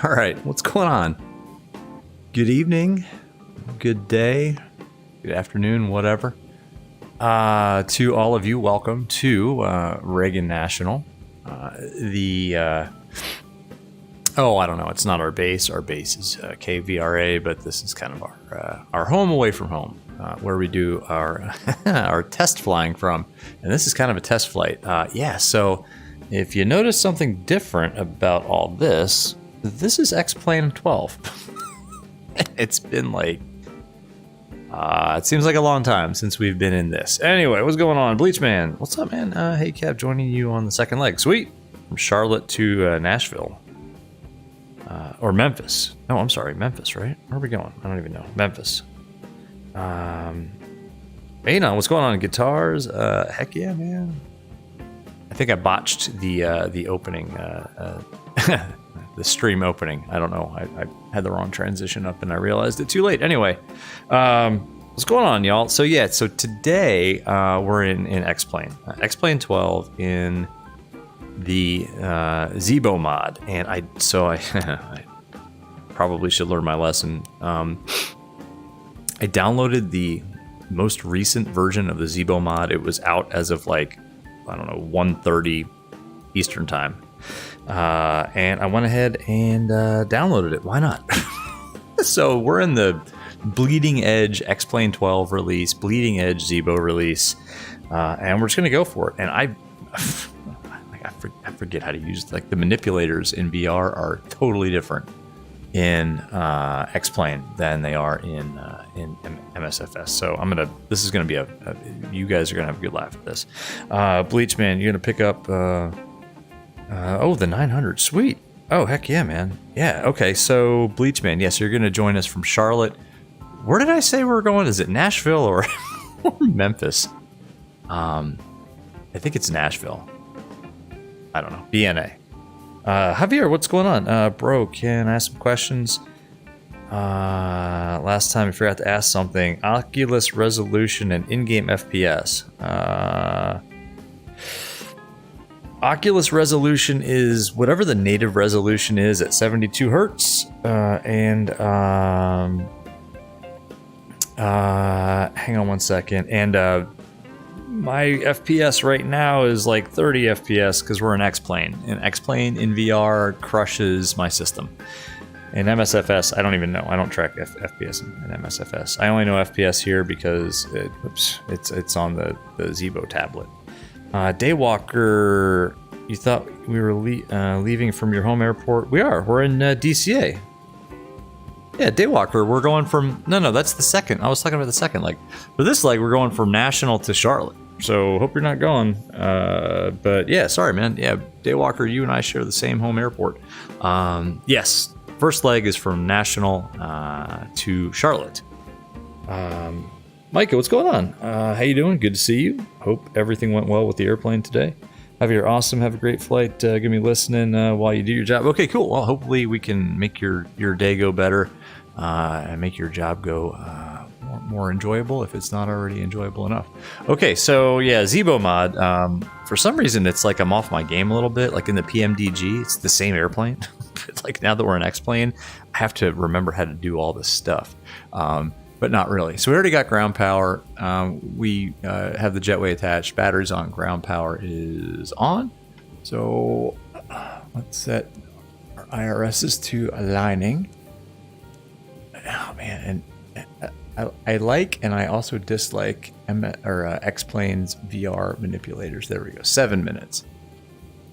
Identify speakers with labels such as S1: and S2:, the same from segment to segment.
S1: All right, what's going on? Good evening, good day, good afternoon, whatever. To all of you, welcome to Reagan National. I don't know, it's not our base. Our base is KVRA, but this is kind of our home away from home, where we do our our test flying from. And this is kind of a test flight. So if you notice something different about all this, this is X-Plane 12. It's been like, it seems like a long time since we've been in this. Anyway, what's going on? Bleachman, what's up, man? Hey, Cap, joining you on the second leg. Sweet. From Charlotte to Nashville. Or Memphis. No, I'm sorry, Memphis, right? Where are we going? I don't even know. Memphis. Anon, what's going on? Guitars? Heck yeah, man. I think I botched the opening, the stream opening. I don't know. I had the wrong transition up and I realized it too late. Anyway, what's going on, y'all? So today we're in X-Plane. X-Plane 12 in the Zibo mod. And I probably should learn my lesson. I downloaded the most recent version of the Zibo mod. It was out as of 1:30 Eastern time. And I went ahead and downloaded it. Why not? So we're in the bleeding edge X-Plane 12 release, bleeding edge Zibo release, and we're just gonna go for it. And I forget how to use the manipulators in VR are totally different in X-Plane than they are in MSFS. So this is gonna be you guys are gonna have a good laugh at this. Bleachman, you're gonna pick up the 900. Sweet. Oh, heck yeah, man. Yeah, okay, so Bleachman, yes, you're gonna join us from Charlotte. Where did I say we were going? Is it Nashville or Memphis? I think it's Nashville. I don't know. BNA. Javier, what's going on? Bro, can I ask some questions? Last time I forgot to ask something. Oculus resolution and in-game FPS. Oculus resolution is whatever the native resolution is at 72 hertz. Hang on one second. And my FPS right now is like 30 FPS because we're in X-Plane. And X-Plane in VR crushes my system. In MSFS, I don't even know. I don't track FPS in MSFS. I only know FPS here because it's on the Zibo tablet. Daywalker, you thought we were leaving from your home airport? We are. We're in DCA. Yeah, Daywalker, we're going from... No, that's the second. I was talking about the second leg. For this leg, we're going from National to Charlotte. So, hope you're not going. But yeah, sorry, man. Yeah, Daywalker, you and I share the same home airport. Yes, first leg is from National to Charlotte. Micah, what's going on? How you doing? Good to see you. Hope everything went well with the airplane today. Javier, awesome. Have a great flight. Give me listening while you do your job. Okay, cool. Well, hopefully we can make your day go better and make your job go more enjoyable if it's not already enjoyable enough. Okay, so yeah, Zibo mod. For some reason, it's like I'm off my game a little bit. Like in the PMDG, it's the same airplane. It's like now that we're in X-Plane, I have to remember how to do all this stuff. But not really. So we already got ground power. We have the jetway attached. Batteries on. Ground power is on. So let's set our IRSs to aligning. Oh man, and I like and I also dislike X-Plane's VR manipulators. There we go. 7 minutes.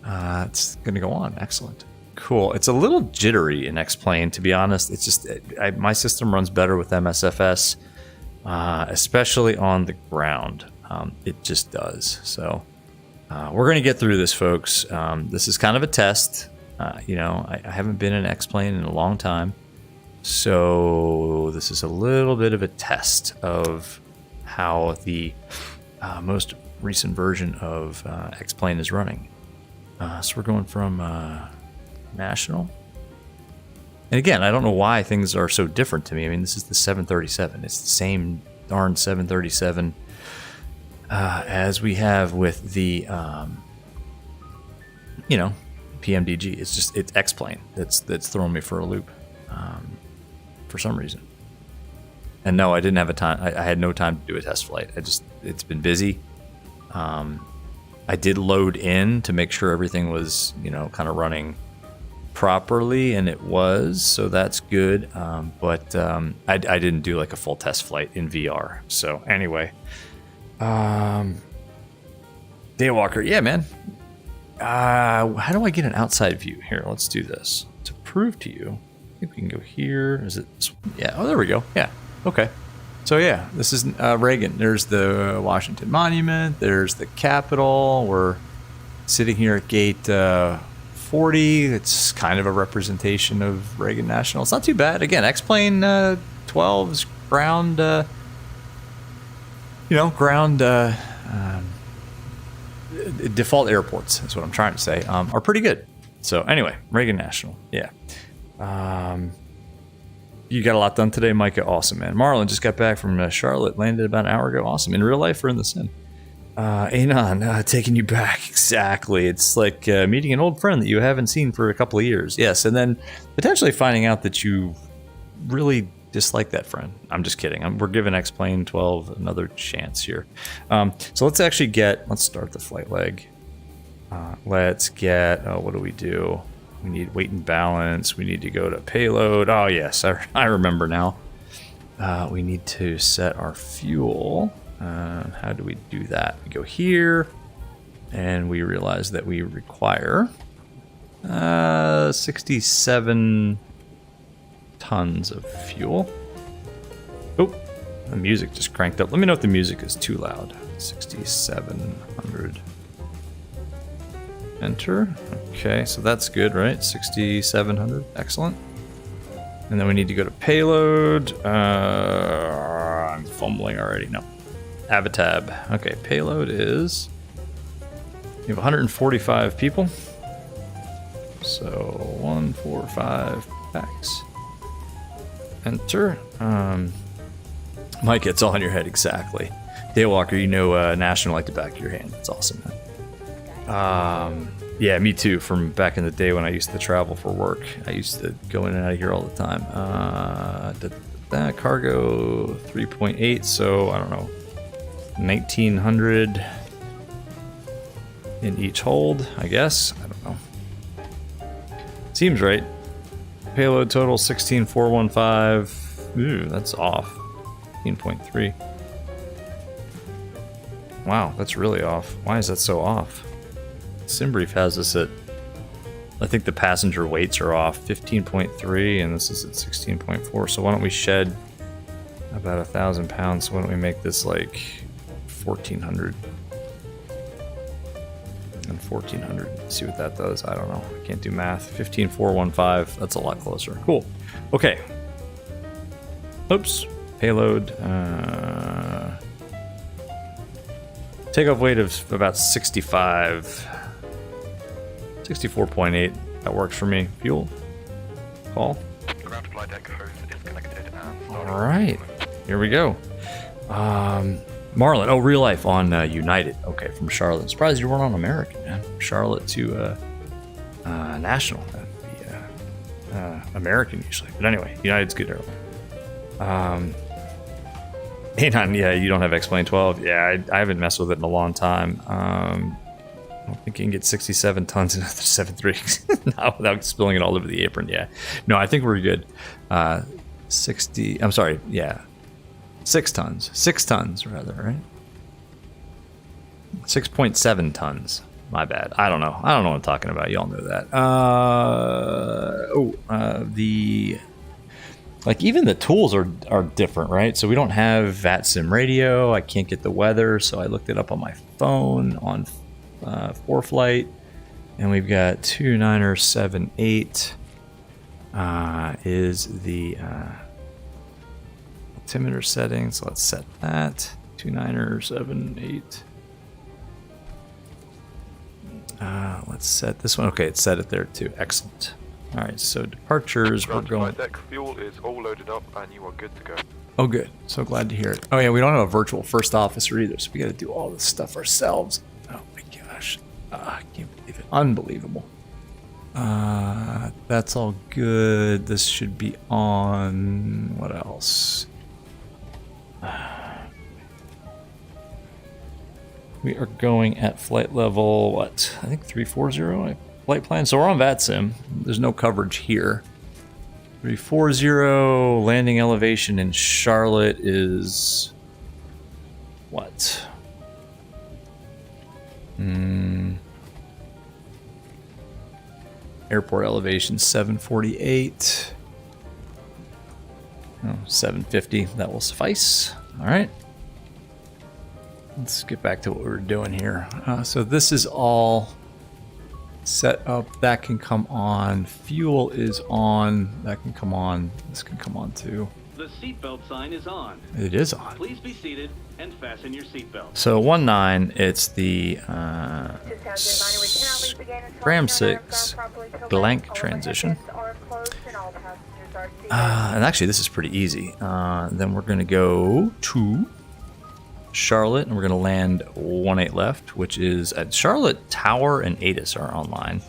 S1: It's gonna go on. Excellent. Cool. It's a little jittery in X-Plane, to be honest. It's just my system runs better with MSFS, especially on the ground. It just does. So we're going to get through this, folks. This is kind of a test. I haven't been in X-Plane in a long time. So this is a little bit of a test of how the most recent version of X-Plane is running. So we're going from... National. And again, I don't know why things are so different to me. I mean, this is the 737. It's the same darn 737 as we have with the, PMDG. It's X-plane that's throwing me for a loop for some reason. And no, I didn't have a time. I had no time to do a test flight. It's been busy. I did load in to make sure everything was, kind of running properly, and it was, so that's good. But I didn't do like a full test flight in VR. So anyway, Daywalker, yeah, man. How do I get an outside view? Here, let's do this to prove to you. I think we can go here. Is it? Yeah. Oh, there we go. Yeah. Okay. So yeah, this is Reagan. There's the Washington Monument. There's the Capitol. We're sitting here at gate 40. It's kind of a representation of Reagan National. It's not too bad. Again, X-plane 12's ground. Ground. Default airports. That's what I'm trying to say. Are pretty good. So anyway, Reagan National. Yeah. You got a lot done today, Micah. Awesome, man. Marlon just got back from Charlotte. Landed about an hour ago. Awesome. In real life or in the sim? Anon, taking you back. Exactly. It's like meeting an old friend that you haven't seen for a couple of years. Yes, and then potentially finding out that you really dislike that friend. I'm just kidding. We're giving X-plane 12 another chance here. So let's start the flight leg. Let's get, what do we do? We need weight and balance. We need to go to payload. Oh, yes, I remember now. We need to set our fuel. How do we do that? We go here, and we realize that we require 67 tons of fuel. Oh, the music just cranked up. Let me know if the music is too loud. 6,700. Enter. Okay, so that's good, right? 6,700. Excellent. And then we need to go to payload. I'm fumbling already. No. Avatab. Okay, payload is... We have 145 people. So 145 packs. Enter. Mike, it's all in your head, exactly. Daywalker, National like the back of your hand. It's awesome, man. Yeah, me too. From back in the day when I used to travel for work, I used to go in and out of here all the time. Cargo 3.8, so I don't know, 1,900 in each hold, I guess. I don't know. Seems right. Payload total 16,415. Ooh, that's off. 15.3. Wow, that's really off. Why is that so off? SimBrief has us at, I think the passenger weights are off 15.3 and this is at 16.4. So why don't we shed about 1,000 pounds? So why don't we make this like 1,400 and 1,400? See what that does. I don't know. I can't do math. 15,415. That's a lot closer. Cool. Okay. Oops. Payload. Takeoff weight of about 64.8. That works for me. Fuel. Call.
S2: Ground flight deck host is connected.
S1: All right. Here we go. Marlon. Oh, real life on United. Okay, from Charlotte. I'm surprised you weren't on American, man. Charlotte to National. That'd be American usually. But anyway, United's good airline. Anon, yeah, you don't have X-plane 12. Yeah, I haven't messed with it in a long time. I don't think you can get 67 tons in another 7.3 no, without spilling it all over the apron. Yeah, no, I think we're good. 60. I'm sorry. Yeah, 6 tons. 6 tons rather, right? 6.7 tons. My bad. I don't know. I don't know what I'm talking about. Y'all know that. Like even the tools are different, right? So we don't have VATSIM radio. I can't get the weather, so I looked it up on my phone on 4Flight, and we've got 2978 is the altimeter setting. So let's set that 2978. Let's set this one. Okay, it's set it there too. Excellent. All right, so departures, we're going...
S2: Deck fuel is all loaded up and you are good to go.
S1: Oh, good. So glad to hear it. Oh, yeah, we don't have a virtual first officer either, so we got to do all this stuff ourselves. Oh, my gosh. I can't believe it. Unbelievable. That's all good. This should be on. What else? We are going at flight level, what? I think 340 flight plan. So we're on VATSIM. There's no coverage here. 340 landing elevation in Charlotte is what? Airport elevation 748. Oh, 750. That will suffice. All right. Let's get back to what we were doing here. So this is all set up. That can come on. Fuel is on. That can come on. This can come on too.
S3: The seatbelt sign is on.
S1: It is on.
S3: Please be seated and fasten your seatbelt.
S1: So 19, it's the Ram 6 GLANC transition. And actually this is pretty easy. Then we're going to go to Charlotte, and we're going to land 18 left, which is at Charlotte. Tower and ATIS are online.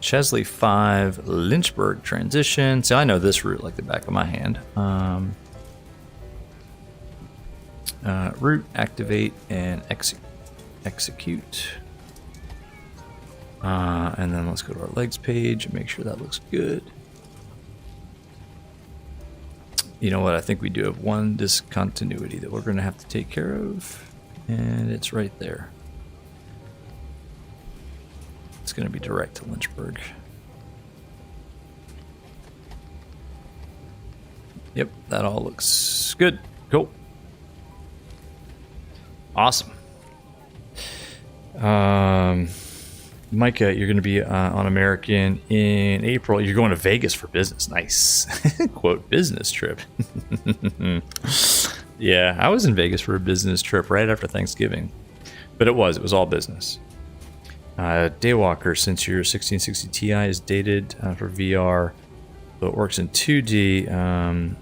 S1: Chesley 5 Lynchburg transition. So I know this route like the back of my hand. Route, activate, and execute. And then let's go to our legs page and make sure that looks good. You know what? I think we do have one discontinuity that we're going to have to take care of, and it's right there. It's going to be direct to Lynchburg. Yep, that all looks good. Cool. Awesome. Micah, you're going to be on American in April. You're going to Vegas for business. Nice. Quote, business trip. Yeah, I was in Vegas for a business trip right after Thanksgiving. But it was all business. Daywalker, since your 1660 Ti is dated for VR, but it works in 2D,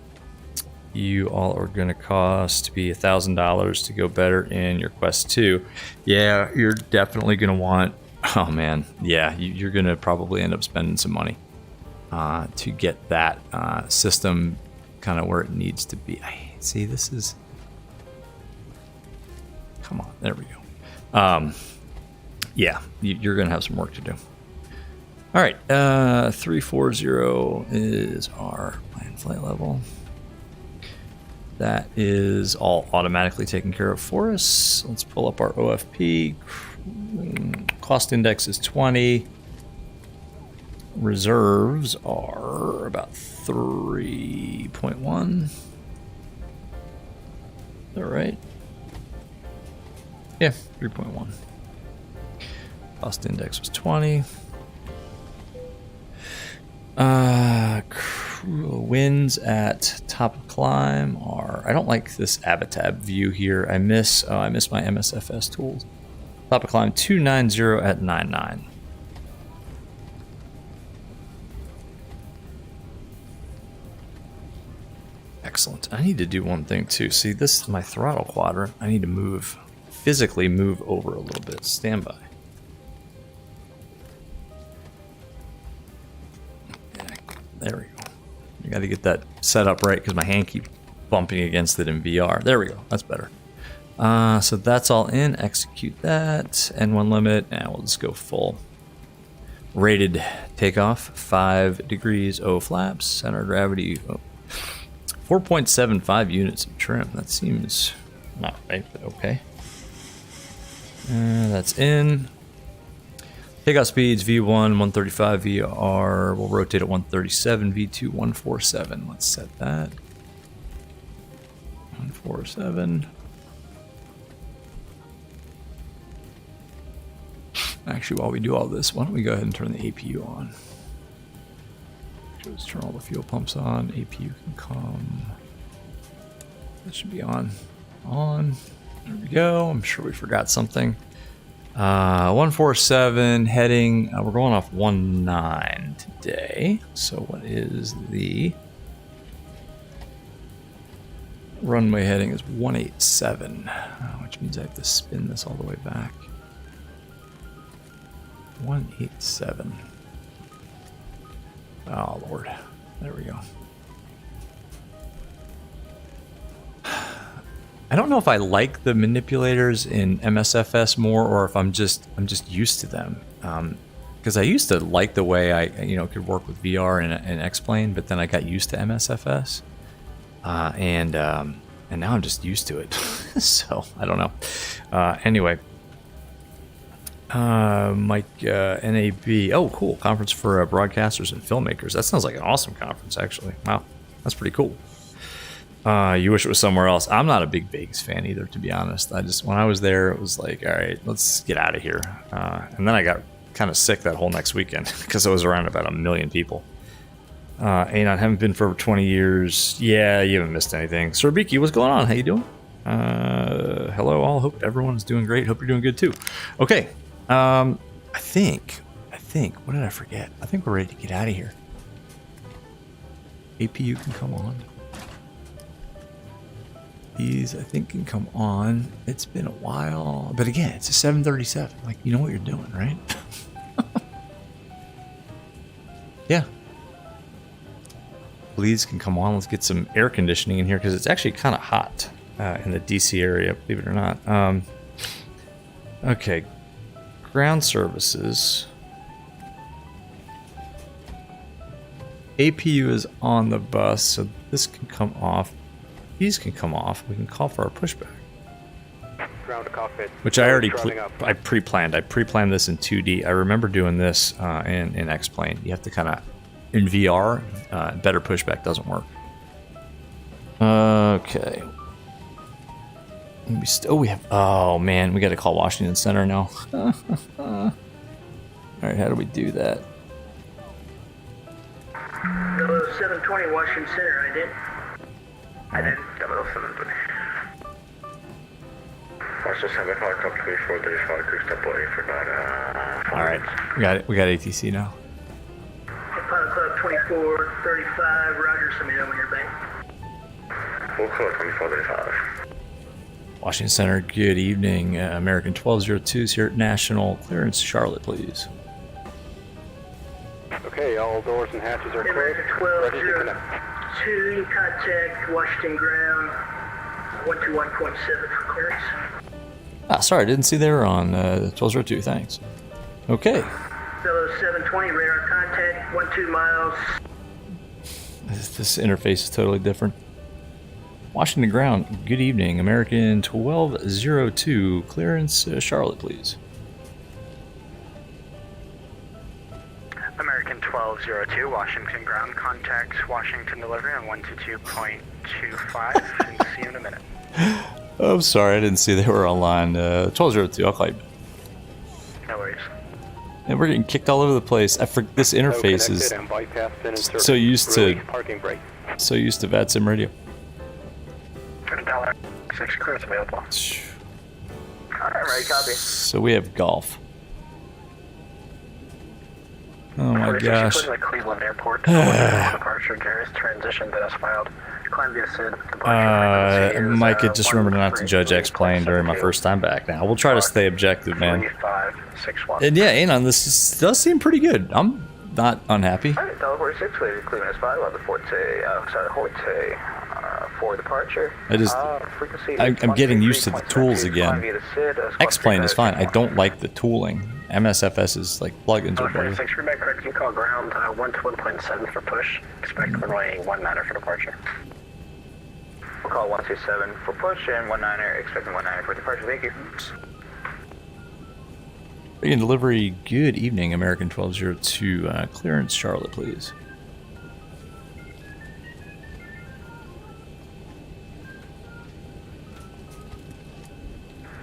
S1: you all are going to cost to be $1,000 to go better in your Quest 2. Yeah, you're definitely going to want... Oh man, yeah, you're going to probably end up spending some money to get that system kind of where it needs to be. See, this is... Come on, there we go. Yeah, you're going to have some work to do. All right, 340 is our planned flight level. That is all automatically taken care of for us. Let's pull up our OFP. Cost index is 20. Reserves are about 3.1. Is that right? Yeah, 3.1. Cost index was 20. Winds at top of climb are... I don't like this Avatab view here. I miss my MSFS tools. Top of climb 290 at 99. Excellent. I need to do one thing too. See, this is my throttle quadrant. I need to physically move over a little bit. Stand by. There we go. I got to get that set up right because my hand keeps bumping against it in VR. There we go. That's better. So that's all in. Execute that. N1 limit. And we'll just go full. Rated takeoff. 5 degrees. O flaps. Center of gravity. 4.75 units of trim. That seems not right, but okay. That's in. Takeoff speeds V1 135 VR. We'll rotate at 137 V2 147. Let's set that. 147. Actually, while we do all this, why don't we go ahead and turn the APU on? Let's turn all the fuel pumps on. APU can come. That should be on. On. There we go. I'm sure we forgot something. 147 heading. We're going off 19 today. So what is the runway heading? Is 187, which means I have to spin this all the way back. 187. Oh, Lord. There we go. I don't know if I like the manipulators in MSFS more, or if I'm just used to them. Because I used to like the way I could work with VR and X-Plane, but then I got used to MSFS, and now I'm just used to it. So I don't know. Anyway, Mike, NAB. Oh, cool. Conference for broadcasters and filmmakers. That sounds like an awesome conference, actually. Wow, that's pretty cool. You wish it was somewhere else. I'm not a big Vegas fan either, to be honest. When I was there, it was like, all right, let's get out of here. And then I got kind of sick that whole next weekend because I was around about 1 million people. Anon, haven't been for over 20 years. Yeah, you haven't missed anything. Sorbiki, what's going on? How you doing? Hello all. Hope everyone's doing great. Hope you're doing good too. Okay. I think, what did I forget? I think we're ready to get out of here. APU can come on. These, I think, can come on. It's been a while. But again, it's a 737. Like, you know what you're doing, right? Yeah. Bleeds can come on. Let's get some air conditioning in here because it's actually kind of hot in the DC area, believe it or not. Okay. Ground services. APU is on the bus, so this can come off. These can come off. We can call for our pushback.
S2: Ground cockpit.
S1: Which I already pre-planned. I pre-planned this in 2D. I remember doing this in X-Plane. You have to kind of, in VR, better pushback doesn't work. Okay. Oh man, we got to call Washington Center now. All right, how do we do that?
S4: 720 Washington Center, I did.
S2: I did 720.
S1: All right, we got it. We got ATC now.
S4: Pilot Club 2435, Roger, send me know when you're back.
S2: Full Club 2435.
S1: Washington Center, good evening. American 1202 is here at National. Clearance Charlotte, please.
S2: Okay, all doors and hatches are closed.
S4: American
S2: Ready to connect.
S4: 1202, contact Washington ground 121.7 for clearance.
S1: Ah, sorry, I didn't see they were on 1202. Thanks. Okay.
S4: Fellow 720, radar contact 12 miles.
S1: This interface is totally different. Washington ground, good evening. American 1202, clearance Charlotte, please.
S5: American 1202, Washington ground, contacts Washington delivery on 122.25, and see you in a minute.
S1: Oh, I'm sorry, I didn't see they were online. 1202, I'll call you.
S5: No worries.
S1: And we're getting kicked all over the place. This interface is so used to VATSIM radio.
S5: $6 clearance available.
S4: Alright, ready, copy.
S1: So we have golf. Oh my gosh.
S5: Put in the Cleveland Airport. Departure Garris transition that is filed. Climb via SID.
S1: Mike, I just remember not to judge X-Plane during my first time back now. We'll try to stay objective, man.
S5: 3561.
S1: And yeah, Anon, does seem pretty good. I'm not unhappy.
S4: Alright, Delta 46, Cleveland is 5, the Horte, for departure.
S1: I'm getting used to the tools again. X-Plane is fine. I don't like the tooling. MSFS is like plugins are better.
S5: 46, read back correct, you call ground 121.7 for push. Expect runway 19er for departure.
S4: We'll call 127 for push and 19er, expecting 19er for departure. Thank you.
S1: Begin delivery, good evening, American 1202. Clearance Charlotte, please.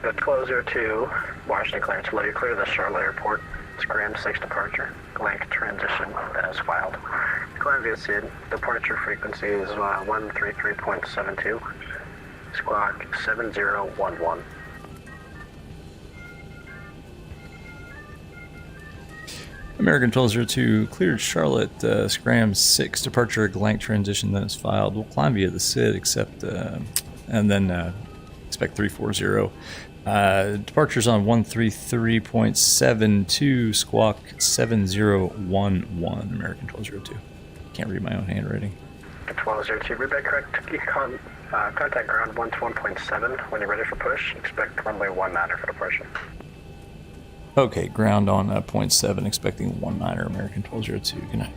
S5: The 1202, Washington clearance, let you clear the Charlotte Airport. It's Grand 6 departure. GLANC transition as filed. Climb via SID. Departure frequency is 133.72. Squawk 7011.
S1: American 1202, cleared Charlotte, Scram 6, departure, GLANC transition, then is filed. We'll climb via the SID, except, and then expect 340. Departures on 133.72, squawk 7011, American 1202. Can't read my own handwriting.
S5: 1202, read correct. Contact ground 121.7 when you're ready for push. Expect runway 19 for departure.
S1: Okay, ground on 0.7, expecting 19, American 1202. Good night.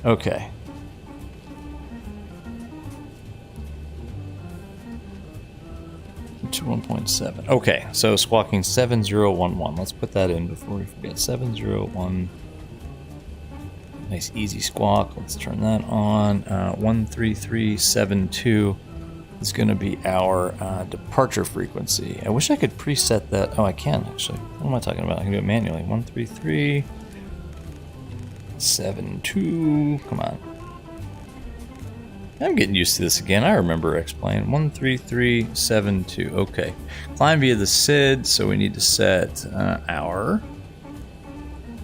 S1: Okay. To 1.7. Okay, so squawking 7011. Let's put that in before we forget. 701. Nice easy squawk. Let's turn that on. 13372 is going to be our departure frequency. I wish I could preset that. Oh, I can actually. What am I talking about? I can do it manually. 13372. Come on. I'm getting used to this again. I remember X-Plane. 13372. Okay. Climb via the SID, so we need to set our...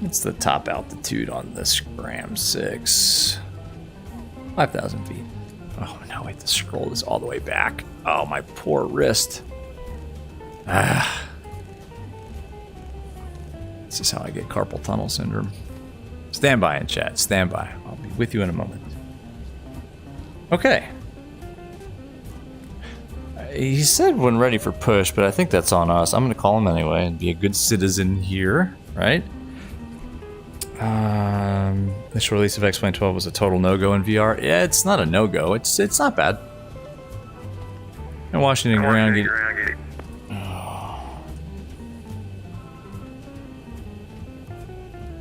S1: What's the top altitude on this Gram 6? 5,000 feet. Oh, no, wait, to scroll this all the way back. Oh, my poor wrist. Ah. This is how I get carpal tunnel syndrome. Stand by in chat. Stand by. I'll be with you in a moment. Okay. He said when ready for push, but I think that's on us. I'm going to call him anyway and be a good citizen here, right? Initial release of X-Plane 12 was a total no-go in VR. Yeah, it's not a no-go. It's not bad. And Washington ground gate.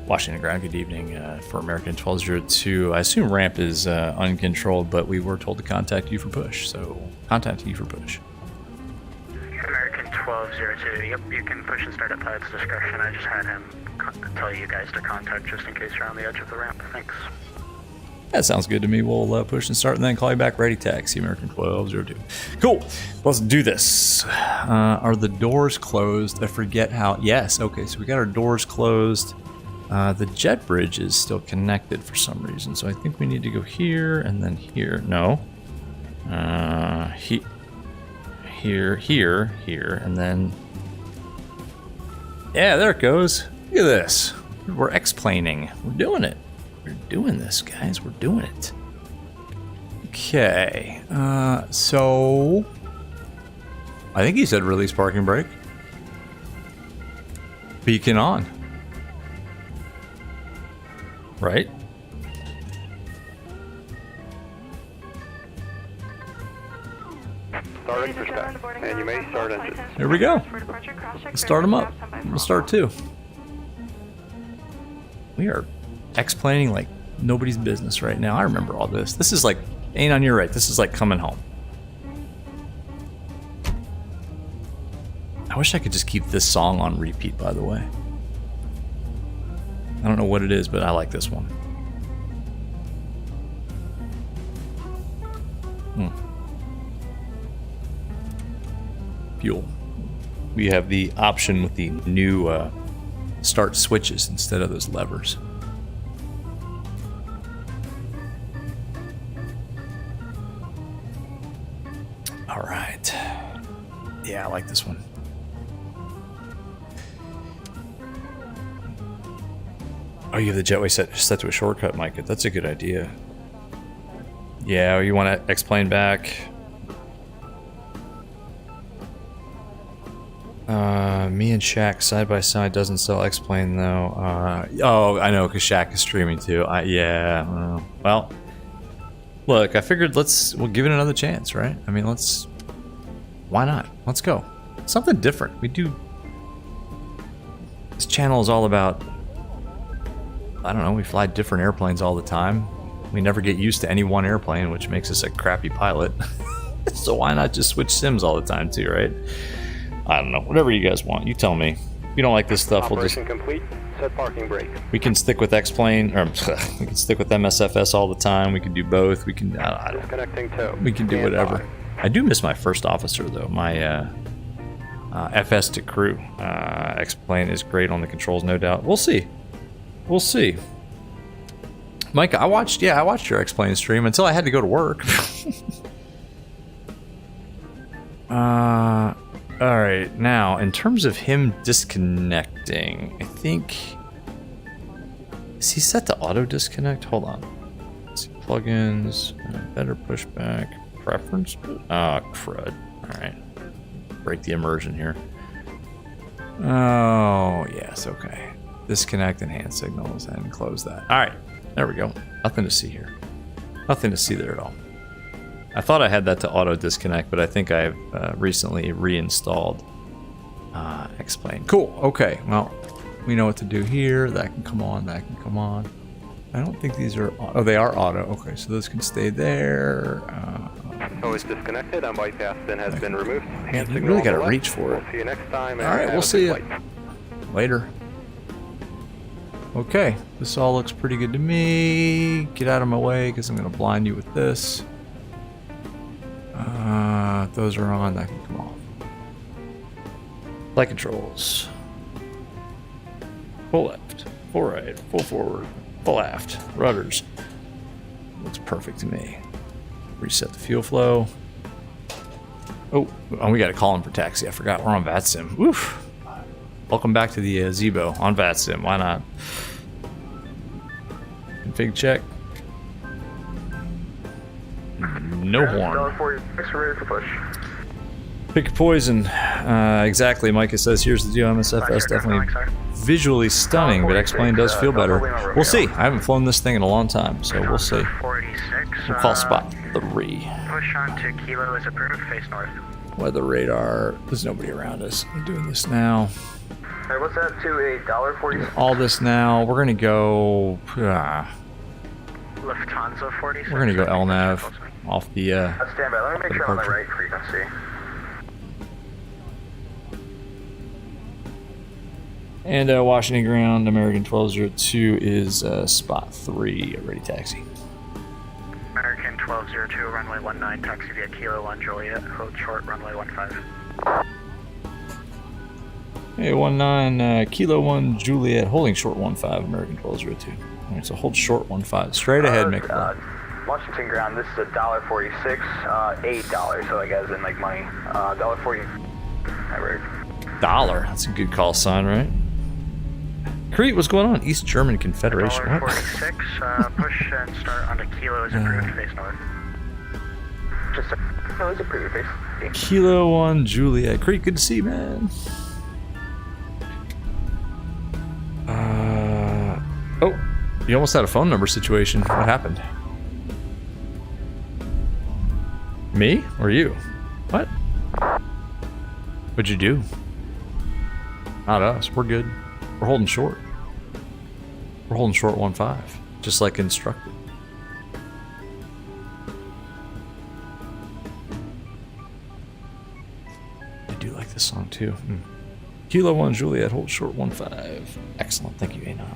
S1: Washington ground, good evening for American 1202. I assume ramp is uncontrolled, but we were told to contact you for push, so contact you for push.
S5: American 1202, yep, you can push and start at Pilots' discretion. I just had him tell you guys to contact just in case you're on the edge of the ramp. Thanks.
S1: That sounds good to me. We'll push and start and then call you back. Ready, taxi, American 1202. Cool. Let's do this. Are the doors closed? I forget how. Yes. Okay, so we got our doors closed. The jet bridge is still connected for some reason, so I think we need to go here and then here. No. Here, and then... Yeah, there it goes. Look at this. We're X-planing. We're doing it. We're doing this, guys. We're doing it. Okay. So... I think he said release parking brake. Beacon on. Right?
S2: Starting for spec, and you may start engines.
S1: Here we go. Let's start them up. We'll start too. We are X-planing like nobody's business right now. I remember all this. This is like, ain't on your right. This is like coming home. I wish I could just keep this song on repeat, by the way. I don't know what it is, but I like this one. Fuel. We have the option with the new start switches instead of those levers. All right. Yeah, I like this one. Oh, you have the jetway set to a shortcut, Micah. That's a good idea. Yeah, you want to explain back? Me and Shaq side by side doesn't sell X-Plane though. Oh, I know, because Shaq is streaming too. Yeah. Well, look, I figured we'll give it another chance, right? I mean, why not? Let's go. Something different. We do. This channel is all about. I don't know. We fly different airplanes all the time. We never get used to any one airplane, which makes us a crappy pilot. So why not just switch sims all the time too, right? I don't know. Whatever you guys want. You tell me. If you don't like this stuff, we'll just...
S2: Operation complete. Set parking brake.
S1: We can stick with X-Plane, or we can stick with MSFS all the time. We can do both. We can... I don't
S2: Disconnecting tow.
S1: We can do whatever. I do miss my first officer, though. My FS to crew. X-Plane is great on the controls, no doubt. We'll see. We'll see. Mike, I watched your X-Plane stream until I had to go to work. All right, now in terms of him disconnecting, I think is he set to auto disconnect? Hold on. Let's see, plugins, better pushback, preference. Ah, crud. All right, break the immersion here. Oh yes, okay. Disconnect and hand signals and close that. All right, there we go. Nothing to see here. Nothing to see there at all. I thought I had that to auto disconnect, but I think I've recently reinstalled Explain. Cool. Okay. Well, we know what to do here. That can come on. That can come on. I don't think these are. Oh, they are auto. Okay, so those can stay there.
S2: Oh, it's disconnected. Unbypassed and has been removed.
S1: Man, you really got to reach for it.
S2: We'll see you next time.
S1: All right, we'll see you later. Okay, this all looks pretty good to me. Get out of my way because I'm going to blind you with this. If those are on, that can come off. Flight controls. Full left, full right, full forward, full aft, rudders. Looks perfect to me. Reset the fuel flow. Oh, we got to call him for taxi. I forgot we're on VATSIM. Woof. Welcome back to the Zibo on VATSIM. Why not? Config check. No horn.
S4: $46 ready for push.
S1: Pick your poison. Exactly. Micah says, here's the deal. MSFS definitely visually stunning, but Explain does feel better. We'll see. I haven't flown this thing in a long time, so we'll see.
S5: 46.
S1: We'll call spot 3.
S5: Push on to Kilo is approved. Face north.
S1: Weather radar. There's nobody around us. I'm doing this now.
S4: Hey, what's that to $1.40?
S1: All this now. We're gonna go.
S5: Lufthansa 46.
S1: We're gonna go LNAV off the.
S4: Stand by. Let me make sure I'm on the right frequency.
S1: And Washington ground, American 1202 is spot 3, ready taxi.
S5: American 1202, runway 19, taxi via Kilo 1 Juliet, hold short, runway 15.
S1: Hey, 19, Kilo 1 Juliet, holding short 15, American 1202. All right, so hold short 15, straight ahead, make it work.
S4: Washington ground, this is $1.46, $8, so I guess in like money. $1.40.
S1: $1. That's a good call sign, right? Crete, what's going on? East German Confederation. What?
S5: $1.46, push and start onto Kilo is approved, face north.
S4: Just no, it's a pretty face.
S1: Kilo 1 Juliet. Crete, good to see you, man. Oh, you almost had a phone number situation. What happened? Me or you? What? What'd you do? Not us. We're good. We're holding short. We're holding short 15, just like instructed. I do like this song too. Kilo 1 Juliet, hold short 15. Excellent. Thank you, Anon.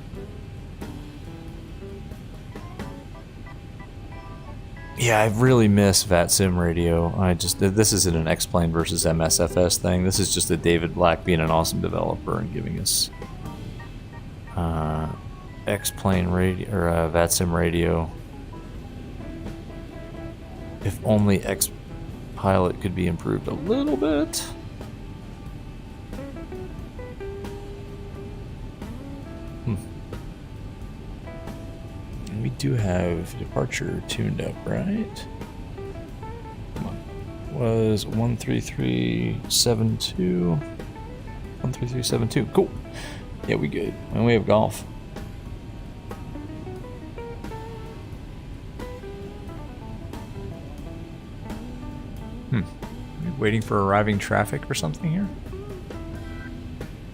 S1: Yeah, I really miss VATSIM radio. This isn't an Explain versus MSFS thing. This is just a David Black being an awesome developer and giving us Explain radio or VATSIM radio. If only Xpilot could be improved a little bit. We do have departure tuned up, right? Come on. Was 13372. 13372. Cool. Yeah, we good. And we have golf. Are we waiting for arriving traffic or something here?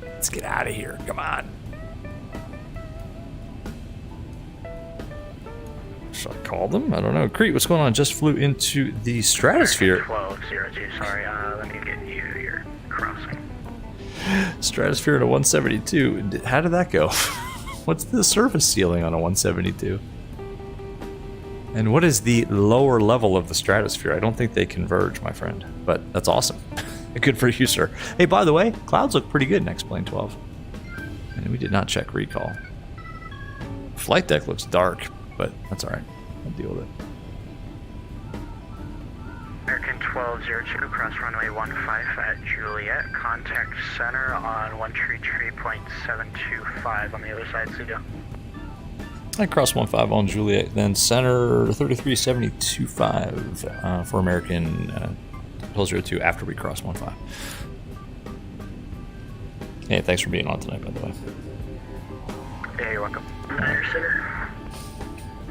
S1: Let's get out of here. Come on. Should I call them? I don't know. Crete, what's going on? Just flew into the stratosphere.
S5: 1202, sorry. Let me get you your crossing.
S1: Stratosphere at a 172. How did that go? What's the surface ceiling on a 172? And what is the lower level of the stratosphere? I don't think they converge, my friend. But that's awesome. Good for you, sir. Hey, by the way, clouds look pretty good in Explain 12. And we did not check recall. Flight deck looks dark, but that's alright. I'll deal with it.
S5: American 1202, cross runway 15 at Juliet. Contact center on 133.725 on the other side, Zibo.
S1: I cross 15 on Juliet, then center 33.725 for American 1202 after we cross 15. Hey, thanks for being on tonight, by the way.
S5: Yeah, you're welcome. Center.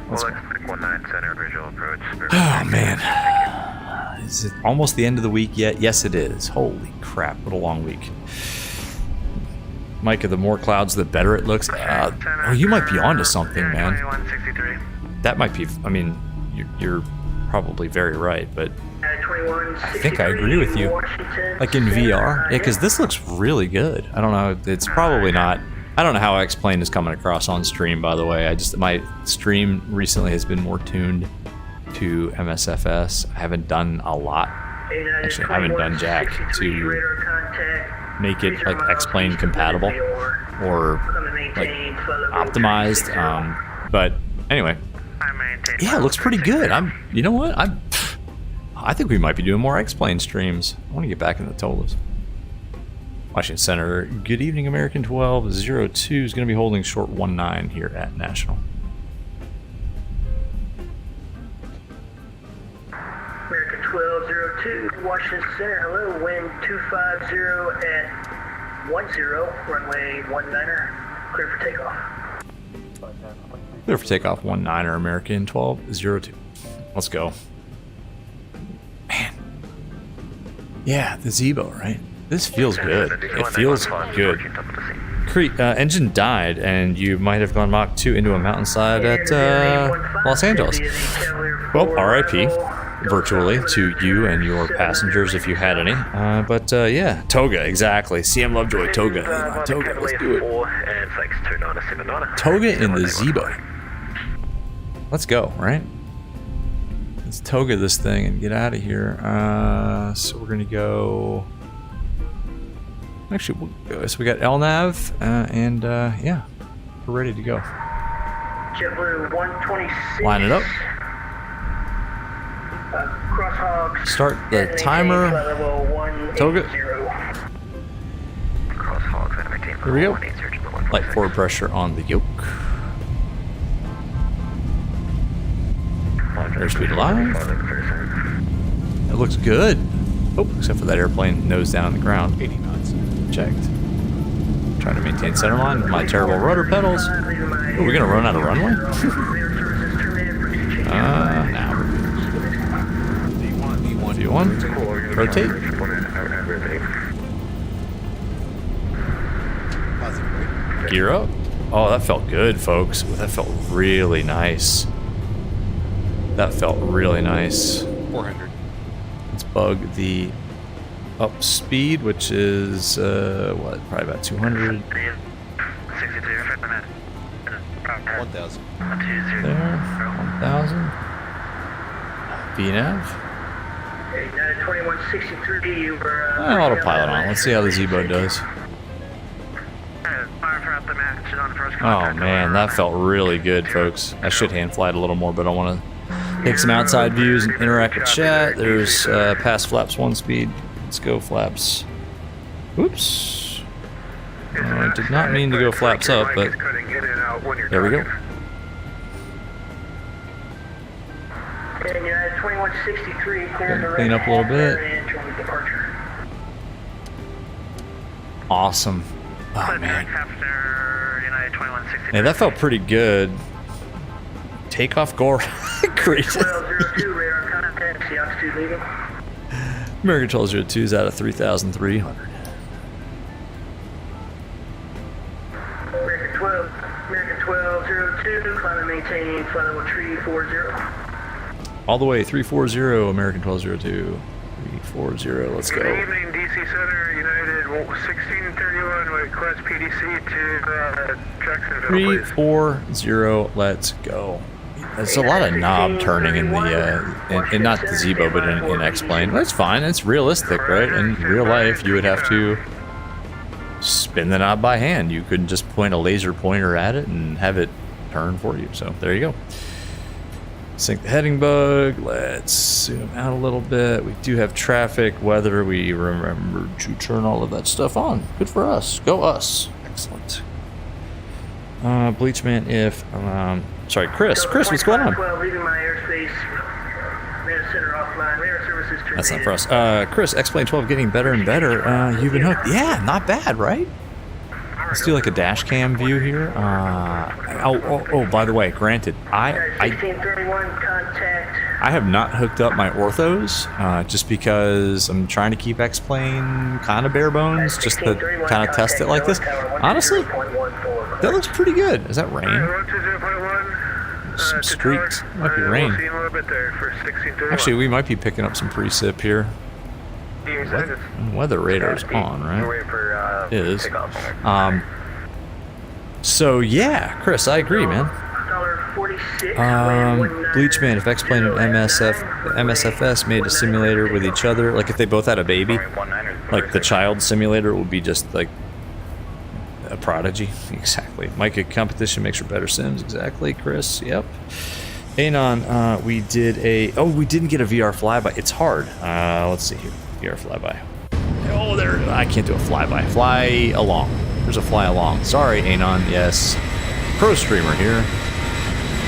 S2: Well, expect 19 center visual approach.
S1: Oh, man. Is it almost the end of the week yet? Yes, it is. Holy crap, what a long week. Micah, the more clouds, the better it looks. Oh, you might be onto something, man.
S5: 2163.
S1: That might be, I mean, you're probably very right, but I think I agree with you. Like in VR, yeah, because this looks really good. I don't know, it's probably not. I don't know how X-Plane is coming across on stream, by the way. My stream recently has been more tuned to MSFS. I haven't done a lot. Actually, I haven't done jack to make it like X-Plane compatible or like optimized. But anyway, yeah, it looks pretty good. You know what? I think we might be doing more X-Plane streams. I want to get back into the Tolas. Washington Center, good evening, American 1202 is going to be holding short 19 here at National.
S5: American 1202, Washington Center, hello, wind 250 at 10, runway 19er, clear for takeoff.
S1: Clear for takeoff 19er, American 1202. Let's go. Man. Yeah, the Zibo, right? This feels good. It feels good. Engine died, and you might have gone Mach 2 into a mountainside at Los Angeles. Well, RIP, virtually, to you and your passengers if you had any. But yeah, Toga, exactly. CM Lovejoy, Toga. Toga, let's do it. Toga in the Zibo. Let's go, right? Let's Toga this thing and get out of here. So we're going to go... Actually, so we got LNAV, and yeah, we're ready to go.
S5: JetBlue 126.
S1: Line it up.
S5: Crosshogs.
S1: Start the timer. Toga. Here we go. Light forward pressure on the yoke. Airspeed alive. It looks good. Oh, except for that airplane nose down on the ground. 80 knots. Checked. Trying to maintain center line with my terrible rudder pedals. Oh, we're gonna run out of runway? Now. V1. Rotate. Gear up. Oh, that felt good, folks. That felt really nice. That felt really nice. 400. Let's bug the up speed, which is what, probably about 200.
S5: 63,
S6: 1,000.
S1: There, 1,000. VNAV.
S5: 2163, you were...
S1: Autopilot on. Let's see how the Zibo does. Oh man, that felt really good, folks. I should hand fly it a little more, but I want to take some outside views and interact with chat. There's past flaps 1 speed. Let's go flaps. Oops. I did not mean to go flaps up, but there we go.
S5: And you're at 2163,
S1: Clean up a little bit. Awesome. Oh man. Yeah, that felt pretty good. Takeoff gore. Great. American 1202 is out of 3,300.
S5: American 1202, climb and maintain flight level 340.
S1: All the way, 340, American 1202. 340, let's go.
S2: Good evening, DC Center, United 1631, request PDC to Jacksonville,
S1: 340, let's go. There's a lot of knob turning in the, in not the Zibo, but in X-Plane. That's fine, it's realistic, right? In real life, you would have to spin the knob by hand. You couldn't just point a laser pointer at it and have it turn for you. So there you go. Sync the heading bug. Let's zoom out a little bit. We do have traffic, weather. We remembered to turn all of that stuff on. Good for us. Go us. Excellent. Bleachman, if sorry, Chris, what's going on?
S2: Well, leaving my airspace. Radar center offline. Radar services turned
S1: That's not
S2: in.
S1: for us. Chris, X-Plane 12 getting better and better. You've been hooked. Yeah, not bad, right? Let's do like a dash cam view here. Oh, by the way, granted, I
S2: 1631 contact.
S1: I have not hooked up my orthos just because I'm trying to keep X-Plane kind of bare bones, just to kind of test it like this. Honestly, that looks pretty good. Is that rain?
S2: 120.1.
S1: Some streaks. Might be rain.
S2: We'll see you a little bit there for 1631.
S1: Actually, we might be picking up some precip here. Weather radar's on, right? Is. So yeah, Chris, I agree, man. Bleachman, if X-Plane and MSFS made a simulator with each other, like if they both had a baby, like the child simulator would be just like a prodigy. Exactly. Micah competition makes for better sims. Exactly, Chris. Yep. Anon, we didn't get a VR flyby. It's hard. Let's see here. VR flyby. Oh, there. I can't do a flyby. Fly along. There's a fly along. Sorry, Anon. Yes. Pro streamer here.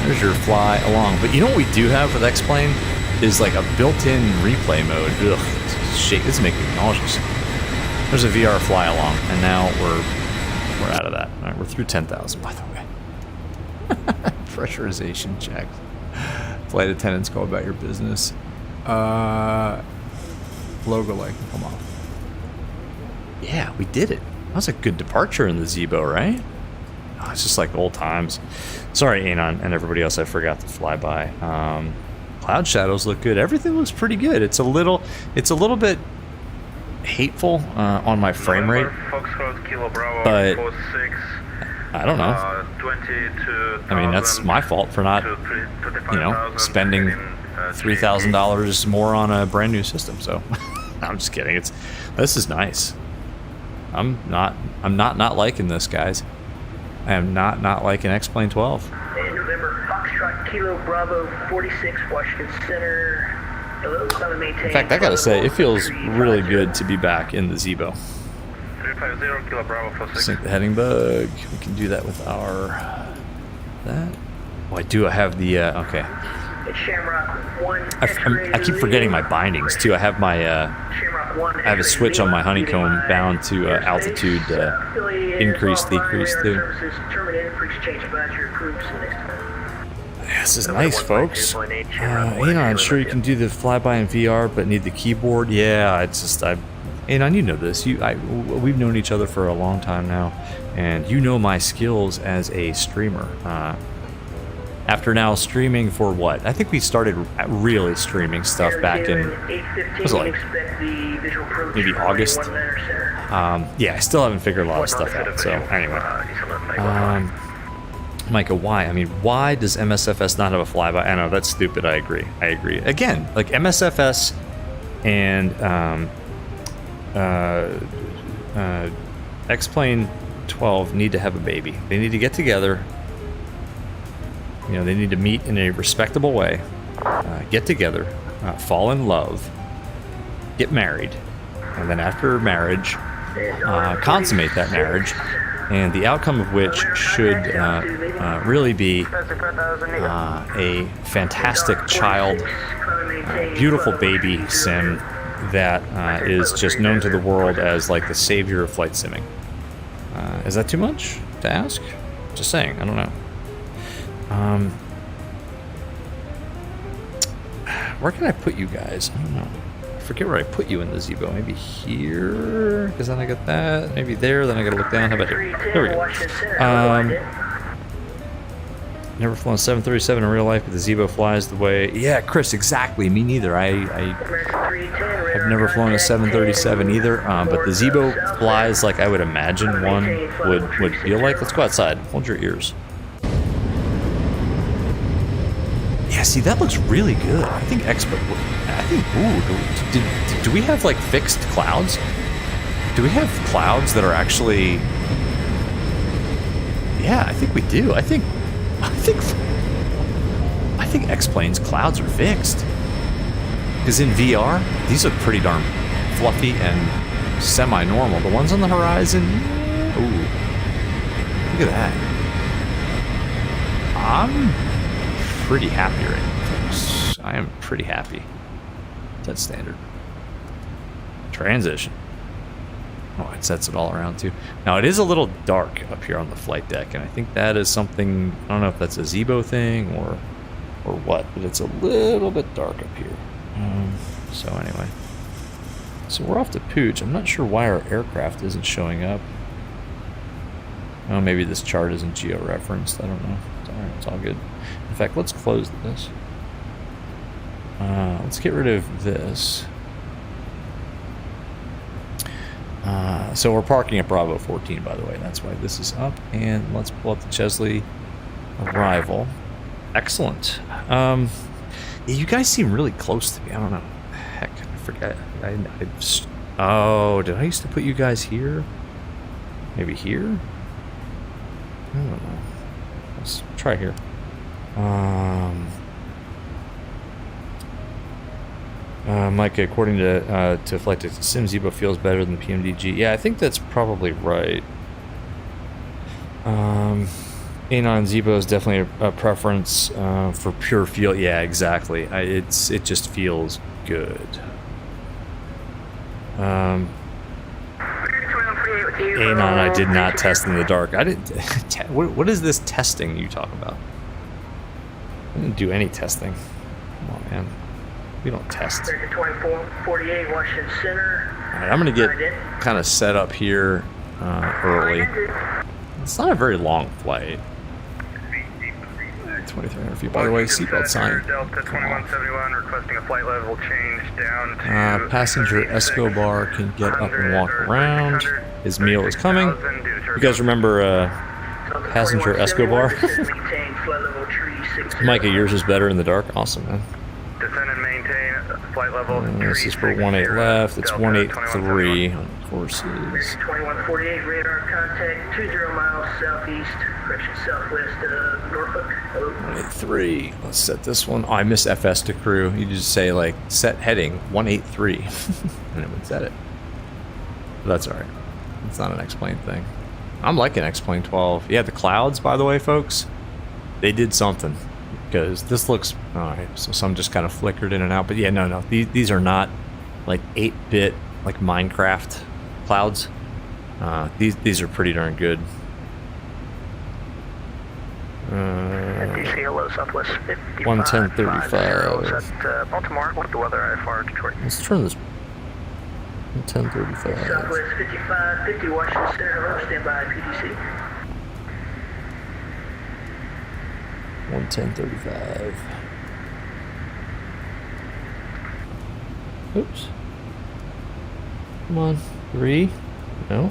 S1: There's your fly along. But you know what we do have with X-Plane is like a built-in replay mode. Ugh. Shit, this is making me nauseous. There's a VR fly along, and now we're out of that. All right, we're through 10,000, by the way. Pressurization check. Flight attendants, go about your business. Logo like, come on. Yeah, we did it. That was a good departure in the Zibo, right? Oh, it's just like old times. Sorry, Anon and everybody else, I forgot to fly by. Cloud shadows look good. Everything looks pretty good. It's a little bit hateful on my frame rate, but I don't know. I mean, that's my fault for not, spending $3,000 more on a brand new system. So I'm just kidding. This is nice. I'm not liking this, guys. I am not liking X-Plane 12.
S2: November Foxtrot Kilo Bravo 46 Washington Center. Hello,
S1: in fact, I gotta say, it feels really good to be back in the Zibo.
S2: 350 Kilo Bravo 46.
S1: Sync the heading bug. We can do that with our that. Oh, I do. I have the okay.
S2: It's Shamrock 1.
S1: I keep forgetting my bindings too. I have my
S2: Shamrock 1.
S1: I have a switch on my honeycomb bound to altitude increase, decrease too. This is nice, folks. I'm sure you can do the flyby in VR, but need the keyboard. Yeah, it's just Anon, you know this. We've known each other for a long time now, and you know my skills as a streamer. After now streaming for what? I think we started really streaming stuff back in, what was it, like maybe August? Yeah, I still haven't figured a lot of stuff out. So anyway, Micah, why? I mean, why does MSFS not have a flyby? I know, that's stupid. I agree. Again, like MSFS and X-Plane 12 need to have a baby. They need to get together. They need to meet in a respectable way, get together, fall in love, get married, and then after marriage, consummate that marriage, and the outcome of which should really be a fantastic child, beautiful baby sim that is just known to the world as like the savior of flight simming. Is that too much to ask? Just saying, I don't know. Where can I put you guys? I don't know. I forget where I put you in the Zibo. Maybe here, because then I got that. Maybe there, then I gotta look down. How about here? There we go. Never flown 737 in real life, but the Zibo flies the way. Yeah, Chris, exactly. Me neither. I've never flown a 737 either, but the Zibo flies like I would imagine one would feel like. Let's go outside. Hold your ears. Yeah, see, that looks really good. I think do we have like fixed clouds? Do we have clouds that are actually? Yeah, I think we do. I think think X-Plane's clouds are fixed. Because in VR, these look pretty darn fluffy and semi-normal. The ones on the horizon, ooh, look at that. I'm pretty happy right now, folks. I am pretty happy. That's standard. Transition. Oh, it sets it all around too. Now it is a little dark up here on the flight deck, and I think that is something, I don't know if that's a Zibo thing or what, but it's a little bit dark up here. So anyway, so we're off to Pooch. I'm not sure why our aircraft isn't showing up. Oh, maybe this chart isn't geo-referenced. I don't know. It's all right. It's all good. In fact, let's close this. Let's get rid of this. So we're parking at Bravo 14, by the way. That's why this is up. And let's pull up the Chesley arrival. Excellent. Yeah, you guys seem really close to me. I don't know. Heck, I forget. Oh, did I used to put you guys here? Maybe here? I don't know. Let's try here. Micah, according to Flight Sim, Zibo feels better than PMDG. Yeah, I think that's probably right. Anon Zibo is definitely a preference for pure feel. Yeah, exactly. It just feels good. Anon, I did not test in the dark. I didn't. What is this testing you talk about? I didn't do any testing. Come on, man. We don't test.
S5: 2448 Washington Center.
S1: All right, I'm gonna get kind of set up here early. It's not a very long flight. 2,300 feet. By the way, seatbelt sign.
S2: Delta 2171 requesting a flight level change down to
S1: passenger Escobar can get up and walk around. His meal is coming. You guys remember passenger Escobar? Micah, yours is better in the dark. Awesome, man.
S2: Descend and maintain flight level.
S1: This is for 18 left. It's 183 on courses.
S5: 2148 radar contact 20 miles southeast, correction southwest of Norfolk.
S1: 183. Let's set this one. Oh, I miss FS to crew. You just say like set heading 183, and it would set it. But that's all right. It's not an X-Plane thing. I'm liking X-Plane 12. Yeah, the clouds, by the way, folks, they did something. Because this looks alright, so some just kind of flickered in and out. But yeah, no, these are not like 8-bit like Minecraft clouds. These are pretty darn good.
S5: KCLT Southwest 55.
S1: 110.35.
S5: At Baltimore. What's the weather for Detroit?
S1: Let's turn this. 110.35.
S5: Southwest 55, 50 Washington Center. Hello, stand by PDC.
S1: 110.35. Oops. Come on. 3. No.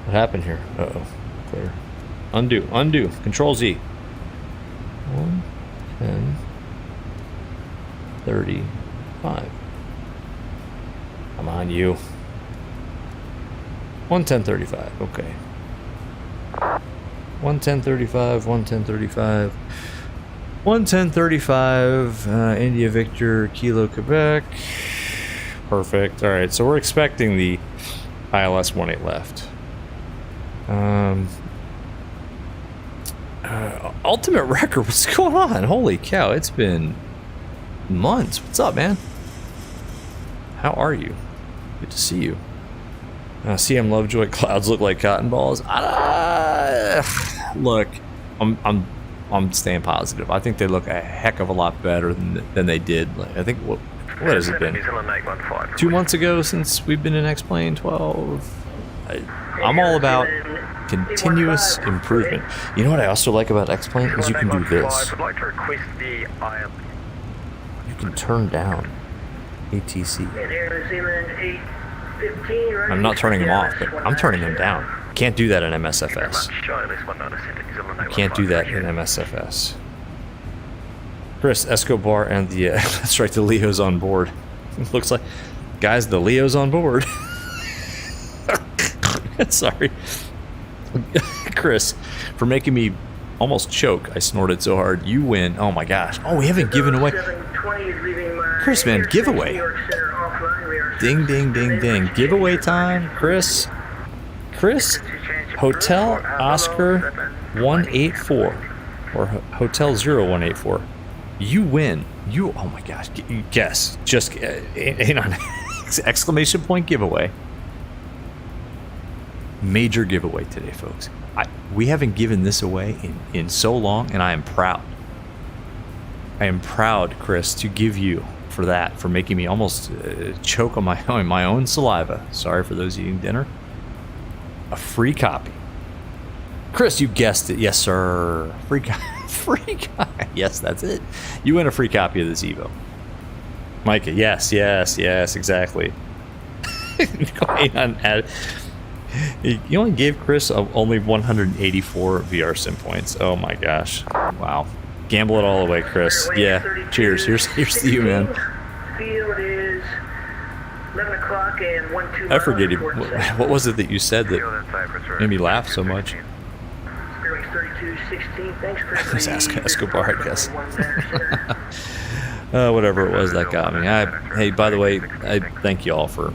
S1: What happened here? Uh-oh. Clear. Undo. Control Z. 110.35. Come on, you. 110.35. Okay. 110.35, 110.35, 110.35, India Victor, Kilo Quebec. Perfect. All right, so we're expecting the ILS 18 left. Ultimate Record, what's going on? Holy cow, it's been months. What's up, man? How are you? Good to see you. CM Lovejoy, clouds look like cotton balls. Look, I'm staying positive. I think they look a heck of a lot better than they did. Like, I think what has it been? 2 months ago since we've been in X-Plane 12. I'm all about continuous improvement. You know what I also like about X-Plane is you can do this. You can turn down ATC. I'm not turning them off, but I'm turning them down. Can't do that in MSFS. Can't do that in MSFS. Chris, Escobar and the that's right, the Leo's on board. It looks like, guys, the Leo's on board. Sorry, Chris, for making me almost choke. I snorted so hard. You win. Oh my gosh. Oh, we haven't given away. Chris, man, giveaway. Ding, ding, ding, ding. Giveaway time, Chris. Chris, Hotel Oscar 184 or Hotel 0184. You win. You, oh my gosh. Guess. Just, hang on. Exclamation point giveaway. Major giveaway today, folks. We haven't given this away in so long, and I am proud. I am proud, Chris, to give you for that, for making me almost choke on my own saliva. Sorry for those eating dinner. A free copy. Chris, you guessed it. Yes, sir. Free copy. Yes, that's it. You win a free copy of the Zibo. Micah, yes, exactly. You only gave Chris only 184 VR sim points. Oh my gosh. Wow. Gamble it all away, Chris. Yeah. Cheers. Here's to you, man.
S2: Field is 11 o'clock and 1-2.
S1: I forget what was it that you said that made me laugh so much?
S2: 32-16. Thanks, Chris.
S1: That's Escobar, I guess. Whatever it was that got me. Hey, by the way, I thank you all for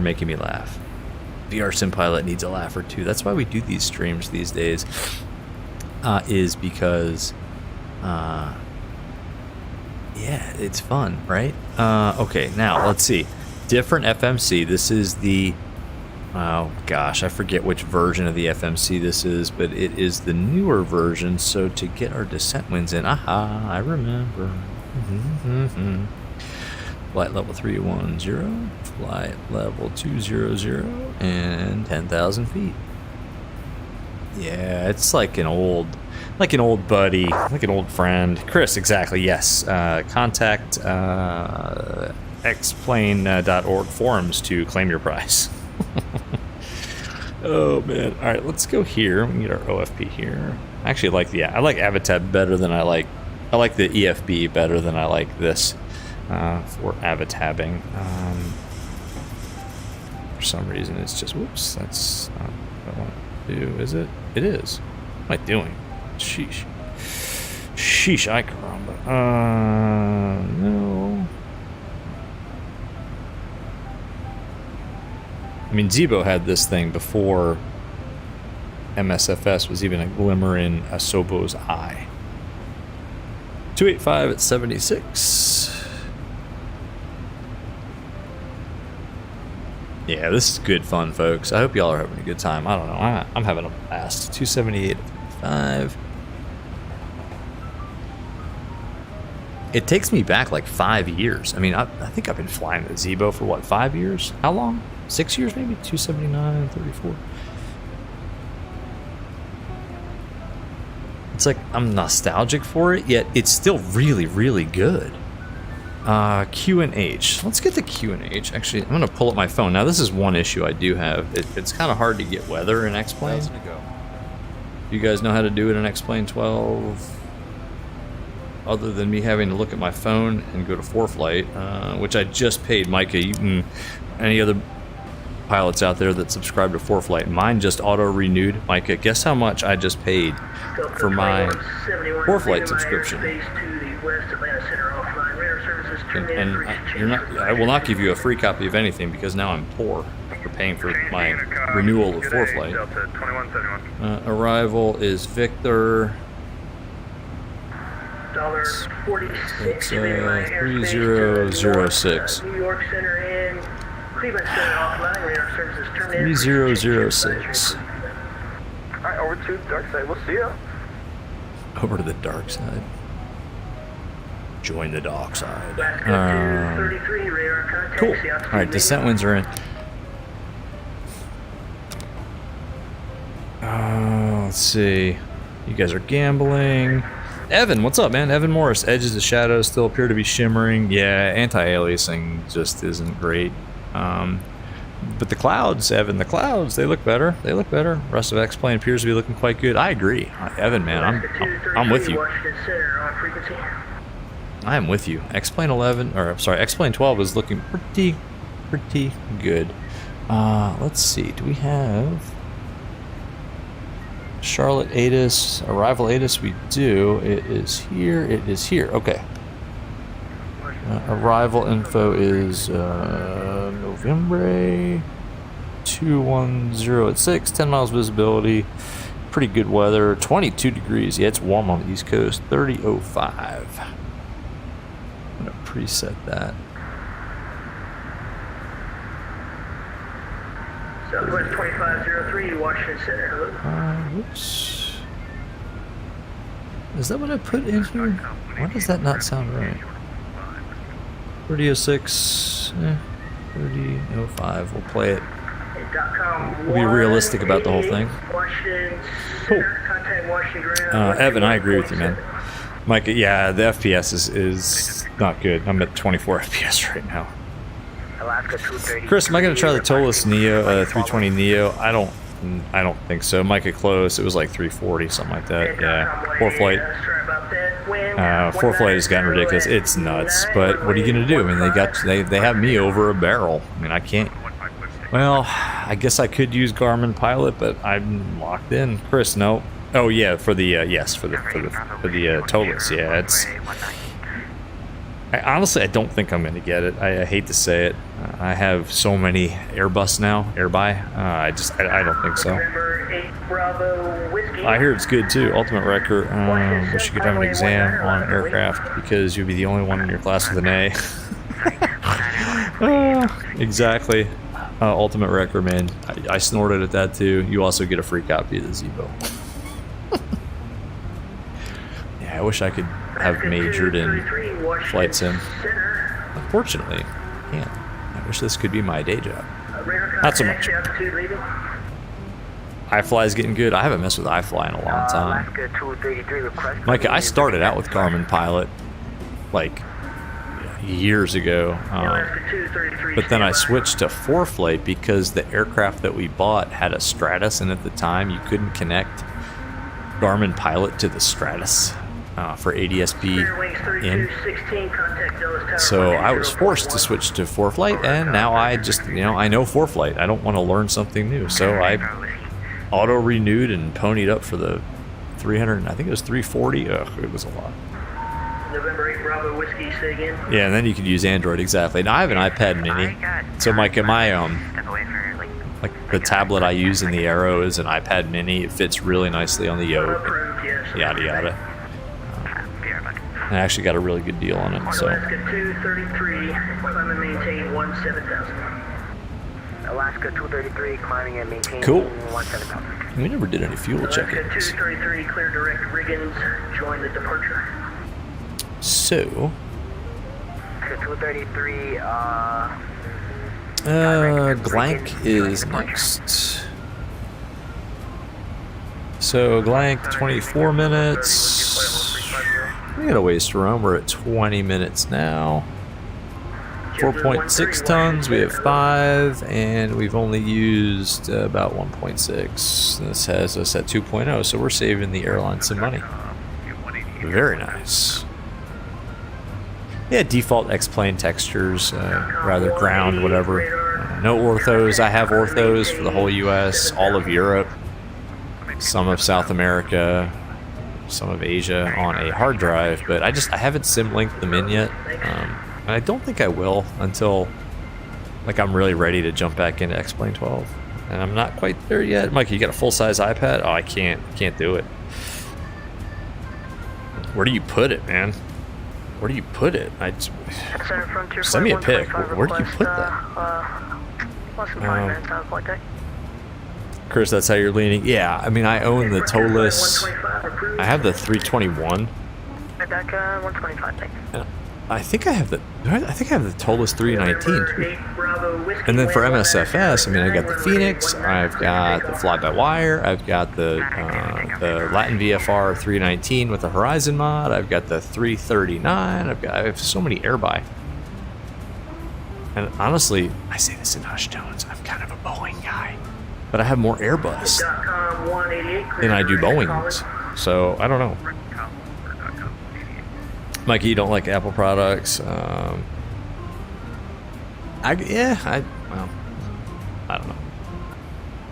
S1: making me laugh. VR Sim Pilot needs a laugh or two. That's why we do these streams these days. Is because, yeah, it's fun, right? Okay, now let's see. Different FMC. This is the, oh gosh, I forget which version of the FMC this is, but it is the newer version. So to get our descent winds in, aha, I remember. Flight level 310, flight level 200, and 10,000 feet. Yeah, it's like an old buddy, like an old friend. Chris, exactly, yes. Contact xplane.org forums to claim your prize. Oh man! All right, let's go here. We can get our OFP here. I actually like I like Avatab better than I like the EFB better than I like this for Avatabbing. For some reason, it's just whoops. That's not what I want to do. Is it? It is. What am I doing? Sheesh. Sheesh, I caramba. No. I mean, Zibo had this thing before MSFS was even a glimmer in Asobo's eye. 285 at 76. Yeah, this is good fun, folks. I hope y'all are having a good time. I don't know. I'm having a blast. 278 at 55. It takes me back like 5 years. I mean, I think I've been flying the Zibo for what, 5 years? How long? 6 years maybe? 279, 34. It's like I'm nostalgic for it, yet it's still really, really good. Q&H. Let's get the Q&H. Actually, I'm going to pull up my phone. Now, this is one issue I do have. It's kind of hard to get weather in X-Plane. You guys know how to do it in X-Plane 12? Other than me having to look at my phone and go to ForeFlight, which I just paid. Micah, you can, any other pilots out there that subscribe to ForeFlight, mine just auto-renewed. Micah, guess how much I just paid for my ForeFlight subscription? And I will not give you a free copy of anything because now I'm poor for paying for my renewal of ForeFlight. Arrival is Victor. It's 3006.
S2: New York Center in Cleveland Center offline. Radar services terminated.
S1: 3006.
S4: Alright, over to dark side. We'll see you.
S1: Over to the dark side. Join the dark side. Cool. Alright, descent winds are in. Let's see. You guys are gambling. Evan, what's up, man? Evan Morris. Edges of shadows still appear to be shimmering. Yeah, anti-aliasing just isn't great. But the clouds, Evan, the clouds, they look better. They look better. Rest of X-Plane appears to be looking quite good. I agree. Evan, man, I'm with you. I am with you. X-Plane 11, or sorry, X-Plane 12 is looking pretty good. Let's see. Do we have Charlotte ATIS, arrival ATIS we do. It is here, it is here. Okay. Arrival info is November 210 at 6, 10 miles visibility. Pretty good weather, 22 degrees. Yeah, it's warm on the East Coast, 3005. I'm gonna preset that.
S2: Southwest 2503, Washington Center. Hello.
S1: Whoops. Is that what I put in here? Why does that not sound right? 3006, 3005. We'll play it. We'll be realistic about the whole thing. Cool. Evan, I agree with you, man. Mike, yeah, the FPS is not good. I'm at 24 FPS right now. Chris, am I going to try the Tolus Neo, 320 Neo? I don't think so. Might get close. It was like 340, something like that. Yeah. ForeFlight. ForeFlight has gotten ridiculous. It's nuts. But what are you going to do? I mean, they have me over a barrel. I mean, I can't. Well, I guess I could use Garmin Pilot, but I'm locked in. Chris, no. Oh yeah, for the yes, for the Tolus. Yeah, it's. Honestly, I don't think I'm going to get it. I hate to say it. I have so many Airbus now, Airbuy. I don't think so. I hear it's good too. Ultimate Wrecker. Wish you could have an exam on aircraft because you'd be the only one in your class with an A. Exactly. Ultimate Wrecker, man. I snorted at that too. You also get a free copy of the Zibo. Yeah, I wish I could have majored in flight sim. Unfortunately, I can't. I wish this could be my day job. Not so much. iFly's getting good. I haven't messed with iFly in a long time. Micah, I started out with Garmin Pilot like years ago, but then I switched to ForeFlight because the aircraft that we bought had a Stratus, and at the time you couldn't connect Garmin Pilot to the Stratus for ADS-B in. So I was forced to switch to ForeFlight, and now I just, I know ForeFlight. I don't want to learn something new, so I auto-renewed and ponied up for the 300, I think it was 340. Ugh, it was a lot.
S2: November 8 Bravo Whiskey, say again.
S1: Yeah, and then you could use Android, exactly. Now I have an iPad mini, so like the tablet I use in the Aero is an iPad mini. It fits really nicely on the yoke, and yada yada. I actually got a really good deal on it. So.
S2: Alaska 233, climb and maintain 17,000. Alaska 233, climbing and maintaining
S1: cool.
S2: 17,000.
S1: We never did any fuel check-ins.
S2: Alaska 233, clear direct Riggins, join the departure.
S1: So.
S2: 233,
S1: GLANC is next. So GLANC 24 minutes. We got a ways to run. We're at 20 minutes now. 4.6 tons. We have 5, and we've only used about 1.6. This has us at 2.0, so we're saving the airline some money. Very nice. Yeah, default X-plane textures, rather ground, whatever. No orthos. I have orthos for the whole U.S., all of Europe, some of South America, some of Asia on a hard drive, but I haven't sim linked them in yet, and I don't think I will until I'm really ready to jump back into X-plane 12, and I'm not quite there yet. Mike, you got a full-size iPad? Oh, I can't do it. Where do you put it, man? Where do you put it? Send me a pic. Where do you put that? Chris, that's how you're leaning. Yeah, I mean, I own the Tolus. I have the 321. I think I have the Tolus 319 too. And then for MSFS, I mean, I got the Phoenix, I've got the fly-by-wire, I've got the Latin VFR 319 with the Horizon mod, I've got the 339, I have so many airbuy. And honestly, I say this in hushed tones, I'm kind of a Boeing guy, but I have more Airbus than I do Boeings, so I don't know. Mikey, you don't like Apple products? Well, I don't know.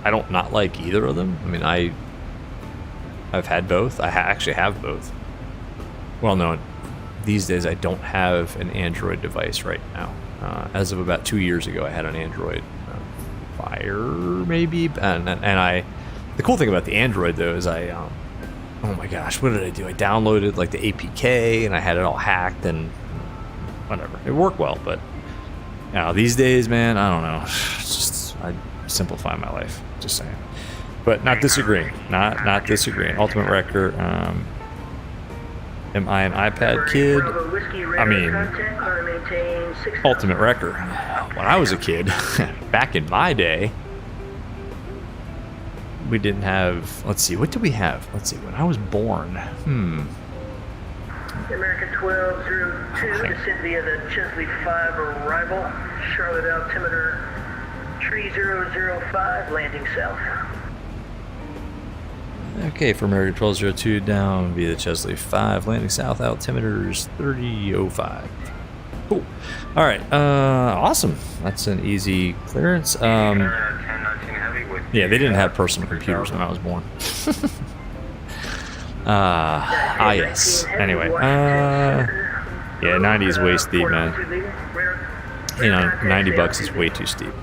S1: I don't not like either of them. I mean, I've had both. I actually have both. Well, no, these days I don't have an Android device right now. As of about 2 years ago, I had an Android Fire, maybe, and I. The cool thing about the Android though is I, oh my gosh, what did I do? I downloaded like the APK and I had it all hacked and whatever. It worked well, but now these days, man, I don't know. It's just I simplify my life. Just saying, but not disagreeing. Not disagreeing. Ultimate Wrecker. Am I an iPad kid? I mean, Ultimate Wrecker. When I was a kid, back in my day, we didn't have. Let's see, what did we have? Let's see. When I was born,
S2: American 1202, descend via the Chesley 5 arrival, Charlotte altimeter 3005, landing south.
S1: Okay, for American 1202 down via the Chesley 5, landing south, altimeters 3005. Cool. All right, awesome. That's an easy clearance. Yeah, they didn't have personal computers when I was born. Yes. Anyway, yeah, 90 is way steep, man. You know, $90 is way too steep.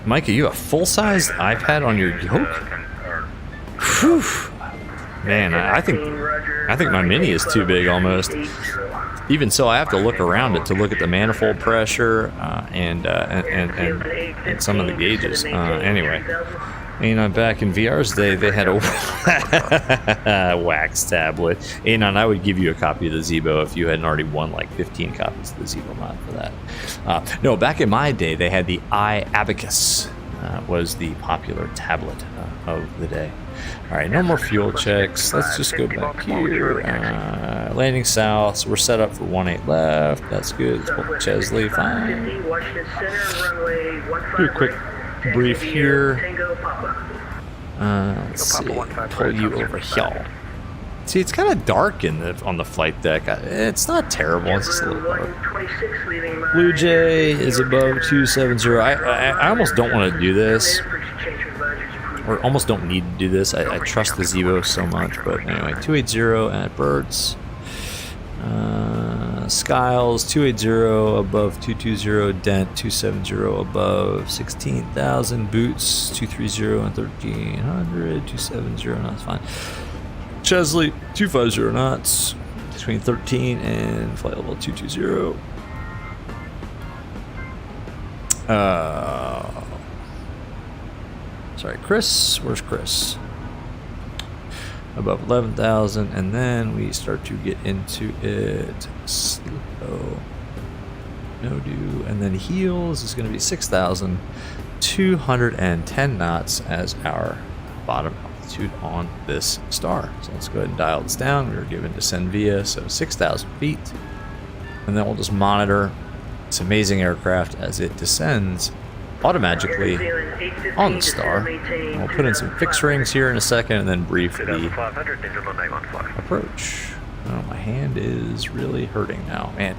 S1: Micah, you have a full-sized iPad on your yoke? Whew. Man, I think my Mini is too big almost. Even so, I have to look around it to look at the manifold pressure and some of the gauges. Anyway, you know, back in VR's day, they had a wax tablet. And I would give you a copy of the Zibo if you hadn't already won like 15 copies of the Zibo mod for that. No, back in my day, they had the iAbacus. Was the popular tablet of the day. All right, no more fuel checks. Let's just go back here. Landing south. So we're set up for 18 left. That's good. Let's pull Chesley. Fine. Do a quick brief here. Let's see. Pull you over here. See, it's kind of dark on the flight deck. It's not terrible. It's just a little dark. Blue Jay is above 270. I almost don't want to do this. Or almost don't need to do this. I trust the Zibo so much. But anyway, 280 at Birds. Skiles, 280 above 220. Dent, 270 above 16,000. Boots, 230 and 1300. 270, that's fine. Chesley, 250 knots. Between 13 and flight level 220. Sorry, Chris. Where's Chris? Above 11,000, and then we start to get into it slow. No do, and then heels is going to be 6,210 knots as our bottom altitude on this star. So let's go ahead and dial this down. We were given descend via, so 6,000 feet, and then we'll just monitor this amazing aircraft as it descends automatically on the star. We'll put in some fixed rings here in a second and then brief the approach. Oh, my hand is really hurting now, man.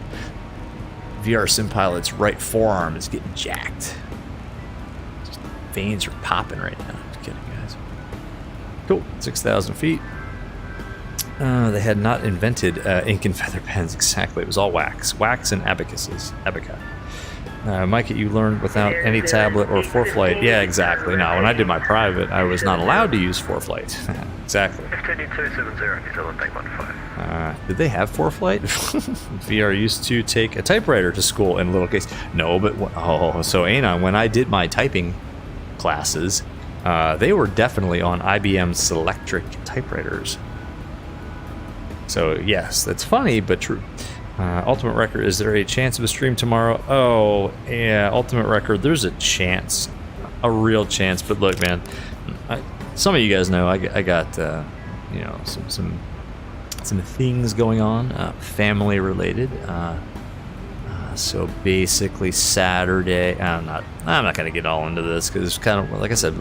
S1: VR Sim Pilot's right forearm is getting jacked. Just veins are popping right now. Just kidding, guys. Cool, 6,000 feet. They had not invented ink and feather pens exactly. It was all wax and abacuses. Abaca. Micah, you learned without any tablet or ForeFlight. Yeah, exactly. Now, when I did my private, I was not allowed to use ForeFlight. Exactly. Did they have ForeFlight? VR used to take a typewriter to school in a little case. No, but so Anon, when I did my typing classes, they were definitely on IBM Selectric typewriters. So yes, that's funny but true. Ultimate Record, is there a chance of a stream tomorrow? Oh, yeah, Ultimate Record, there's a chance. A real chance. But look, man, some of you guys know I got, you know, some things going on, family related. So basically Saturday, I'm not going to get all into this because it's kind of, like I said,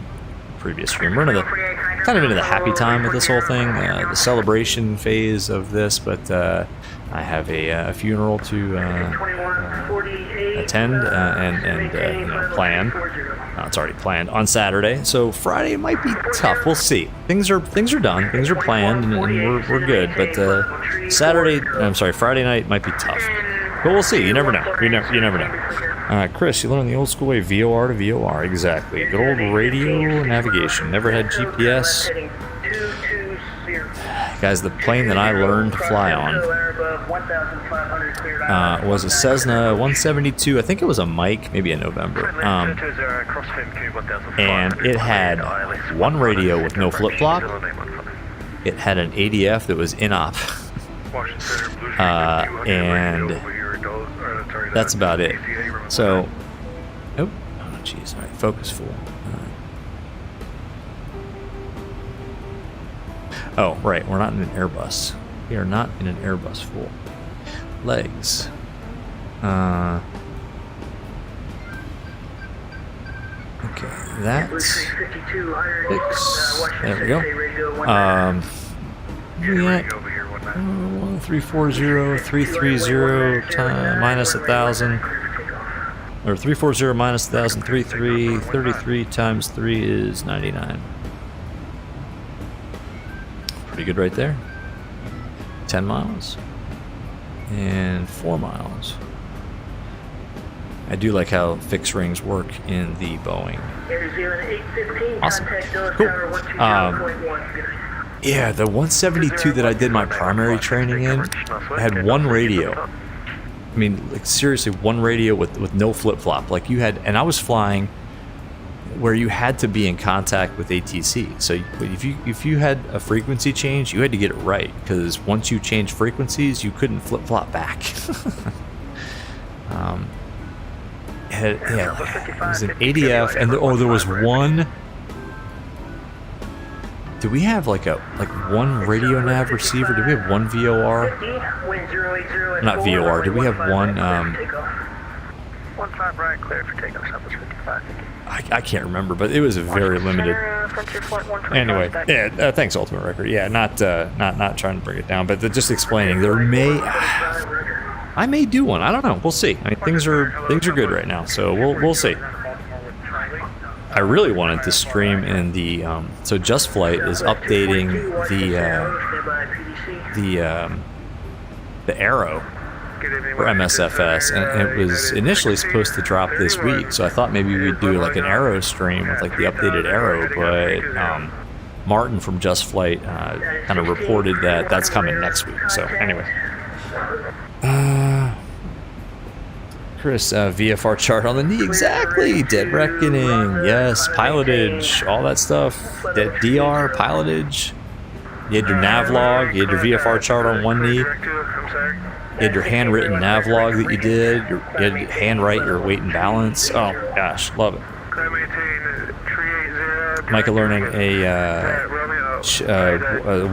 S1: previous stream, we're kind of into the happy time of this whole thing, the celebration phase of this, but I have a funeral to attend and you know, plan. it's already planned on Saturday. So Friday might be tough. We'll see. Things are done. Things are planned, and we're good. But Friday night might be tough. But we'll see. You never know. You never know. Chris, you learned the old school way, VOR to VOR. Exactly. Good old radio navigation. Never had GPS. Guys, the plane that I learned to fly on was a Cessna 172. I think it was a Mike, maybe a November. And it had one radio with no flip-flop. It had an ADF that was in-op. And that's about it. So, oh jeez, all right, focus full. Oh, right, we're not in an Airbus. We are not in an Airbus full. Legs. Okay, that's fixed. There we go. Yeah. 340, 330 minus 1,000. Or 340 minus 1,000, 33 times 3 is 99. Pretty good right there. 10 miles. And 4 miles. I do like how fixed rings work in the Boeing. Awesome. Cool. Yeah, the 172 that I did my primary training in had one radio. I mean, like seriously, one radio with no flip-flop. Like you had, and I was flying where you had to be in contact with ATC. So if you had a frequency change, you had to get it right, because once you changed frequencies, you couldn't flip-flop back. It was an ADF, and there was one. Do we have like one radio nav receiver? Do we have one VOR? Not VOR. Do we have one?
S5: 15 right, clear for takeoff. Southwest 55.
S1: I can't remember, but it was a very limited. Anyway, yeah. Thanks, Ultimate Record. Yeah, not trying to bring it down, but just explaining. I may do one. I don't know. We'll see. I mean, things are good right now, so we'll see. I really wanted to stream in the so Just Flight is updating the Arrow for MSFS, and it was initially supposed to drop this week, so I thought maybe we'd do like an Arrow stream with like the updated Arrow, but Martin from Just Flight kind of reported that that's coming next week. So anyway, Chris, VFR chart on the knee, exactly. Dead Reckoning, yes. Pilotage, all that stuff. Dead DR, pilotage. You had your nav log, you had your VFR chart on one knee. You had your handwritten nav log that you did. You had to handwrite your weight and balance. Oh gosh, love it. Micah learning a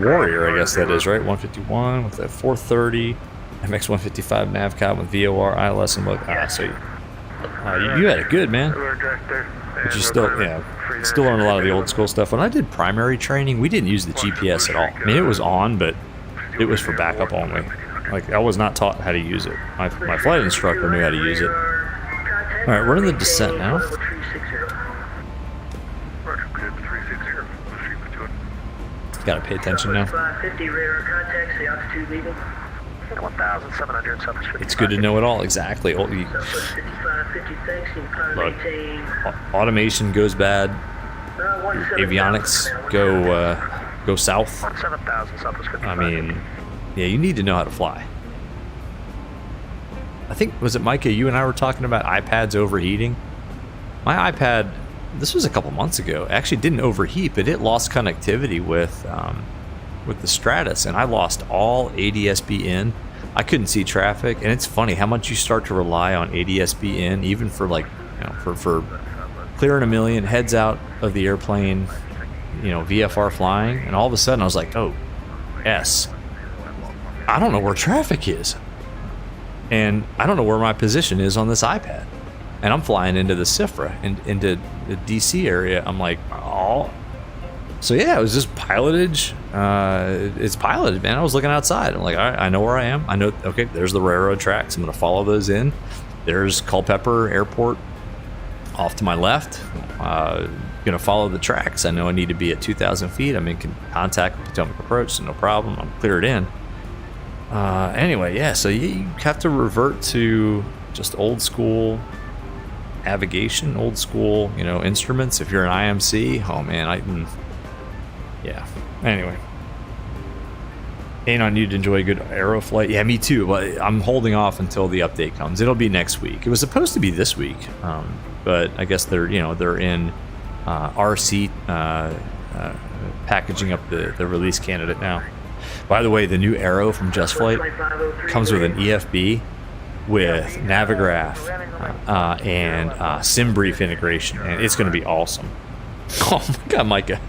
S1: Warrior, I guess that is, right? 151 with a 430. MX 155 NavCom with VOR, ILS, and look. So you had it good, man. But you still learn a lot of the old school stuff. When I did primary training, we didn't use the GPS at all. I mean, it was on, but it was for backup only. Like, I was not taught how to use it. My flight instructor knew how to use it. All right, we're in the descent now. Gotta pay attention now.
S5: 50 radar contacts, the altitude leaving. 1,700 Southwest.
S1: It's good to know it all, exactly. Look, automation goes bad. Avionics go south. I mean, yeah, you need to know how to fly. I think, was it Micah, you and I were talking about iPads overheating? My iPad, this was a couple months ago, actually didn't overheat, but it lost connectivity with the Stratus, and I lost all ADS-B in. I couldn't see traffic, and it's funny how much you start to rely on ADS-B in, even for like, for clearing a million, heads out of the airplane, VFR flying, and all of a sudden I was like, oh, S. I don't know where traffic is, and I don't know where my position is on this iPad, and I'm flying into the CIFRA and into the DC area. I'm like, oh. So yeah, it was just pilotage. It's piloted, man. I was looking outside. I'm like, all right, I know where I am. I know, okay, there's the railroad tracks. I'm going to follow those in. There's Culpeper Airport. Off to my left, gonna follow the tracks. I know I need to be at 2,000 feet. I'm in contact with Potomac Approach, so no problem. I'm cleared in. Anyway, yeah, so you have to revert to just old school navigation, old school, you know, instruments. If you're an IMC, oh man, yeah. Anyway, ain't on you to enjoy a good aero flight. Yeah, me too. But I'm holding off until the update comes. It'll be next week. It was supposed to be this week, but I guess they're in RC packaging up the release candidate now. By the way, the new Aero from Just Flight comes with an EFB with Navigraph and SimBrief integration, and it's going to be awesome. Oh my god, Micah.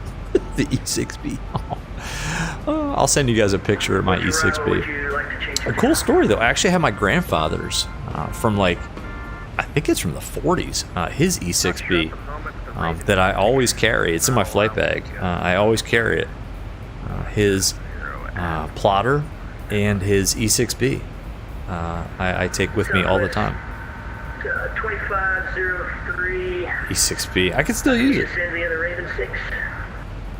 S1: The E6B. Oh, I'll send you guys a picture of my E6B. A cool story, though. I actually have my grandfather's from, like, I think it's from the 40s, his E6B that I always carry. It's in my flight bag. I always carry it. His plotter and his E6B. I take with me all the time.
S2: 2503.
S1: E6B. I can still use it.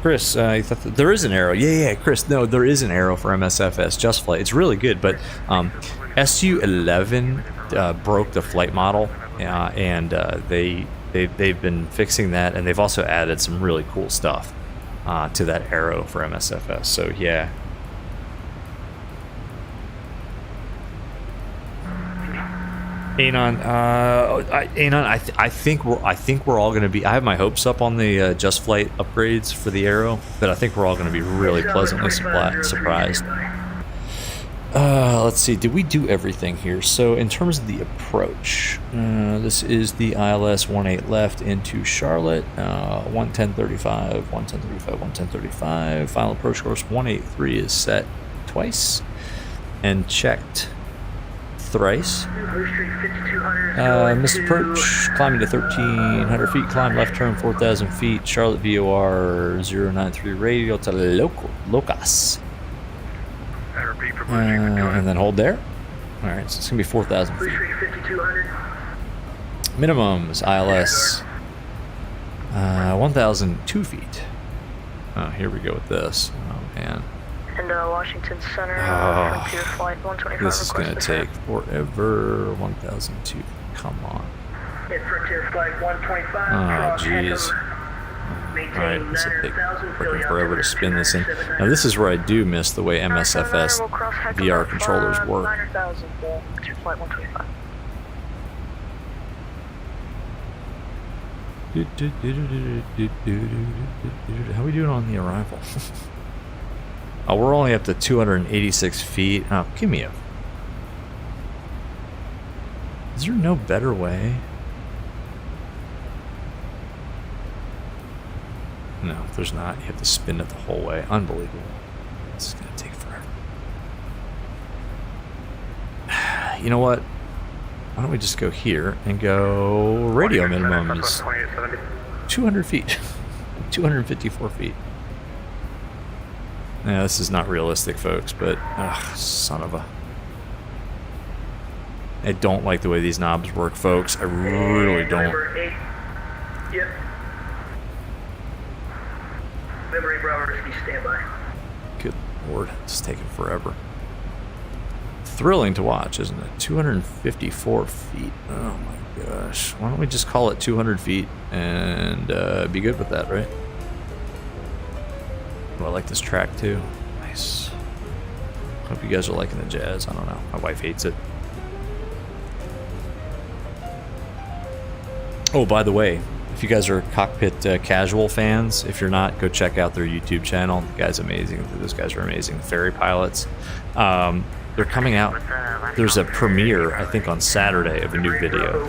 S1: Chris, I thought there is an Aero. Yeah, Chris. No, there is an Aero for MSFS Just Flight. It's really good, but SU11 broke the flight model, and they've been fixing that, and they've also added some really cool stuff to that Aero for MSFS. So yeah. Anon, I think we're all going to be. I have my hopes up on the Just Flight upgrades for the Aero, but I think we're all going to be really pleasantly surprised. Let's see. Did we do everything here? So in terms of the approach, this is the ILS 18 left into Charlotte. 110.35, 110.35, 110.35. Final approach course 183 is set twice and checked thrice. Missed approach, climbing to 1,300 feet, climb left turn 4,000 feet, Charlotte VOR 093 radial to Locas. And then hold there. Alright, so it's going to be 4,000 feet. Minimum is ILS 1,002 feet. Oh, here we go with this. Oh, man.
S7: And Washington Center, Frontier Flight 125.
S1: This is going to take forever. 1,002. Come on.
S2: Frontier Flight 125.
S1: Oh, jeez. Alright, it's a big freaking forever to spin this in. Now, this is where I do miss the way MSFS VR controllers work.
S7: 9,000, Frontier Flight 125.
S1: How are we doing on the arrival? Oh, we're only up to 286 feet. Oh, give me a... Is there no better way? No, there's not. You have to spin it the whole way. Unbelievable. This is going to take forever. You know what? Why don't we just go here and go radio minimums. 200 feet. 254 feet. Yeah, this is not realistic, folks, but son of a... I don't like the way these knobs work, folks. I really don't.
S2: Yep. Memory Bravo Risky, stand by.
S1: Good lord, it's taking forever. Thrilling to watch, isn't it? 254 feet. Oh my gosh. Why don't we just call it 200 feet and be good with that, right? Oh, I like this track too. Nice. Hope you guys are liking the jazz. I don't know. My wife hates it. Oh, by the way, if you guys are cockpit casual fans, if you're not, go check out their YouTube channel. The guy's amazing. Those guys are amazing. The ferry pilots. They're coming out. There's a premiere, I think, on Saturday of a new video.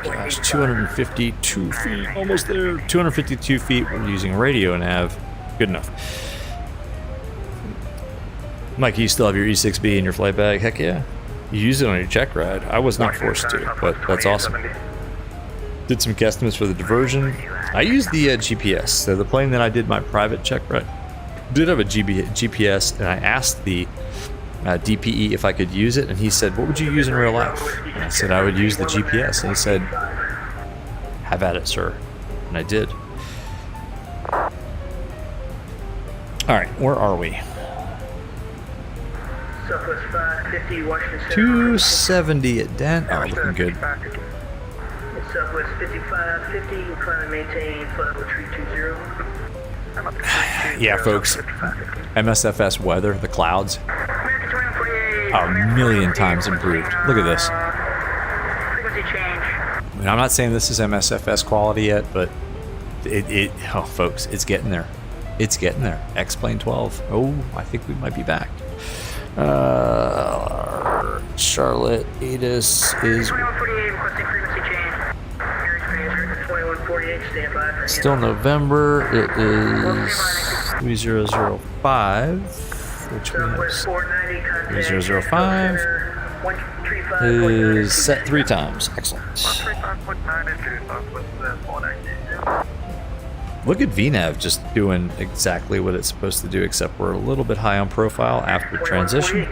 S1: Gosh, 252 feet, almost there. 252 feet. We're using radio nav. Good enough. Mike, you still have your E6B in your flight bag? Heck yeah. You use it on your check ride. I was not forced to, but that's awesome. Did some guesstimates for the diversion. I used the GPS. So the plane that I did my private check ride did have a GPS, and I asked the DPE if I could use it, and he said, what would you use in real life? And I said I would use the GPS, and he said, have at it, sir. And I did. Alright, where are we?
S2: Southwest 550, Washington Center.
S1: 270 at Dent. Oh, looking good.
S2: It's Southwest 5550, we're trying to maintain flight level 320.
S1: Yeah, folks. MSFS weather, the clouds, a million times improved. Look at this.
S2: Frequency change.
S1: I mean, I'm not saying this is MSFS quality yet, but oh, folks, it's getting there. It's getting there. X-Plane 12. Oh, I think we might be back. Charlotte, ATIS is
S2: 2148, requesting frequency change. Airspace 2148, stand by for
S1: still November. It is 3005, which we have.
S2: Southwest 490, contact
S1: 3005 is set 3 times. Excellent. Look at VNAV just doing exactly what it's supposed to do, except we're a little bit high on profile after transition.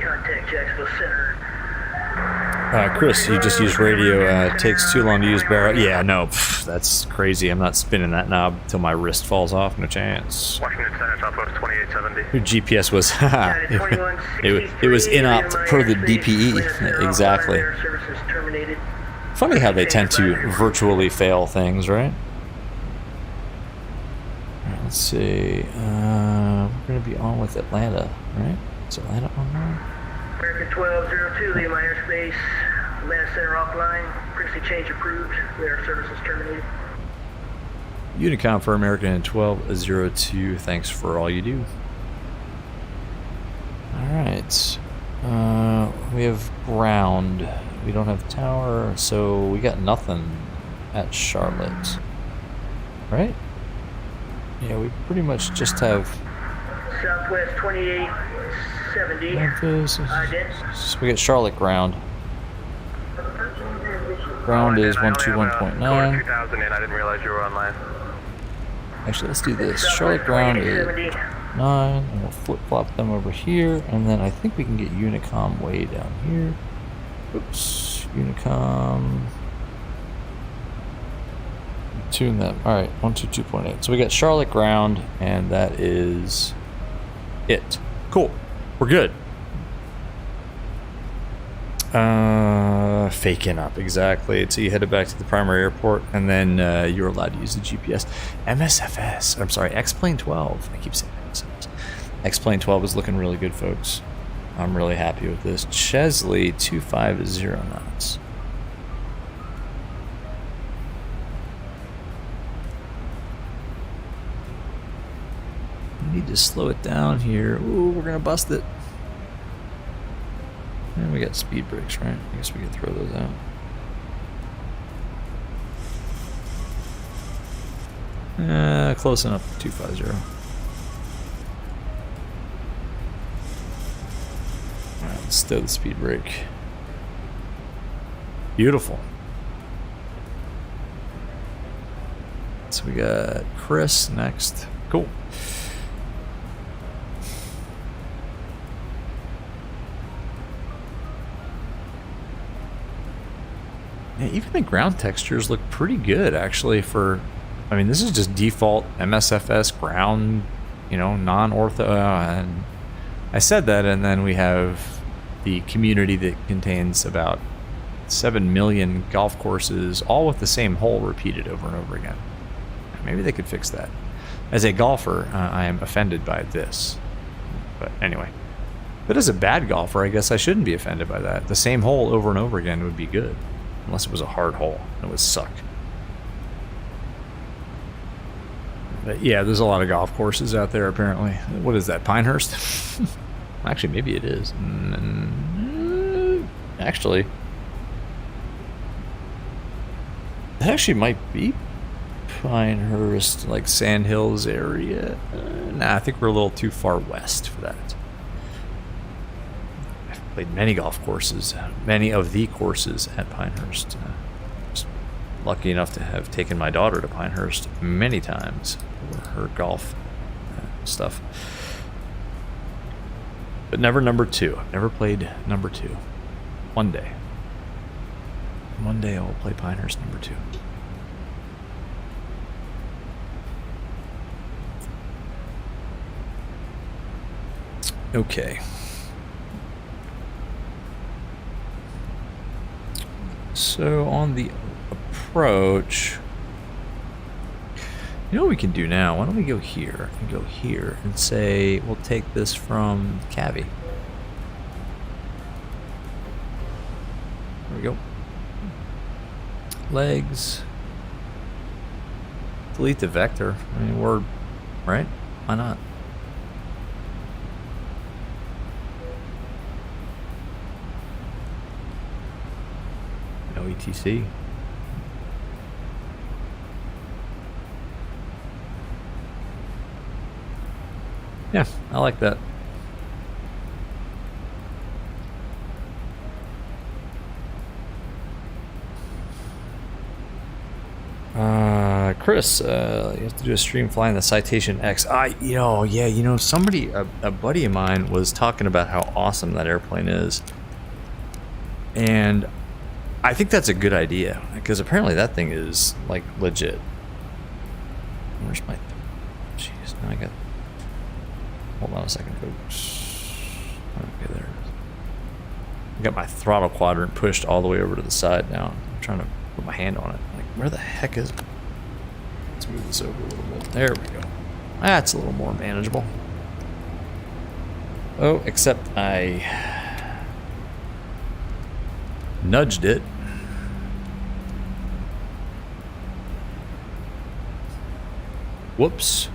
S1: Chris, you just used radio. Takes too long to use barrel. Yeah, no, that's crazy. I'm not spinning that knob till my wrist falls off. No chance.
S2: Washington Center, Southwest 2870.
S1: Your GPS was it was in-opt per the DPE. Exactly. Funny how they tend to virtually fail things, right? Alright, let's see. We're going to be on with Atlanta, right? Is Atlanta online?
S2: American 1202, leave my airspace. Atlanta Center offline. Frequency change approved. Radar services terminated.
S1: Unicom for American 1202. Thanks for all you do. Alright. We have ground. We don't have tower, so we got nothing at Charlotte. Right? Yeah, we pretty much just have
S2: Southwest 2870.
S1: Memphis. So we get Charlotte ground. Ground is 121.9.
S2: 2008, I didn't realize you were online.
S1: Actually, let's do this. Charlotte ground is 9, and we'll flip-flop them over here, and then I think we can get Unicom way down here. Oops, Unicom. Tune them. All right, 122.8. So we got Charlotte ground, and that is it. Cool. We're good. Faking up, exactly. So you headed back to the primary airport, and then you're allowed to use the GPS. MSFS. I'm sorry, X-Plane 12. I keep saying MSFS. X-Plane 12 is looking really good, folks. I'm really happy with this. Chesley 250 knots. Need to slow it down here. Ooh, we're gonna bust it. And we got speed brakes, right? I guess we can throw those out. Close enough. 250. All right, let's stow the speed brake. Beautiful. So we got Chris next. Cool. Yeah, even the ground textures look pretty good, actually, for... I mean, this is just default MSFS ground, you know, non-ortho, and I said that, and then we have the community that contains about 7 million golf courses, all with the same hole repeated over and over again. Maybe they could fix that. As a golfer, I am offended by this. But anyway. But as a bad golfer, I guess I shouldn't be offended by that. The same hole over and over again would be good. Unless it was a hard hole. It would suck. But yeah, there's a lot of golf courses out there, apparently. What is that, Pinehurst? Actually, maybe it is. Actually, that actually might be Pinehurst, like Sand Hills area. Nah, I think we're a little too far west for that. I've played many golf courses, many of the courses at Pinehurst. Just lucky enough to have taken my daughter to Pinehurst many times for her golf stuff. but never number 2. I've never played number 2. One day I will play Pinehurst number 2. Okay. So on the approach, you know what we can do now? Why don't we go here and go here and say we'll take this from Cavi. There we go. Legs. Delete the vector. I mean, we're right. Why not? No ETC. Yeah, I like that. Chris, you have to do a stream flying the Citation X. Somebody, a buddy of mine was talking about how awesome that airplane is. And I think that's a good idea, because apparently that thing is, like, legit. Where's my... Jeez, now I got... Hold on a second, folks. Okay, there it is. I got my throttle quadrant pushed all the way over to the side now. I'm trying to put my hand on it. Like, where the heck is it? Let's move this over a little bit. There we go. That's a little more manageable. Oh, except I nudged it. Whoops.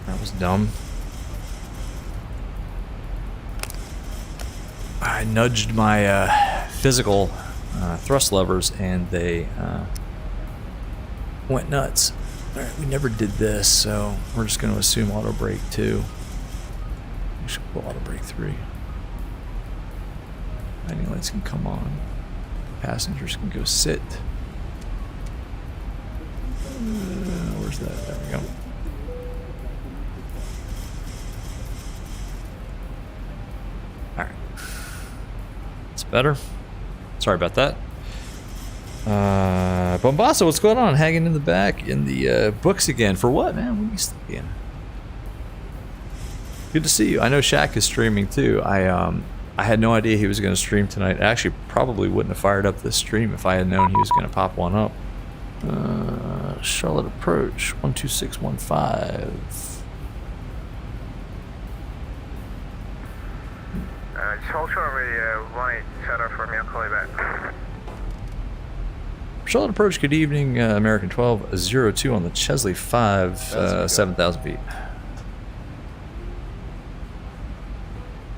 S1: That was dumb. I nudged my physical thrust levers and they went nuts. Alright, we never did this, so we're just going to assume auto brake 2. We should pull auto brake 3. Landing lights can come on. Passengers can go sit. Where's that? There we go. Alright. That's better. Sorry about that. Bombasa, what's going on? Hanging in the back in the books again. For what, man? What are you studying? Good to see you. I know Shaq is streaming too. I had no idea he was going to stream tonight. I actually probably wouldn't have fired up this stream if I had known he was going to pop one up. Charlotte approach 12615.
S2: Just hold short with 18 from your call back.
S1: Charlotte approach, good evening, American 1202 on the Chesley 5, 7,000 feet.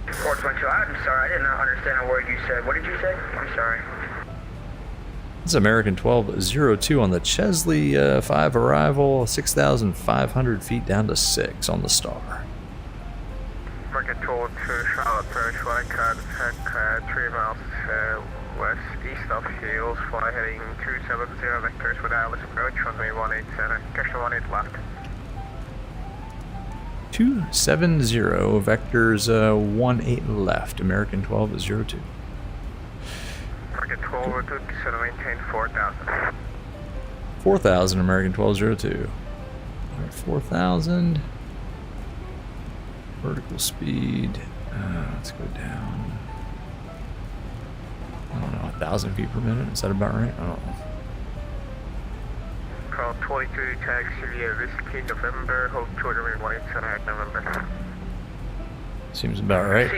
S4: 422, I'm sorry, I did not understand a word you said. What did you say? I'm sorry.
S1: This is American 1202 on the Chesley 5 arrival, 6,500 feet down to 6 on the Star.
S2: American 12 to Charlotte approach, 1 cut, 3 miles west east of Hills, fly heading 270 vectors with Alice approach, runway 18 center, caution 18 left.
S1: 270 vectors 18 left, American 1202.
S2: American 1202 to maintain 4,000.
S1: 4,000, American 1202. Alright, 4,000. Vertical speed. Let's go down. I don't know, 1,000 feet per minute. Is that about right? I don't know.
S2: Call 22 taxi via Whiskey November, hold short runway 18 at November.
S1: Seems about right.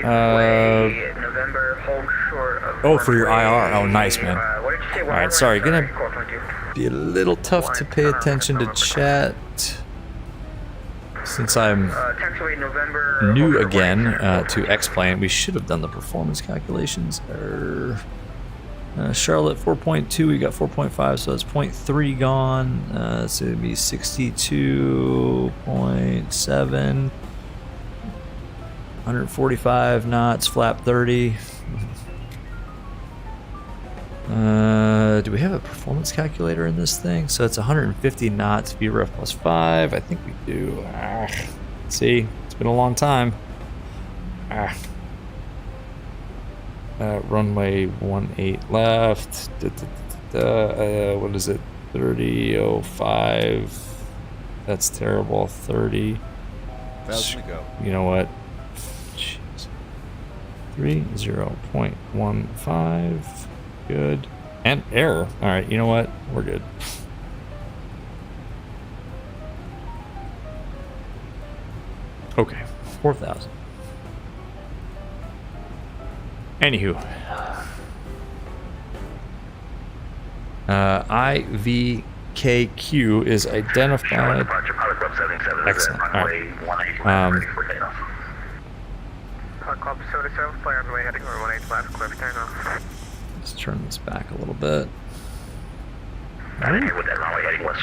S4: November, hold short of...
S1: Oh, for your IR. Oh, nice, man.
S4: What did you say?
S1: Alright, sorry. Gonna be a little tough to pay attention to chat since I'm new again to X-Plane. We should have done the performance calculations. Charlotte 4.2, we got 4.5, so that's 0.3 gone. So it'd be 62.7. 145 knots, flap 30. Do we have a performance calculator in this thing? So it's 150 knots, VREF plus 5. I think we do. See, it's been a long time. Runway 18 left. What is it? 30.05. That's terrible. 30.
S6: 1,000 to go.
S1: You know what? Jeez. 30.15. Good. And error. All right. You know what? We're good. Okay. 4,000. Anywho. IVKQ is identified. Excellent. All right.
S2: Club 77, play on the way heading or 18 left, clear for takeoff.
S1: Let's turn this back a little bit.
S4: I didn't hear what that runway heading was.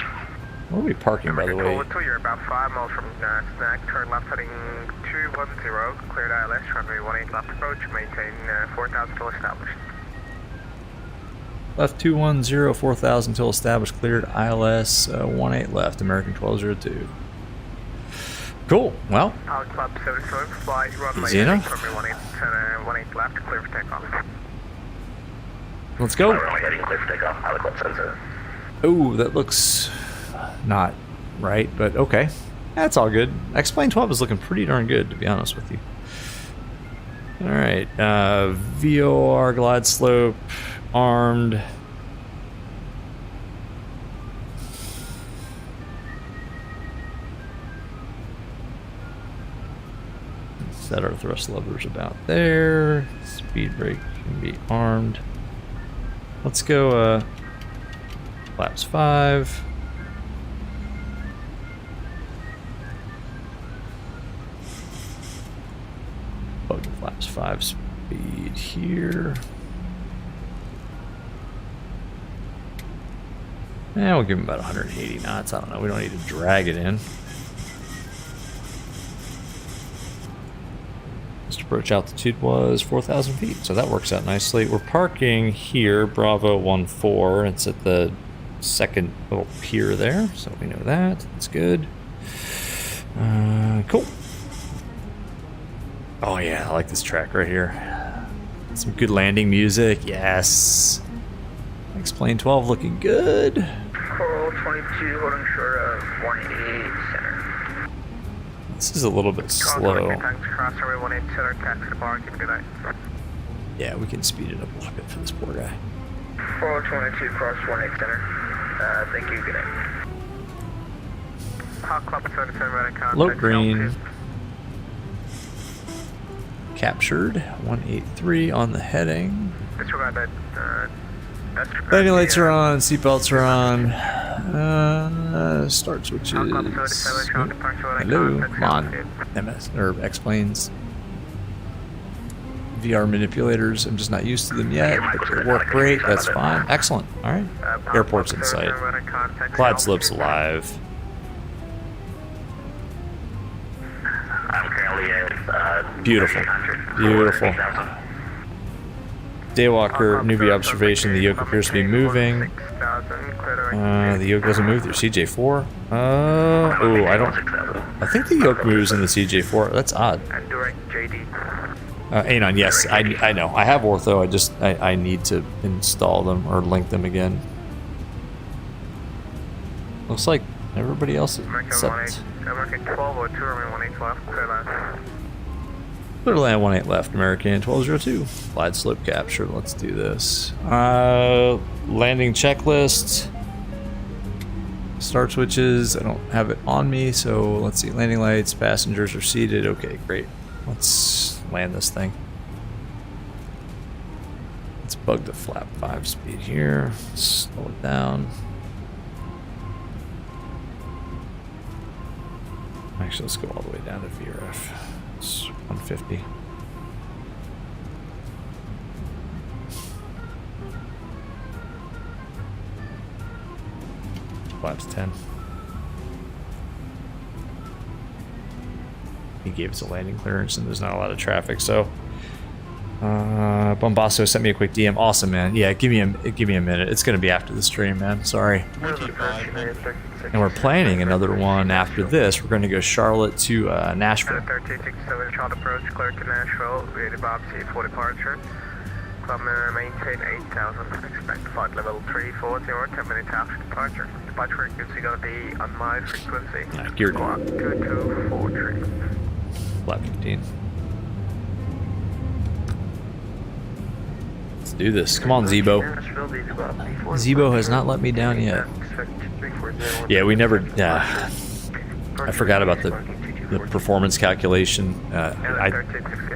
S1: Where are we parking, by the way?
S2: You're about 5 miles from Snack, turn left heading 210, cleared ILS, runway 18 left approach, maintain 4,000 till established.
S1: Left 210, 4,000 till established, cleared ILS 18 left, American 1202. Cool. Well,
S2: Club 77, fly runway
S1: easy enough.
S2: Runway 18 left, clear for takeoff.
S1: Let's go.
S4: Runway heading clear for takeoff. Pilot Club 77.
S1: Oh, that looks not right, but okay. That's all good. X-Plane 12 is looking pretty darn good, to be honest with you. All right. VOR glide slope, armed. Set our thrust levers about there. Speed brake can be armed. Let's go flaps 5. Bug the flaps 5 speed here. Yeah, we'll give him about 180 knots. I don't know. We don't need to drag it in. Approach altitude was 4,000 feet, so that works out nicely. We're parking here, Bravo 14. It's at the second little pier there, so we know that. That's good. Cool. Oh yeah, I like this track right here. Some good landing music, yes. X-Plane 12 looking good.
S2: 4022, holding short of 188 center.
S1: This is a little bit slow. Yeah, we can speed it up a little bit for this poor guy.
S2: 422 cross 18 center. Thank you, good night.
S1: Low green. Captured. 183 on the heading. Landing lights are on, seatbelts are on. Start switches. Hello, come on. MS or X-Planes. VR manipulators, I'm just not used to them yet, but they work great, that's fine. Excellent, alright. Airport's in sight. Glide slope's alive. Beautiful. Beautiful. Daywalker, newbie observation, the yoke appears to be moving. The yoke doesn't move through CJ4. I think the yoke moves in the CJ4. That's odd. Anon, yes, I know. I have ortho, I need to install them or link them again. Looks like everybody else is set. Clear land 18 left, American 1202. Glide slope capture, let's do this. Landing checklist. Start switches, I don't have it on me, so let's see. Landing lights, passengers are seated. Okay, great. Let's land this thing. Let's bug the flap 5 speed here. Slow it down. Actually, let's go all the way down to VRF. It's 150. Flaps 10. He gave us a landing clearance and there's not a lot of traffic, so Bombasso sent me a quick DM. Awesome, man. Yeah, give me a minute. It's gonna be after the stream, man. Sorry. And we're planning another one after this. We're gonna go Charlotte to Nashville.
S2: 1367 Charlotte approach, clear to Nashville, via the BOBZY for departure. Club maintain 8,000, expect flight level 340, 10 minutes after departure. Departure frequency gonna be on my frequency.
S1: Geared.
S2: 2243.
S1: Flat 15. Let's do this. Come on, Zibo. Zibo has not let me down yet. Yeah, we never. I forgot about the performance calculation. I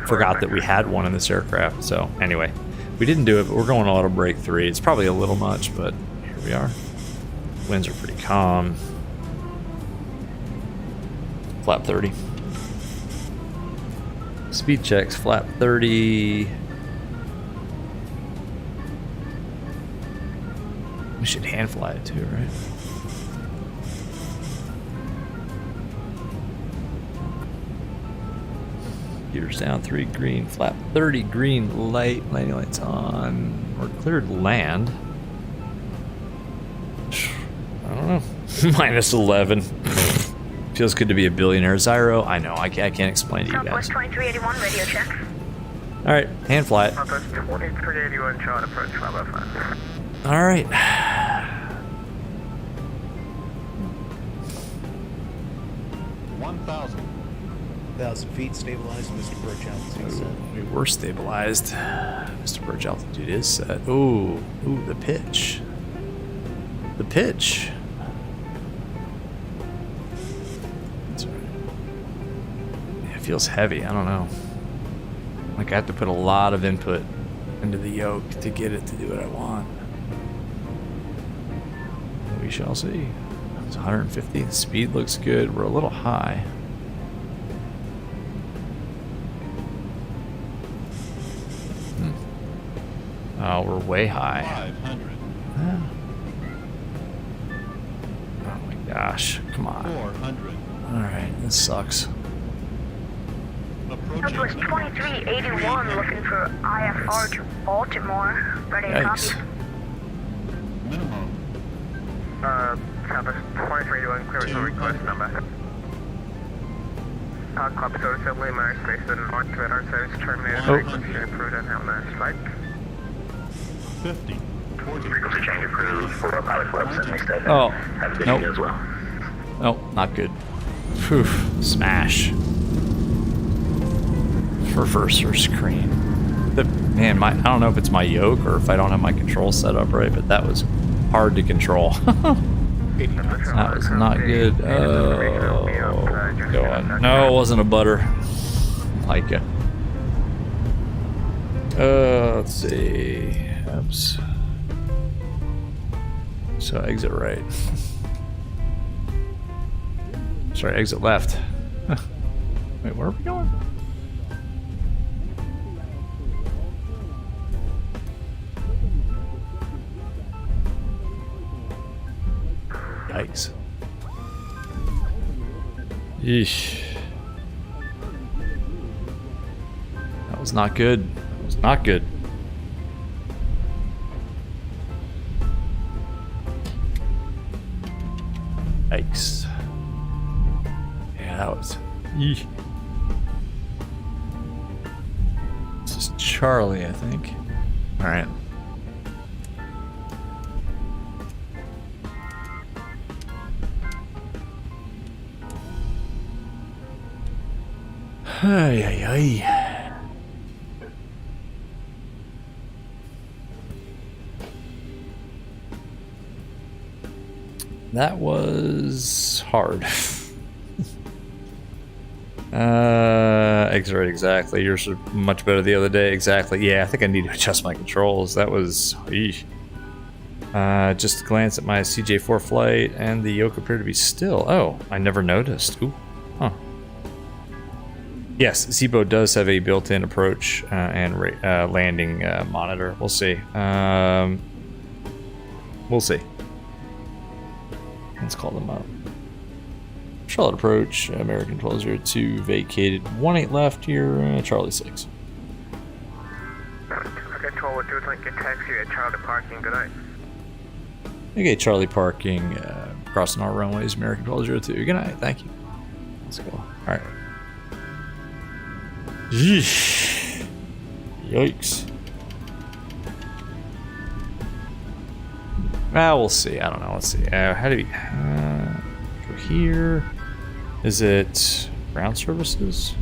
S1: forgot that we had one in this aircraft. So anyway, we didn't do it, but we're going auto brake 3. It's probably a little much, but here we are. Winds are pretty calm. Flap 30. Speed checks, flap 30. We should hand fly it too, right? Gears down 3 green, flap 30 green light, landing lights on. We're cleared to land. I don't know. Minus 11. Feels good to be a billionaire. Zyro, I know, I can't explain to you guys.
S7: Southwest 2381, radio check.
S1: Alright, hand fly it.
S2: Southwest 2381 Charlotte approach, 505.
S1: Alright.
S6: 1,000 feet stabilized, Mr. Birch altitude set.
S1: We were stabilized. Mr. Birch altitude is set. Ooh, the pitch. The pitch. That's right. Yeah, it feels heavy. I don't know. Like I have to put a lot of input into the yoke to get it to do what I want. We shall see. It's 150. The speed looks good. We're a little high. Oh, we're way high.
S6: 500.
S1: Oh my gosh. Come on.
S6: 400.
S1: Alright, this sucks.
S7: Southwest 2381, looking for IFR to Baltimore. Ready to copy.
S1: Yikes.
S6: Minimum.
S2: Southwest 2381, clearance request number. Copy, so assembly, Mary Space, and Mark to our service terminated. Frequency approved and have a nice flight.
S6: 50. 40.
S4: Change approved for pilot clubs and next day.
S1: Oh,
S4: Have a good
S1: nope.
S4: day as well.
S1: Nope, not good. Phew, smash. Reverser screen. Man, I don't know if it's my yoke or if I don't have my control set up right, but that was hard to control. That was not good. Oh, going. No, it wasn't a butter. Like it. Let's see. Oops. So exit right. Sorry, exit left. Wait, where are we going? Yikes. Yeesh. That was not good. That was not good. Yikes. Yeah, that was... Yeesh. This is Charlie, I think. Alright. Ay, ay, ay. That was hard. Exit right, exactly. Yours were much better the other day. Exactly. Yeah, I think I need to adjust my controls. That was... Eesh. Just glance at my CJ4 flight, and the yoke appeared to be still. Oh, I never noticed. Ooh. Huh. Yes, Zibo does have a built-in approach and landing monitor. We'll see. We'll see. Let's call them up. Charlotte approach, American 1202 vacated. 18 left here, Charlie 6.
S2: 220 taxi at Charlie Parking, good night.
S1: Okay, Charlie Parking, crossing our runways, American 1202. Good night, thank you. Let's go. Alright. Yeesh. Yikes. We'll see. I don't know. Let's see. How do we go here? Is it ground services?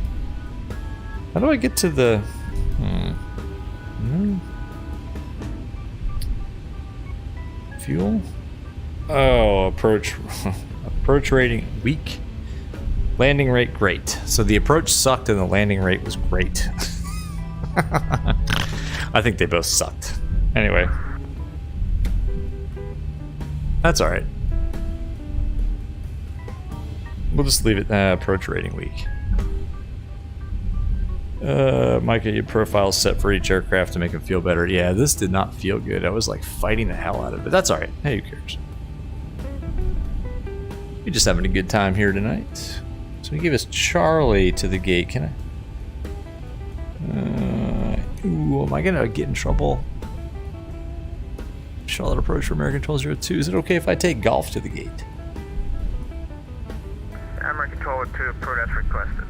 S1: How do I get to the... Fuel? Oh, approach rating weak. Landing rate great. So the approach sucked and the landing rate was great. I think they both sucked. Anyway. That's alright. We'll just leave it approach rating weak. Micah, your profile set for each aircraft to make them feel better. Yeah, this did not feel good. I was like fighting the hell out of it. That's alright. Hey, who cares? We're just having a good time here tonight. So he gave us Charlie to the gate. Can I? Ooh, am I gonna get in trouble? Charlotte approach for American 1202. Is it okay if I take golf to the gate?
S2: American 1202, approach as requested.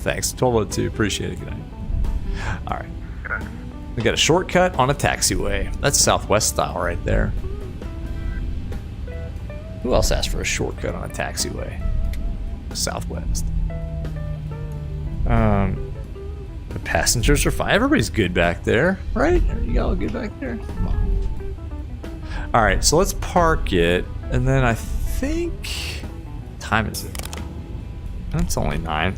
S1: Thanks, 1202. Appreciate it. Good night. All right.
S2: Good night.
S1: We got a shortcut on a taxiway. That's Southwest style right there. Who else asked for a shortcut on a taxiway? Southwest. The passengers are fine. Everybody's good back there, right? Are you all good back there? Come on. All right, so let's park it, and then I think time is it? It's only 9.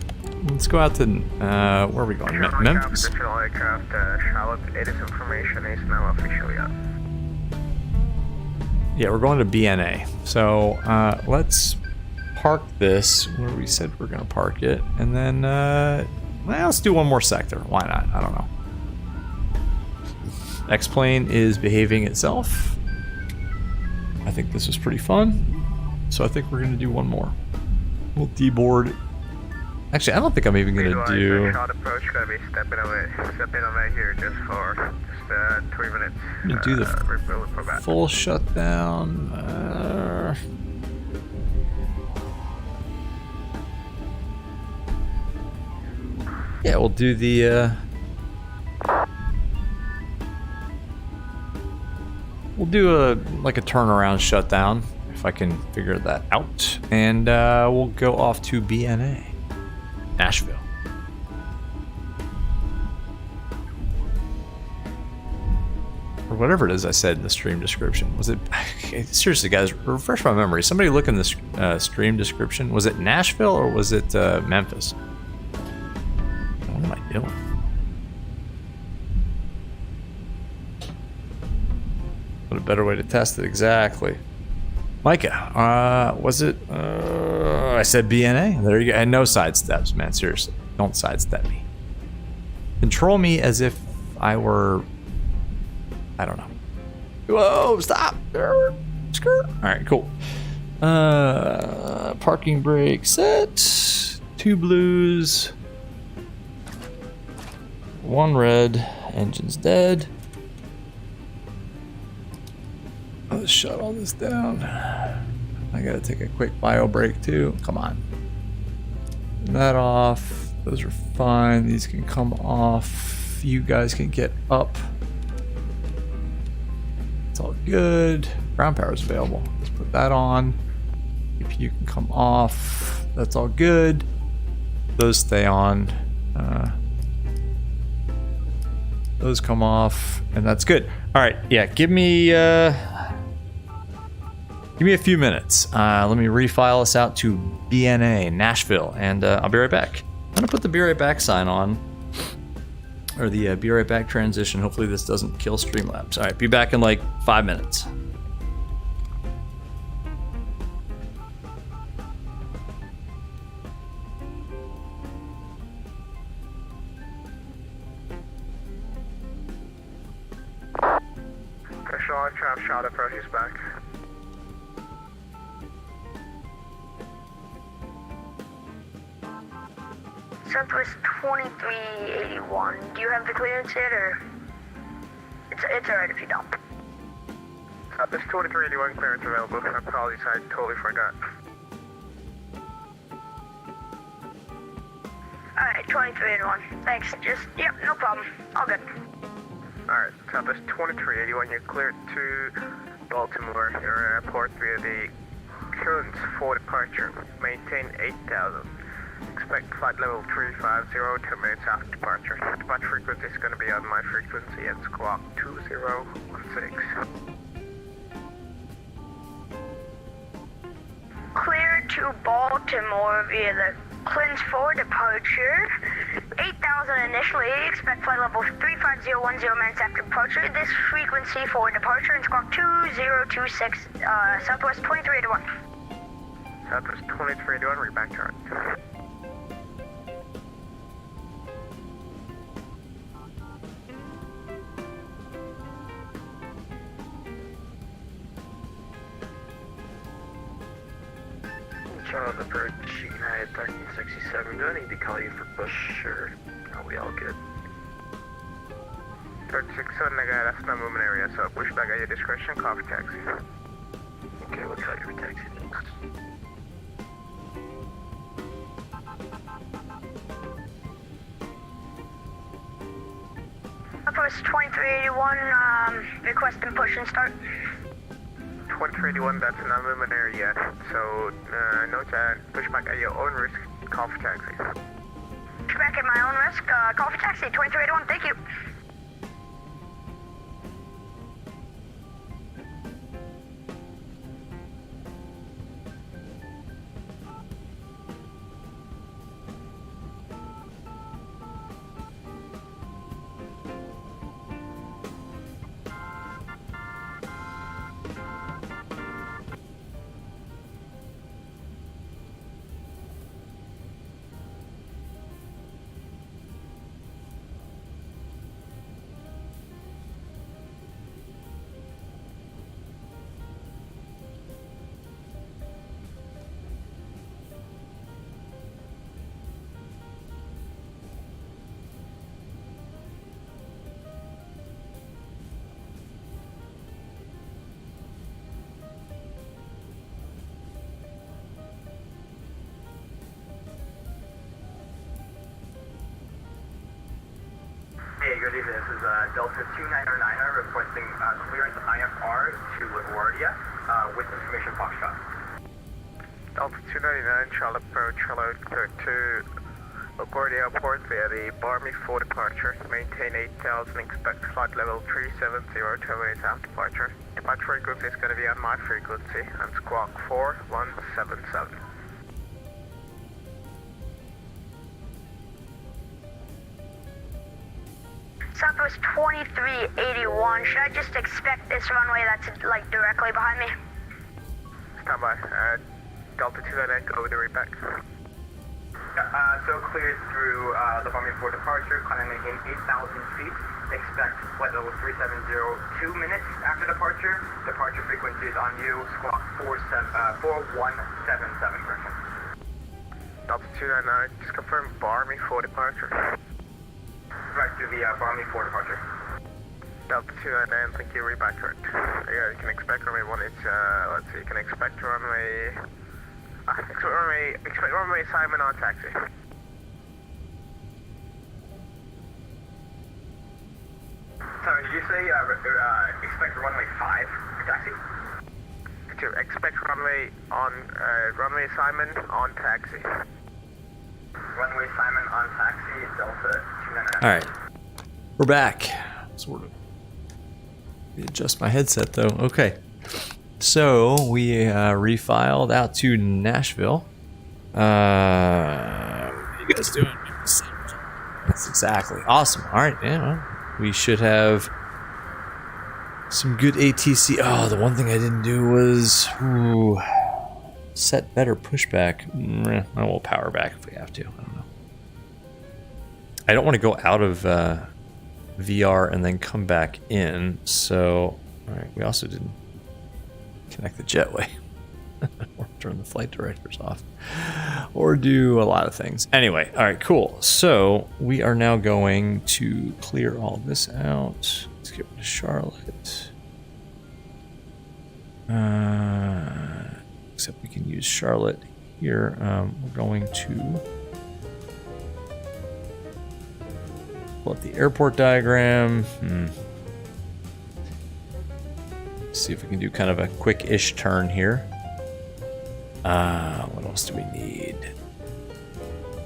S1: Let's go out to where are we going? Memphis.
S2: Additional aircraft, Charlotte. It is information is now officially out.
S1: Yeah, we're going to BNA. So let's park this where we said we're going to park it, and then well, let's do one more sector. Why not? I don't know. X-plane is behaving itself. I think this was pretty fun, so I think we're going to do one more. We'll deboard. Actually, I don't think I'm even going to do...
S2: Short approach, going to be stepping away here just for 3 minutes.
S1: I'm going to do the full shutdown. Yeah, we'll do the... we'll do a turnaround shutdown, if I can figure that out. And we'll go off to BNA. Nashville. Or whatever it is I said in the stream description. Was it... seriously, guys, refresh my memory. Somebody look in the stream description. Was it Nashville or was it Memphis? What am I doing? What a better way to test it. Exactly. Micah, was it... I said BNA. There you go. And no sidesteps, man. Seriously. Don't sidestep me. Control me as if I were... I don't know. Whoa, stop. Skirt. Alright, cool. Parking brake set. 2 blues. 1 red. Engine's dead. Let's shut all this down. I gotta take a quick bio break too. Come on. Turn that off. Those are fine. These can come off. You guys can get up. It's all good. Ground power is available. Let's put that on. CPU can come off. That's all good. Those stay on. Those come off, and that's good. All right, yeah. Give me a few minutes. Let me refile this out to BNA, Nashville, and I'll be right back. I'm gonna put the be right back sign on, or the be right back transition. Hopefully this doesn't kill Streamlabs. All right, be back in like 5 minutes.
S2: Shot approach is back.
S7: Southwest 2381. Do you have the clearance yet, or? It's alright if you don't.
S2: Southwest 2381 clearance available. Apologies, I totally forgot.
S7: Alright, 2381. Thanks. Yep, no problem. All good.
S2: Alright, Southwest 2381, you're cleared to Baltimore Airport via the current for departure. Maintain 8000. Expect flight level 350, 10 minutes after departure. Departure frequency is going to be on my frequency at squawk 2016.
S7: Clear to Baltimore via the Clinton for departure. 8000 initially. Expect flight level 350, 10 minutes after departure. This frequency for departure in squawk 2026, Southwest 2381.
S2: Southwest 2381, read back to Earth.
S5: Charles approach United 1367. Do I need to call you for push, or are we all good?
S2: 367, I got that's no movement area, so push back at your discretion, call for taxi.
S5: Okay, we'll call you for taxi then.
S7: Southwest 2381, requesting push and start.
S2: 2381, that's a non-movement area, so no chance. Push back at your own risk, call for taxi.
S7: Push back at my own risk, call for taxi, 2381, thank you.
S4: Hey, good evening. This is Delta 2909 requesting clearance IFR to LaGuardia with information Foxtrot.
S2: Delta 299, Charlotte approach, hello, clear to LaGuardia Airport via the BARMI for departure. Maintain 8000, expect flight level 370, 10 minutes after departure. Departure frequency is going to be on my frequency, I'm squawk 4177.
S7: Southwest 2381, should I just expect this runway that's like directly behind me?
S2: Stand by. Delta 299, go with the repack.
S4: So cleared through the Barmy for departure, climbing in 8,000 feet. Expect flight level 370, 2 minutes after departure. Departure frequency is on you, squawk 4177, correction.
S2: Delta 299, just confirm Barmy for departure.
S4: Right through the Barmy for departure.
S2: Delta 299, thank you, read back to it. Yeah, you can expect runway 1, it's, let's see, you can expect runway... expect runway assignment on taxi.
S4: Sorry, did you say expect runway 5 for taxi?
S2: To expect runway on, runway assignment on taxi.
S4: Runway assignment on taxi, Delta 299.
S1: All right, we're back. Sort of. Adjust my headset though. Okay, so we refiled out to Nashville. What are you guys doing? That's exactly awesome. All right, yeah, well, we should have some good ATC. Oh, the one thing I didn't do was set better pushback. We'll power back if we have to. I don't know. I don't want to go out of VR and then come back in. So, all right, we also didn't connect the jetway. turn the flight directors off or do a lot of things. Anyway, all right, cool. So we are now going to clear all this out. Let's get rid of Charlotte. Except we can use Charlotte here. We're going to pull up the airport diagram. See if we can do kind of a quick-ish turn here. What else do we need?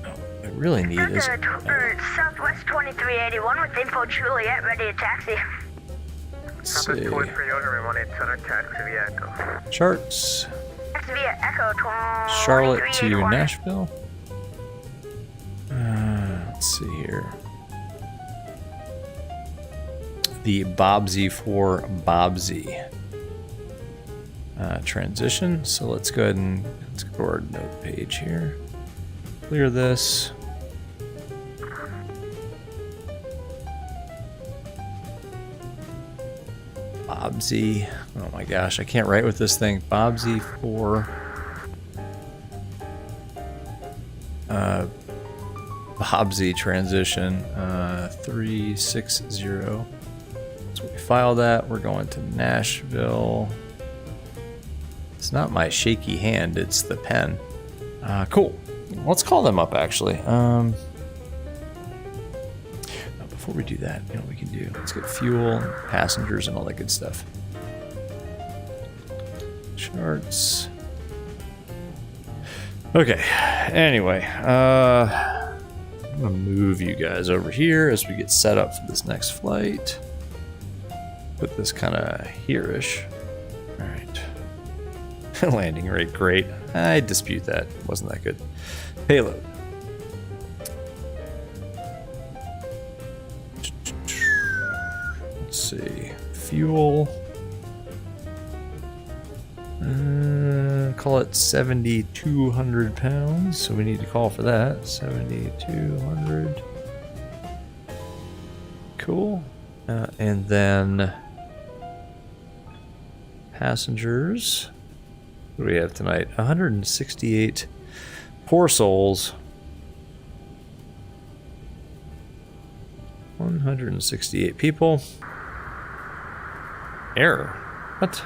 S1: Oh, I really need is
S7: Southwest 2381 with info Juliet, ready to taxi.
S1: let's see.
S2: Taxi
S1: Charts.
S7: Taxi via Echo
S1: Charlotte to
S7: 2381.
S1: Nashville. Let's see here. The BOBZY for BOBZY transition. So let's go ahead and let's go to our note page here. Clear this. BOBZY. Oh my gosh, I can't write with this thing. BOBZY for BOBZY transition 360. So we file that. We're going to Nashville. It's not my shaky hand, it's the pen. Cool. Let's call them up actually. Before we do that, you know what we can do? Let's get fuel, and passengers, and all that good stuff. Charts. Okay. Anyway, I'm gonna move you guys over here as we get set up for this next flight. Put this kind of here-ish. All right. Landing rate, great. I dispute that. It wasn't that good. Payload. Let's see. Fuel. Call it 7,200 pounds. So we need to call for that. 7,200. Cool. And then passengers. What do we have tonight? 168 poor souls. 168 people. Error. What?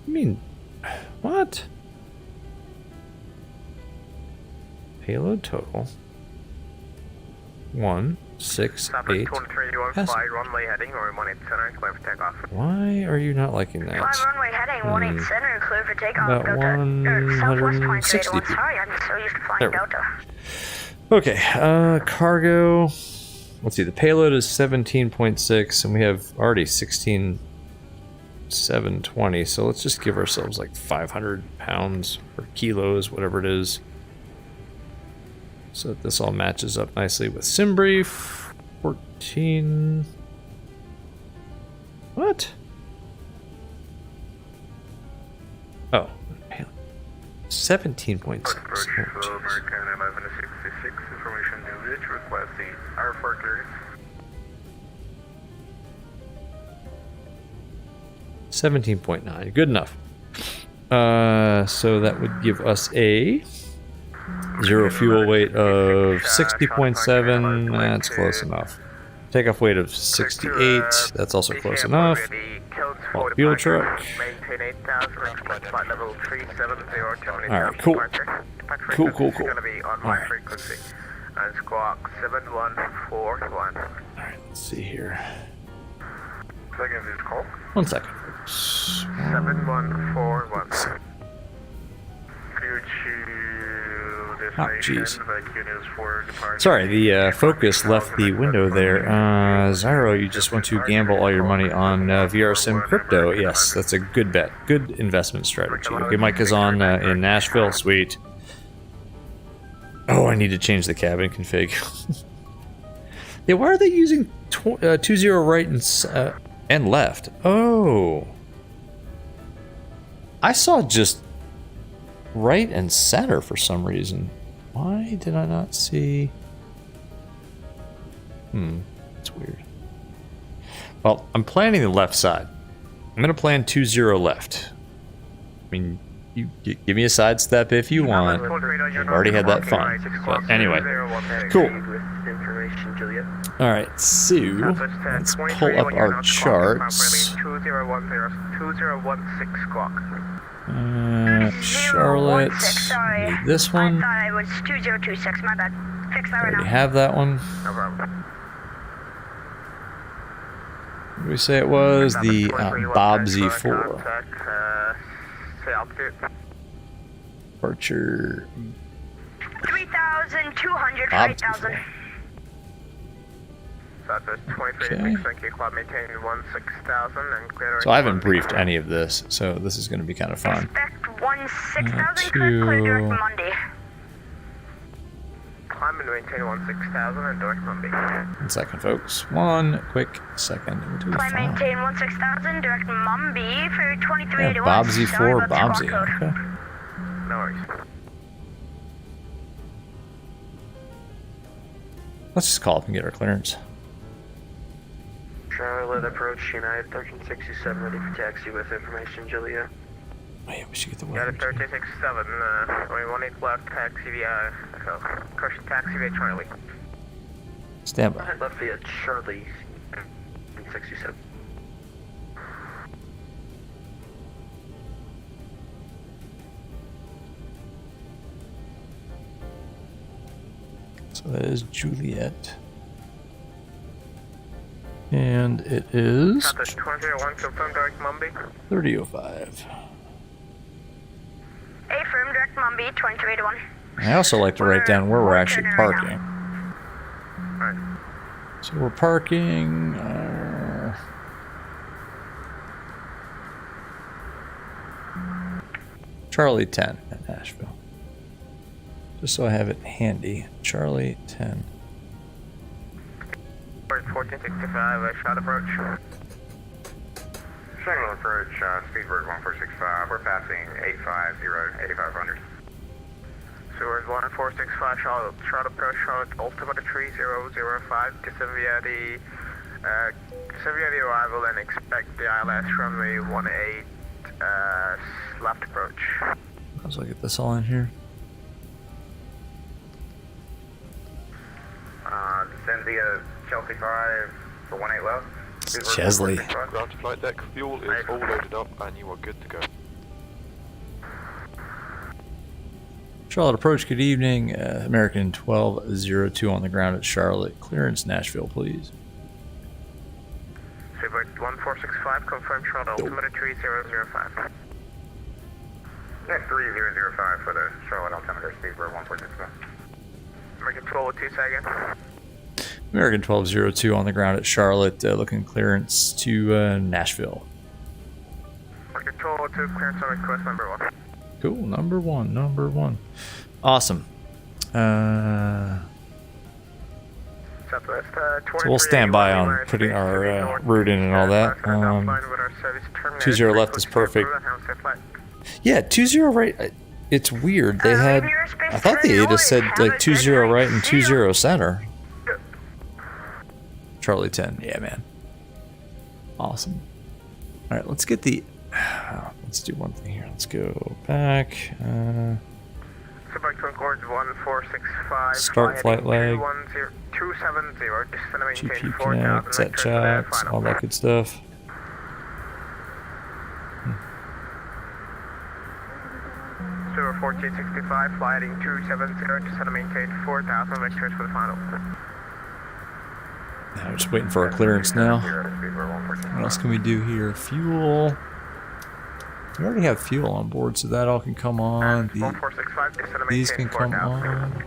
S1: I mean, what? Payload total. 168.
S2: runway heading or 18 center, clear for takeoff.
S1: Why are you not liking that?
S7: Runway heading 18 center, clear for takeoff.
S1: About
S7: Delta.
S1: 160
S7: Southwest 2381. Sorry, I'm so used to flying
S1: There we
S7: Delta.
S1: Okay, cargo. Let's see, the payload is 17.6, and we have already 16,720. So let's just give ourselves like 500 pounds or kilos, whatever it is, so that this all matches up nicely with SimBrief. 14. What? Oh, 17.6.
S2: American 1166, information delivered, request the R4 clearance.
S1: 17.9, good enough. So that would give us a zero fuel weight of 60.7. That's close enough. Takeoff weight of 68. That's also close enough. Small fuel truck. Alright, cool. Cool. Alright. Alright, let's see here.
S2: Second is call.
S1: 1 second.
S2: 7141. Clear to
S1: Oh,
S2: destination.
S1: jeez.
S2: Vacuum news for departure.
S1: Sorry, the focus left the window there. Zyro, you just want to gamble all your money on VRSIM crypto. Yes, that's a good bet. Good investment strategy. Okay, Mike is on in Nashville. Sweet. Oh, I need to change the cabin config. Yeah, why are they using 20 right and left? Oh. I saw just right and center for some reason. Why did I not see? That's weird. Well, I'm planning the left side. I'm going to plan 20 left. mean, you give me a sidestep if you want. I've already had that fun. But anyway, cool.
S4: Information, Juliet.
S1: All right, so let's pull up our charts.
S2: 2016 clock.
S1: Charlotte,
S7: 016, sorry.
S1: need this one.
S7: I thought it was 2026, my bad. Fix that right
S1: Already
S7: now.
S1: have that one.
S2: No problem.
S1: What did we say it was? The BOBZY 4.
S2: Say altitude.
S1: Departure
S7: 3,200 for
S1: BOBZY
S7: 8,000.
S1: 4.
S2: Southwest 23,
S1: Okay.
S2: thank you, club maintaining 16,000 and clearing.
S1: So I haven't briefed any of this, so this is going to be kind of fun.
S7: Expect 16,000,
S1: Two.
S7: clear direct Monday.
S2: Climb and maintain 16,000 and direct Mumbai.
S1: 1 second, folks. 1 quick second. We're doing
S7: Climb
S1: fine.
S7: maintain 16,000, direct Mumbai for 2381.
S1: Yeah, BOBZY 4,
S7: Sorry about the
S1: BOBZY.
S7: squawk code.
S1: Okay.
S2: No worries.
S1: Let's just call up and get our clearance.
S5: Charlotte approach United 1367, ready for taxi with information, Julia.
S1: Oh yeah, we should get the
S2: Got a
S1: weather.
S2: 1367, 18 left taxi via, so, caution taxi via Charlie.
S1: Stand by.
S5: Left via Charlie 67.
S1: So that is Juliet. And it is
S2: Southwest 201, confirm direct Mumbai.
S1: 30:05.
S7: Affirm, direct Mumbai 2381.
S1: I also like to write down where we're actually parking.
S2: Alright.
S1: So we're parking. Charlie 10 at Nashville. Just so I have it handy. Charlie 10.
S2: 1465, shot approach.
S4: Shanghai approach, Speedbird 1465. We're passing 850, 8500.
S2: Seward 1465, shot approach, Charlotte, altimeter 3005, descend via the arrival and expect the ILS runway 18, left approach.
S1: So I get this all in here.
S4: Descend via Chelsea 5 for 18 left.
S1: It's Chesley.
S8: Ground to flight deck, fuel is all loaded up and you are good to go.
S1: Charlotte approach, good evening. American 1202 on the ground at Charlotte. Clearance Nashville, please.
S2: Seward 1465, confirm Charlotte, altimeter 3005.
S4: Next 3005 for the Charlotte altimeter, Speedbird 1465.
S2: American 1202 second.
S1: American 1202 on the ground at Charlotte, looking clearance to Nashville.
S2: American 1202, clearance on request number 1.
S1: Cool, number one. Awesome.
S2: Southwest,
S1: So we'll stand by on putting our route in and all that. 20 left is perfect. Yeah, 20 right. It's weird. They had. I thought the ADA said like 20 right and 20 center. Charlie 10. Yeah, man. Awesome. All right, let's get the. Let's do one thing here. Let's go back.
S2: Quebec Concord 1465.
S1: Start flight leg.
S2: 270. Just gonna maintain
S1: GP
S2: 4,000.
S1: Connect, set chats, all that good stuff.
S2: Silver 1465, flighting 270. Just gonna maintain 4,000. Vectors for the final.
S1: Now we're just waiting for our clearance now. What else can we do here? Fuel. We already have fuel on board, so that all can come on. These can come on.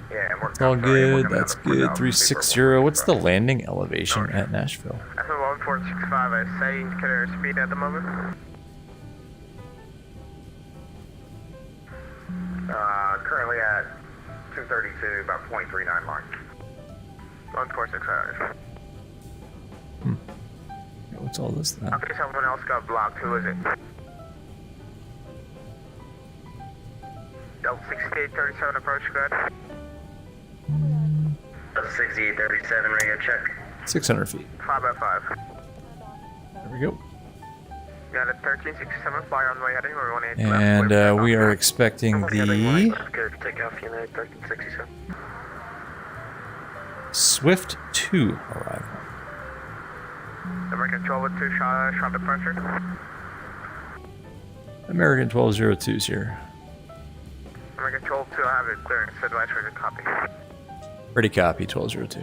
S1: It's all good. That's good. 360. What's the landing elevation at Nashville?
S2: That's a 1465. I say indicator speed at the moment.
S4: Currently at 232, about 0.39 mark.
S2: 1465.
S1: What's all this then?
S2: I think someone else got blocked. Who is it? Delta 6837 approach, good.
S4: Delta 6837, radio check.
S1: 600 feet.
S2: 5 by 5.
S1: There we go.
S2: Got a 1367 fly runway heading, or 18
S1: And
S2: left.
S1: we are expecting the
S5: Take off United 1367.
S1: Swift 2 arrival.
S2: American 1202, shot departure.
S1: American 1202's here.
S2: American 1202, I have it clearance, advice for the copy.
S1: Ready copy, 1202.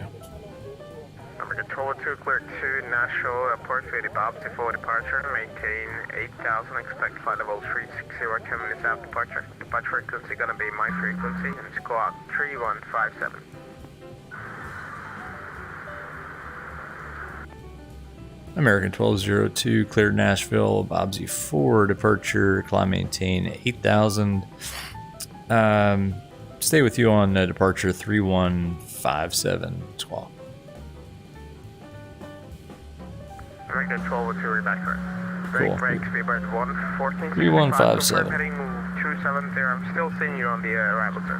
S2: American 1202, clear to Nashville, port 50 BOBZY for departure, maintain 8,000, expect flight level 360, 10 minutes after departure. Departure frequency gonna be my frequency, and squawk 3157.
S1: American 1202, cleared Nashville, BOBZY 4, departure, climb maintain 8,000. Stay with you on departure 3157, squawk.
S2: American 1202, reback correct. Break,
S1: Cool.
S2: break, speedbird 114.
S1: 3157.
S2: Heading 270, I'm still seeing you on the arrival, sir.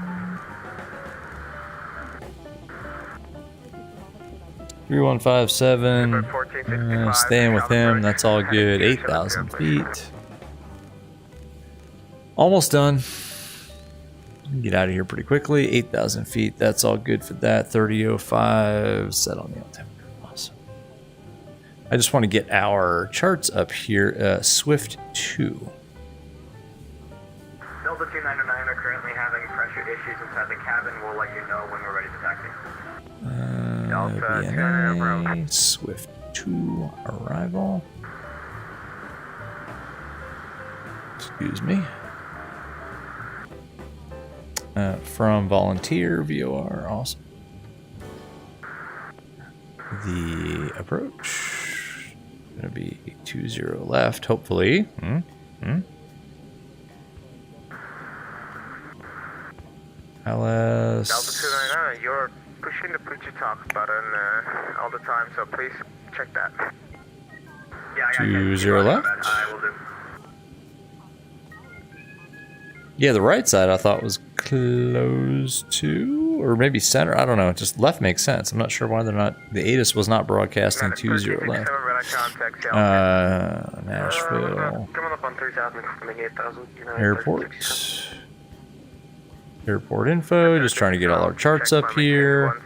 S1: 3157.
S2: 1465,
S1: Staying with him,
S2: approach,
S1: that's all good.
S2: heading
S1: 8,000
S2: 270,
S1: feet. Almost done. Get out of here pretty quickly. 8,000 feet, that's all good for that. 3005, set on the altimeter. Awesome. I just want to get our charts up here. Swift 2.
S4: Delta 299 are currently having pressure issues inside the cabin. We'll let you know when we're ready to taxi.
S2: Delta
S1: BNA, Swift 2 arrival. Excuse me. From Volunteer, VOR, awesome. The approach, gonna be 20 left, hopefully. LS.
S2: Delta 299, you're pushing the push to talk button all the time, so please check that.
S4: Yeah, I got
S1: 20 left.
S4: I will do.
S1: Yeah, the right side I thought was closed to, or maybe center. I don't know. Just left makes sense. I'm not sure why they're not. The ATIS was not broadcasting 20 left. Nashville
S5: Coming up on 3,000, coming 8,000.
S1: Airport. Airport info. Just trying to get all our charts up here.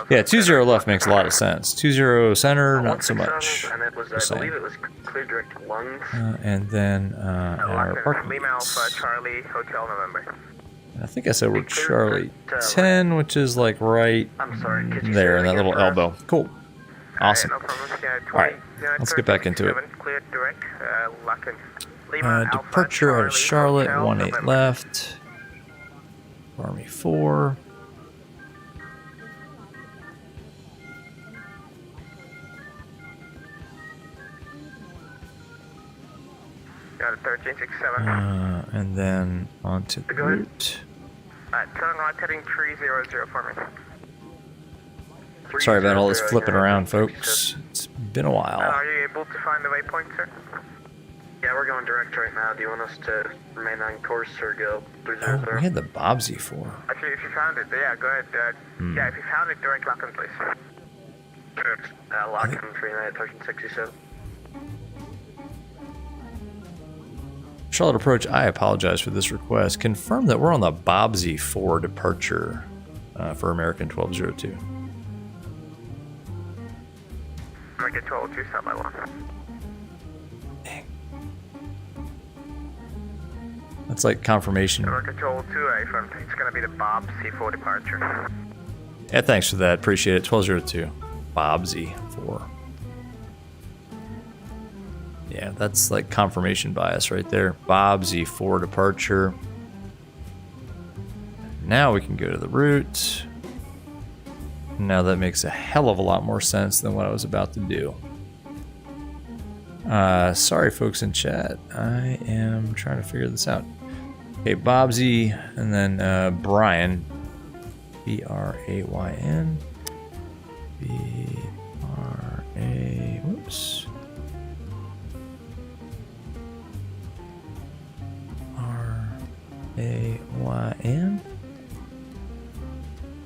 S1: Yeah, 20 left makes a lot of sense. 20 center, not so much.
S5: And it was,
S1: Just
S5: I believe
S1: saying.
S5: it was clear direct to lungs.
S1: And then our parking
S2: Lima
S1: lots.
S2: Alpha Charlie Hotel November.
S1: I think I said we're Charlie 10, which is like right
S5: I'm sorry, could you
S1: there
S5: say
S1: in
S5: that
S1: that little
S5: again for us?
S1: elbow. Cool. Awesome.
S2: No problem. Yeah,
S1: All right, let's get back into it.
S2: Cleared direct. Locking. Lima Alpha
S1: Departure out of
S2: Charlie
S1: Charlotte,
S2: Hotel
S1: 18
S2: November.
S1: left. Army 4.
S2: Got a 1367.
S1: And then onto the route.
S2: Turn right heading 300 for me.
S1: Sorry about all this flipping around, folks. It's been a while.
S2: Are you able to find the waypoint, sir?
S5: Yeah, we're going direct right now. Do you want us to remain on course or go 300?
S1: Oh, we had the BOBZY 4.
S2: Actually, if you found it, yeah, go ahead. Yeah, if you found it, direct lock in, please.
S5: Lock in 39 1367.
S1: Charlotte approach, I apologize for this request. Confirm that we're on the BOBZY 4 departure for American 1202.
S2: American 1202, stop by 1.
S1: Dang. That's like confirmation.
S2: American 1202, affirmed. It's going to be the BOBZY 4 departure.
S1: Yeah, thanks for that. Appreciate it. 1202. BOBZY 4. Yeah, that's like confirmation bias right there. BOBZY 4 departure. Now we can go to the route. Now that makes a hell of a lot more sense than what I was about to do. Sorry, folks in chat. I am trying to figure this out. Okay, BOBZY, and then BRAYN. B-R-A-Y-N. B-R-A... Whoops. R-A-Y-N.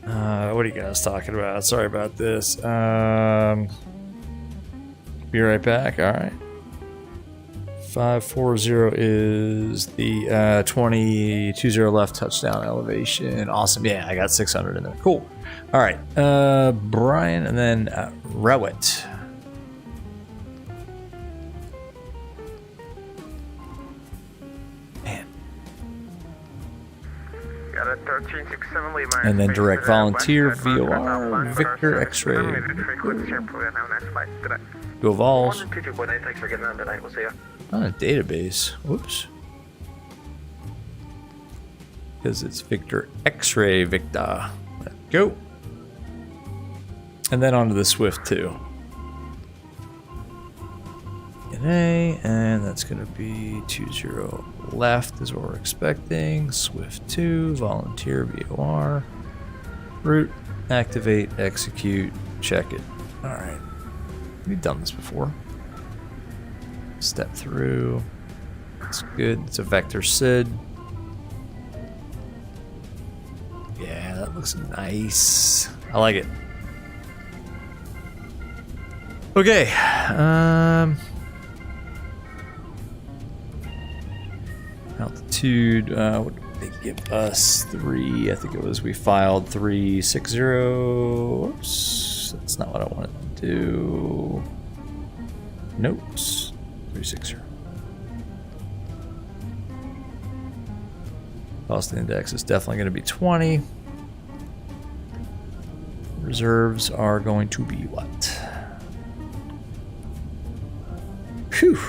S1: What are you guys talking about? Sorry about this. Be right back. All right. 540 is the 2020 left touchdown elevation. Awesome. Yeah, I got 600 in there. Cool. All right. Brian and then REWET. Man.
S2: Got a 1367 Lima.
S1: And then direct volunteer, VOR, Victor, X-ray. Go Vols.
S5: 228, thanks for getting on tonight. We'll see you.
S1: On a database. Whoops. Because it's Victor X-ray Victor. Let's go. And then onto the Swift 2. KBNA, and that's going to be 20 left is what we're expecting. Swift 2, volunteer VOR. Route, activate, execute, check it. Alright. We've done this before. Step through. It's good. It's a vector SID. Yeah, that looks nice. I like it. Okay. Altitude. What did they give us? 3. I think it was. We filed 360. Oops. That's not what I wanted to do. Notes. 360. Cost index is definitely going to be 20. Reserves are going to be what? Whew.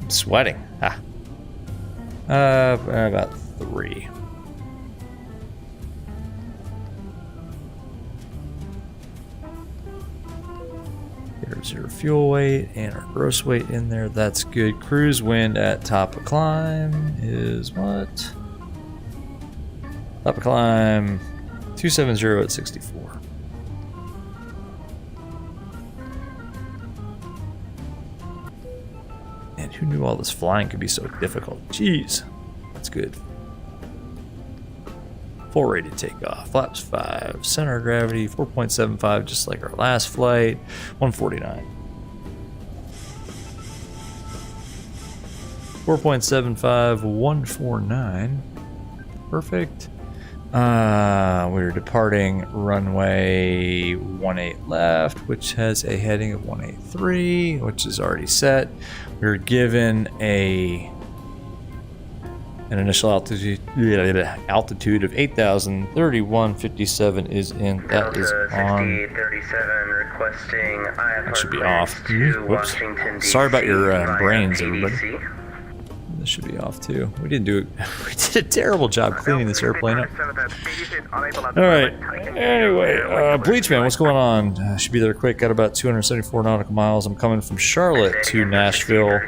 S1: I'm sweating. Ah. About 3. There's your fuel weight and our gross weight in there. That's good. Cruise wind at top of climb is what? Top of climb 270 at 64. And who knew all this flying could be so difficult? Jeez, that's good. Full rated takeoff, flaps 5, center of gravity 4.75, just like our last flight, 149. 4.75, 149. Perfect. We're departing runway 18 left, which has a heading of 183, which is already set. We're given an initial altitude of 8,031.57 is in. That is on.
S4: 6837 requesting
S1: That should be off. Whoops. Sorry about your brains, everybody. This should be off too. We did a terrible job cleaning this airplane up. Alright. Anyway, Bleachman, what's going on? Should be there quick. Got about 274 nautical miles. I'm coming from Charlotte to Nashville.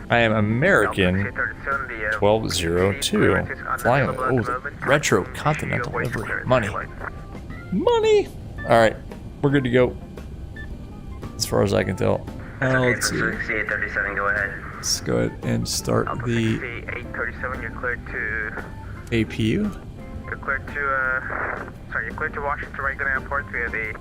S1: I am American 1202. Flying on the retro continental livery. Money. Money! Alright. We're good to go. As far as I can tell. Let's see.
S4: 6837, go ahead.
S1: Let's go ahead and start the
S2: 837, you're cleared to...
S1: APU.
S2: You're cleared to, you're cleared to Washington Reagan Airport via the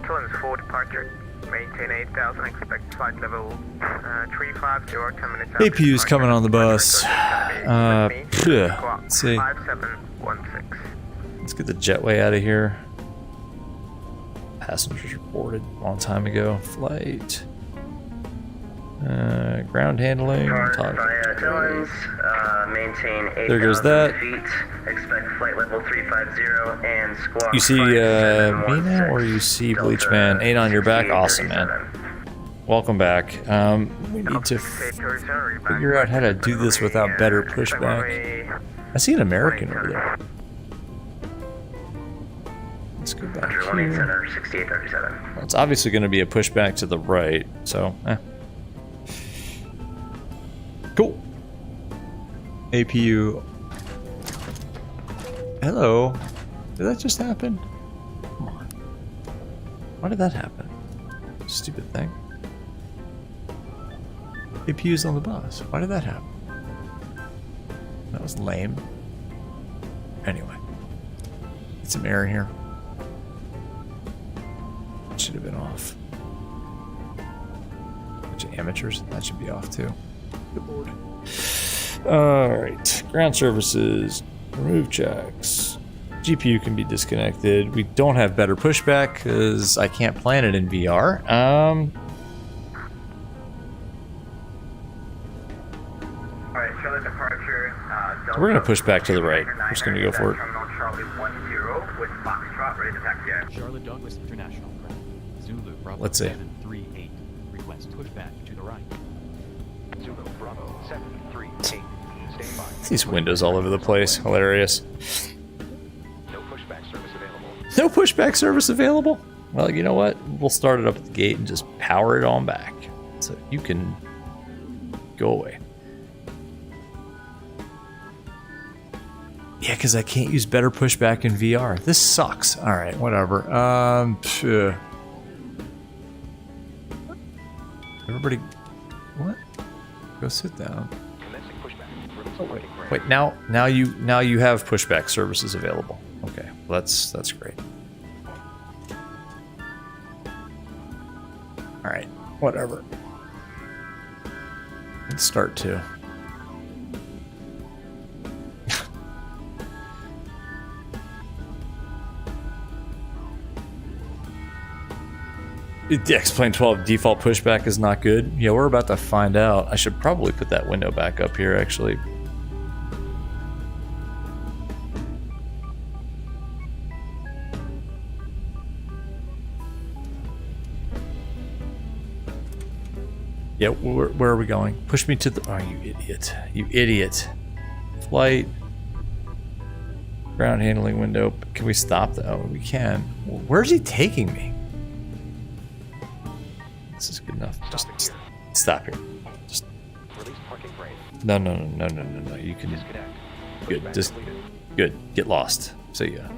S2: Killings 4 departure. Maintain 8,000, expect flight level 350, 10 minutes after
S1: APU's coming on the bus. Let's see.
S2: 5716.
S1: Let's get the jetway out of here. Passengers reported a long time ago. Flight. Ground handling.
S4: Maintain 8,000
S1: there goes that.
S4: feet. Expect flight level 350 and squawk.
S1: You see me now, or you see Bleachman? 8 on your back. Awesome, man. Welcome back. We need to figure out how to do this without better pushback. I see an American over there. Let's go back here.
S4: 6837.
S1: Well, it's obviously going to be a pushback to the right, so Cool. APU. Hello. Did that just happen? Come on. Why did that happen? Stupid thing. APU's on the bus. Why did that happen? That was lame. Anyway. Get some air in here. Should have been off. Which amateurs. That should be off too. Good lord. Alright. Ground services. Remove checks. GPU can be disconnected. We don't have better pushback because I can't plan it in VR.
S4: Alright, Charlotte departure.
S1: We're going to push back to the right. We're just going to go for it.
S4: Terminal Charlie 10 with Foxtrot ready to taxi.
S9: Charlotte Douglas International. Zulu Bravo
S1: Let's see.
S9: 738. Request pushback to the right.
S8: Zulu Bravo 738. Stand by.
S1: These windows all over the place. Hilarious.
S8: No pushback service available.
S1: No pushback service available? Well, you know what? We'll start it up at the gate and just power it on back. So you can go away. Yeah, because I can't use better pushback in VR. This sucks. All right, whatever. Everybody, what? Go sit down.
S8: Commencing pushback.
S1: Wait, now you have pushback services available. Okay, well, that's great. All right, whatever. Let's start too. The X-Plane 12 default pushback is not good. Yeah, we're about to find out. I should probably put that window back up here, actually. Yeah, where are we going? Push me to the... Oh, you idiot. You idiot. Flight. Ground handling window. Can we stop that? Oh, we can. Where's he taking me? This is good enough. Just stop here. Just
S8: Release parking brake.
S1: no. You can.
S8: Disconnect.
S1: Good.
S8: Pushback
S1: Just
S8: completed.
S1: good. Get lost. See ya.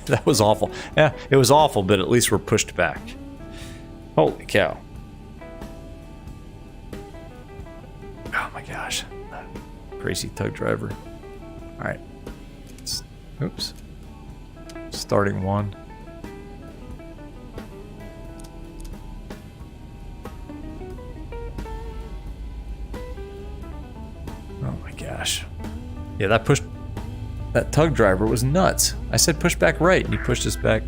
S1: That was awful. Yeah, it was awful, but at least we're pushed back. Holy cow! Oh my gosh! Crazy tug driver. All right. Oops. Starting one. Gosh. Yeah, that tug driver was nuts. I said push back right, and he pushed us back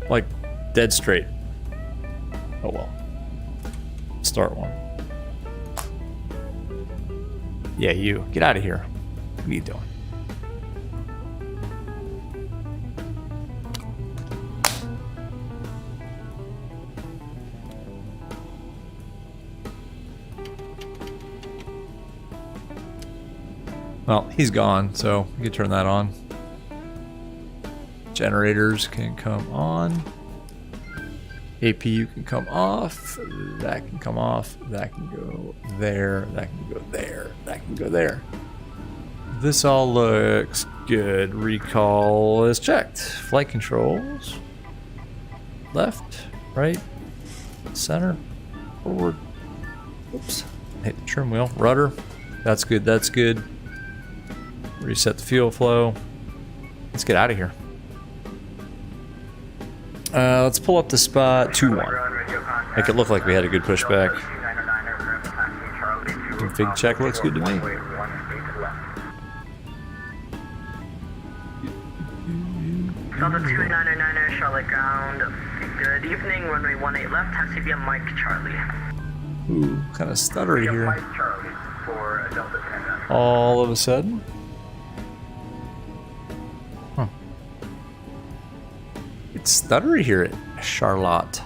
S1: like dead straight. Oh well. Start one. Yeah, you. Get out of here. What are you doing? Well, he's gone, so we can turn that on. Generators can come on. APU can come off. That can come off. That can go there. That can go there. That can go there. This all looks good. Recall is checked. Flight controls. Left, right, center, forward. Oops. Hit the trim wheel. Rudder. That's good. That's good. Reset the fuel flow. Let's get out of here. Let's pull up the spot 2-1. Make it look like we had a good pushback. Config check looks good to me.
S4: Delta 2999 Charlotte ground. Good evening, runway 18 left, taxi via Mike Charlie.
S1: Ooh, kind of stuttery here.
S4: Mike Charlie for Delta 10.
S1: All of a sudden. Huh. It's stuttery here at Charlotte.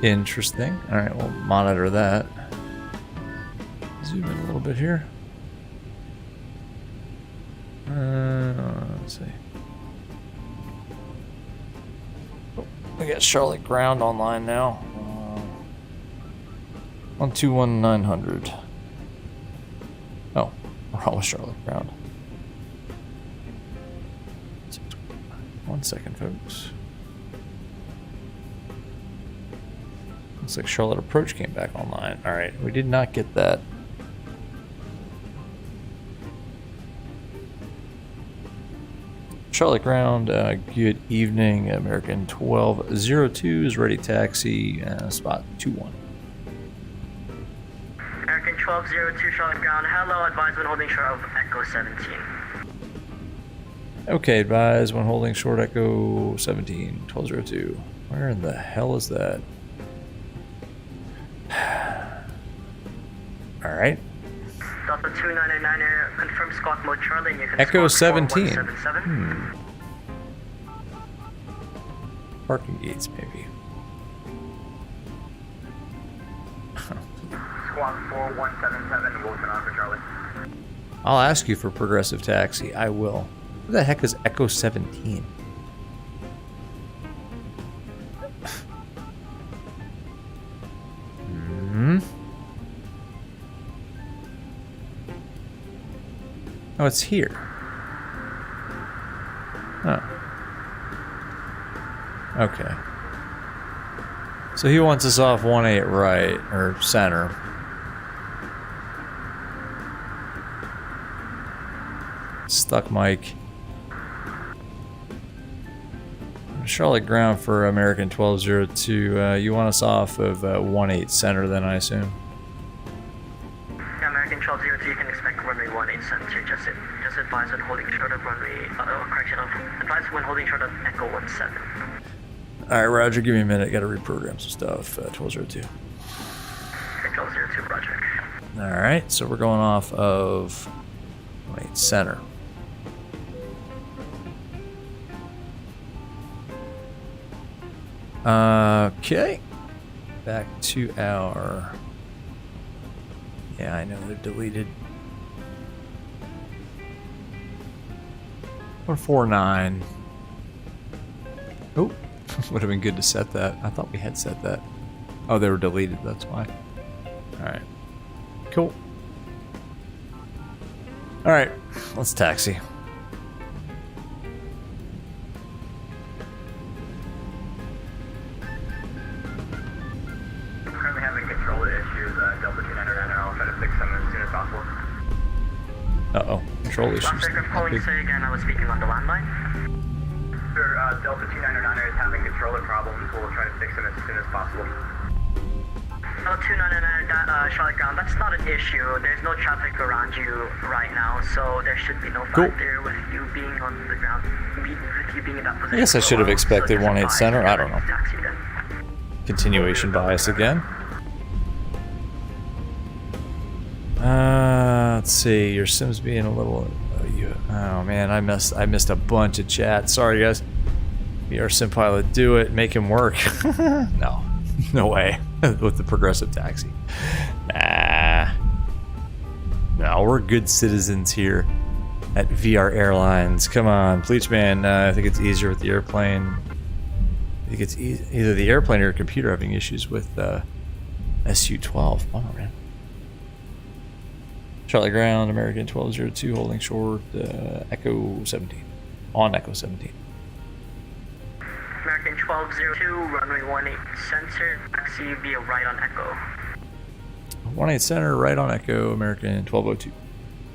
S1: Interesting. Alright, we'll monitor that. Zoom in a little bit here. Let's see. Oh, we got Charlotte ground online now. 121900. Oh, we're almost Charlotte ground. 1 second, folks. Looks like Charlotte approach came back online. All right, we did not get that. Charlotte ground, good evening. American 1202 is ready taxi, spot 21.
S5: American 1202 Charlotte ground, hello, advise when holding short of Echo 17.
S1: Okay, advise when holding short Echo 17, 1202. Where in the hell is that? Alright.
S5: Delta 2999, confirm squawk mode Charlie, and you can
S1: Echo
S5: squawk
S1: 17.
S5: 4177.
S1: Parking gates, maybe.
S4: Squawk 4177, Wilson on for Charlie.
S1: I'll ask you for progressive taxi. I will. Who the heck is Echo 17? Oh, it's here. Oh. Okay. So he wants us off 1-8 right, or center. Stuck Mike. Charlotte ground for American 1202. You want us off of 1-8 center then, I assume?
S5: Yeah, American 1202, you can expect runway 18 center. Just advise when holding short of runway, advise when holding short of Echo 17.
S1: Alright, Roger, give me a minute. Gotta reprogram some stuff. 1202.
S5: 1202, Roger.
S1: Alright, so we're going off of 1-8 center. Okay. Back to our... Yeah, I know they're deleted. 149. Oh, would have been good to set that. I thought we had set that. Oh, they were deleted, that's why. Alright. Cool. Alright, let's taxi.
S4: Currently having control issues, Delta 2999, I'll try to fix them as soon as possible.
S1: Uh-oh, control issues.
S5: Last second calling, say again, I was speaking on the landline.
S4: Sir, Delta 2999 is having controller problems. We'll try to fix them as soon as possible.
S5: Delta 2999, Charlotte ground, that's not an issue. There's no traffic around you right now, so there should be no fight there with you being on the ground, with you being in that position.
S1: I guess I should have expected 1-8 center. I don't know.
S5: Taxi then.
S1: Continuation bias again. Let's see. Your sim's being a little. Oh man, I missed a bunch of chat. Sorry guys. Be our sim pilot. Do it. Make him work. No, no way. With the progressive taxi. Nah. No, we're good citizens here at VR Airlines. Come on, Bleachman. I think it's easier with the airplane. I think it's either the airplane or your computer having issues with SU-12. Oh man. Charlotte ground, American 1202, holding short, Echo 17. On Echo 17.
S5: American 1202, runway 18 center, taxi via right on Echo.
S1: 1-8 center, right on Echo, American 1202.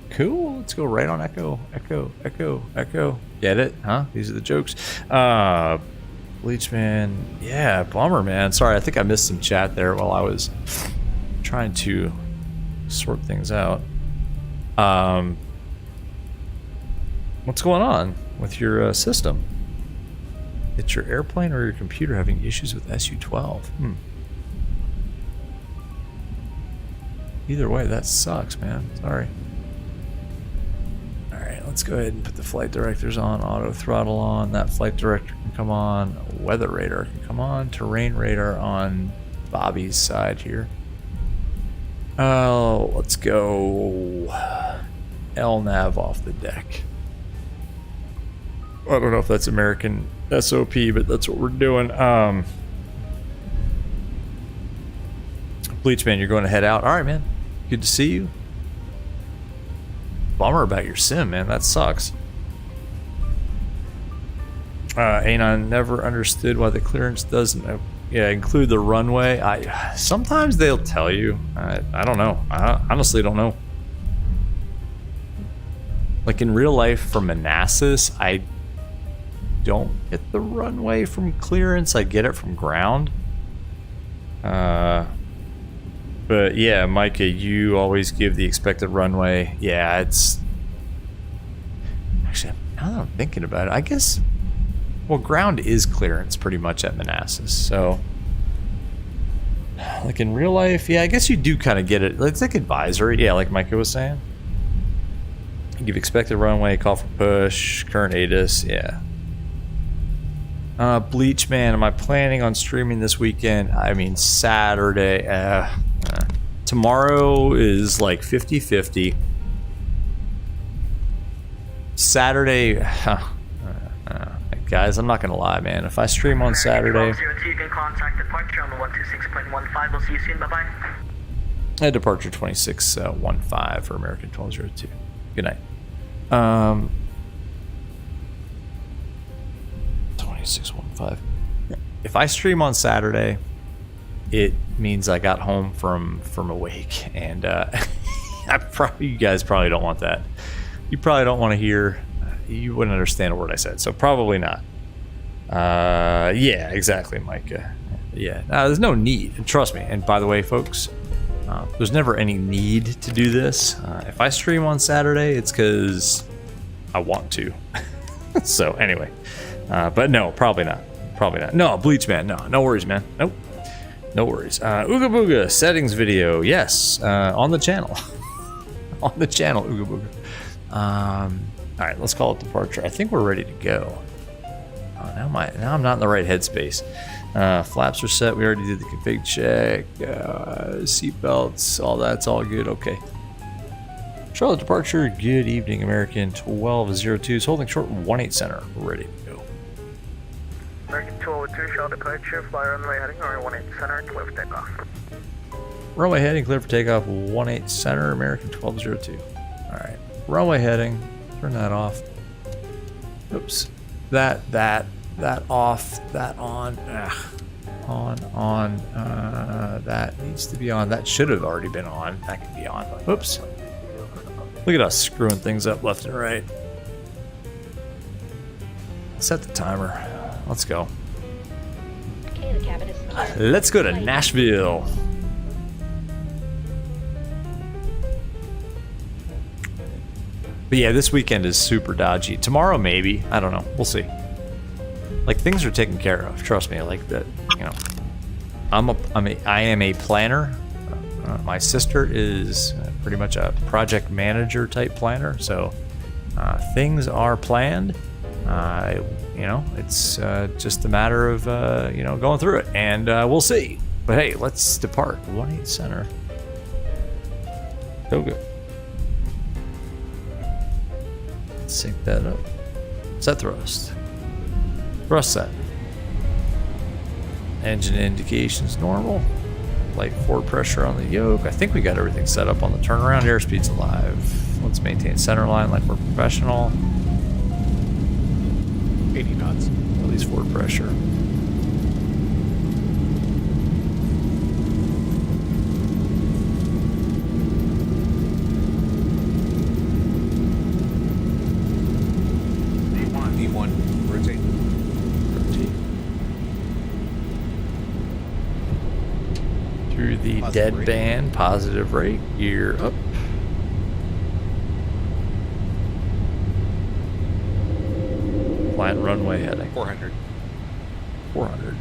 S1: Cool, let's go right on Echo, Echo, Echo, Echo. Get it? Huh? These are the jokes. Bleachman, yeah, bummer, man. Sorry, I think I missed some chat there while I was trying to sort things out. What's going on with your system? It's your airplane or your computer having issues with SU-12? Either way, that sucks, man. Sorry. Alright, let's go ahead and put the flight directors on, auto throttle on. That flight director can come on. Weather radar can come on. Terrain radar on Bobby's side here. Oh, let's go LNAV off the deck. I don't know if that's American SOP, but that's what we're doing. Bleachman, you're going to head out. All right, man. Good to see you. Bummer about your sim, man. That sucks. Anon never understood why the clearance doesn't include the runway. Sometimes they'll tell you. I don't know. I honestly don't know. Like in real life for Manassas, I don't get the runway from clearance. I get it from ground. But yeah, Micah, you always give the expected runway. Yeah, it's... Actually, now that I'm thinking about it, I guess... Well, ground is clearance pretty much at Manassas, so... Like in real life, yeah, I guess you do kind of get it. It's like advisory, yeah, like Micah was saying. You give expected runway, call for push, current ATIS, yeah. Bleach, man, am I planning on streaming this weekend? I mean, Saturday. Tomorrow is like 50-50. Saturday, guys, I'm not gonna lie, man. If I stream on Saturday,
S4: You can contact departure on the 126.15. We'll see you soon. Bye bye.
S1: Departure 2615 for American 1202. Good night. 2615. If I stream on Saturday, it means I got home from a wake, and you guys probably don't want that. You probably don't want to hear. You wouldn't understand a word I said, so probably not. Yeah, exactly, Micah. Yeah, there's no need, and trust me. And by the way, folks, there's never any need to do this. If I stream on Saturday, it's because I want to. So anyway, but no, probably not. Probably not. No, Bleach, man. No worries, man. Nope. No worries. Ooga Booga settings video. Yes, on the channel. On the channel, Ooga Booga. All right, let's call it departure. I think we're ready to go. Oh, now I'm not in the right headspace. Flaps are set. We already did the config check. Seat belts, all that's all good. Okay. Charlotte departure. Good evening, American 1202 is holding short 18 center. We're ready to go.
S2: American 1202, Charlotte departure, fly runway heading, runway 18 center, clear for takeoff.
S1: Runway heading, clear for takeoff, 18 center, American 1202. All right, runway heading. Turn that off. Oops. That off. That on. On. That needs to be on. That should have already been on. That can be on. Oops. Look at us screwing things up left and right. Set the timer. Let's go.
S10: Okay, the cabin is clear.
S1: Let's go to Nashville. But yeah, this weekend is super dodgy. Tomorrow, maybe. I don't know. We'll see. Like, things are taken care of. Trust me. Like that. You know, I am a planner. My sister is pretty much a project manager type planner. So things are planned. You know, it's just a matter of you know, going through it, and we'll see. But hey, let's depart. 18 center. So good. Sync that up. Set thrust. Thrust set. Engine indications normal. Light forward pressure on the yoke. I think we got everything set up on the turnaround. Airspeed's alive. Let's maintain center line like we're professional.
S6: 80 knots.
S1: Release forward pressure.
S6: Rotate.
S1: Through the
S6: Positive
S1: dead
S6: rate.
S1: band, positive rate, gear up. Flat runway heading.
S6: 400.
S1: 400.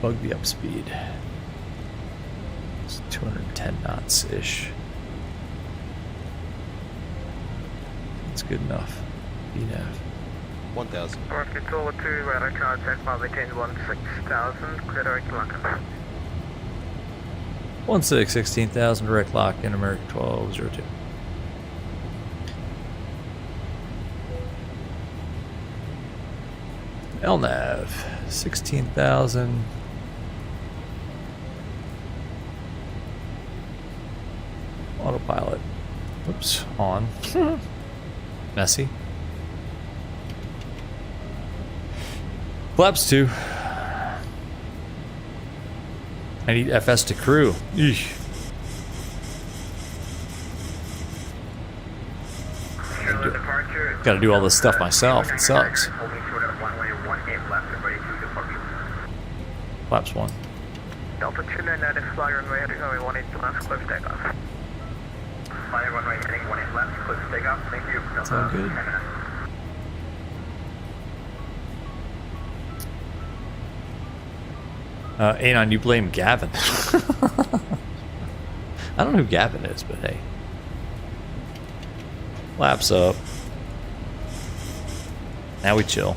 S1: Bug the up speed. It's 210 knots-ish. That's good enough. BNAV.
S8: 1000.
S2: American 1202, radar contact, flight maintain 16,000, clear direct lock.
S1: 16,000 direct lock in American 1202. LNAV 16,000. Autopilot. Oops, on. Messy. Flaps 2. I need FS to crew. Eesh. Gotta do all this stuff myself. It sucks.
S4: Holding short of runway
S1: Flaps 1.
S2: Delta 299 fly runway heading runway 18 left, close takeoff.
S4: Fly runway heading 18 left, close takeoff. Thank you.
S1: That's all good. Anon, you blame Gavin. I don't know who Gavin is, but hey. Laps up. Now we chill.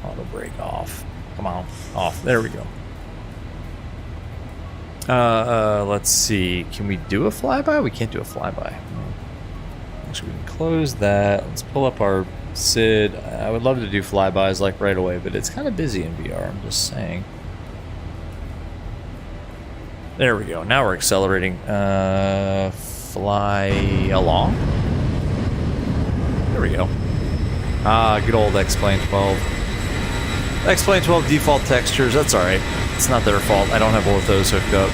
S1: Auto brake off. Come on. Off. There we go. Let's see. Can we do a flyby? We can't do a flyby. Actually, we can close that. Let's pull up our SID. I would love to do flybys like right away, but it's kind of busy in VR. I'm just saying. There we go. Now we're accelerating. Fly along. There we go. Good old X-Plane 12. X-Plane 12 default textures. That's all right. It's not their fault. I don't have orthos hooked up.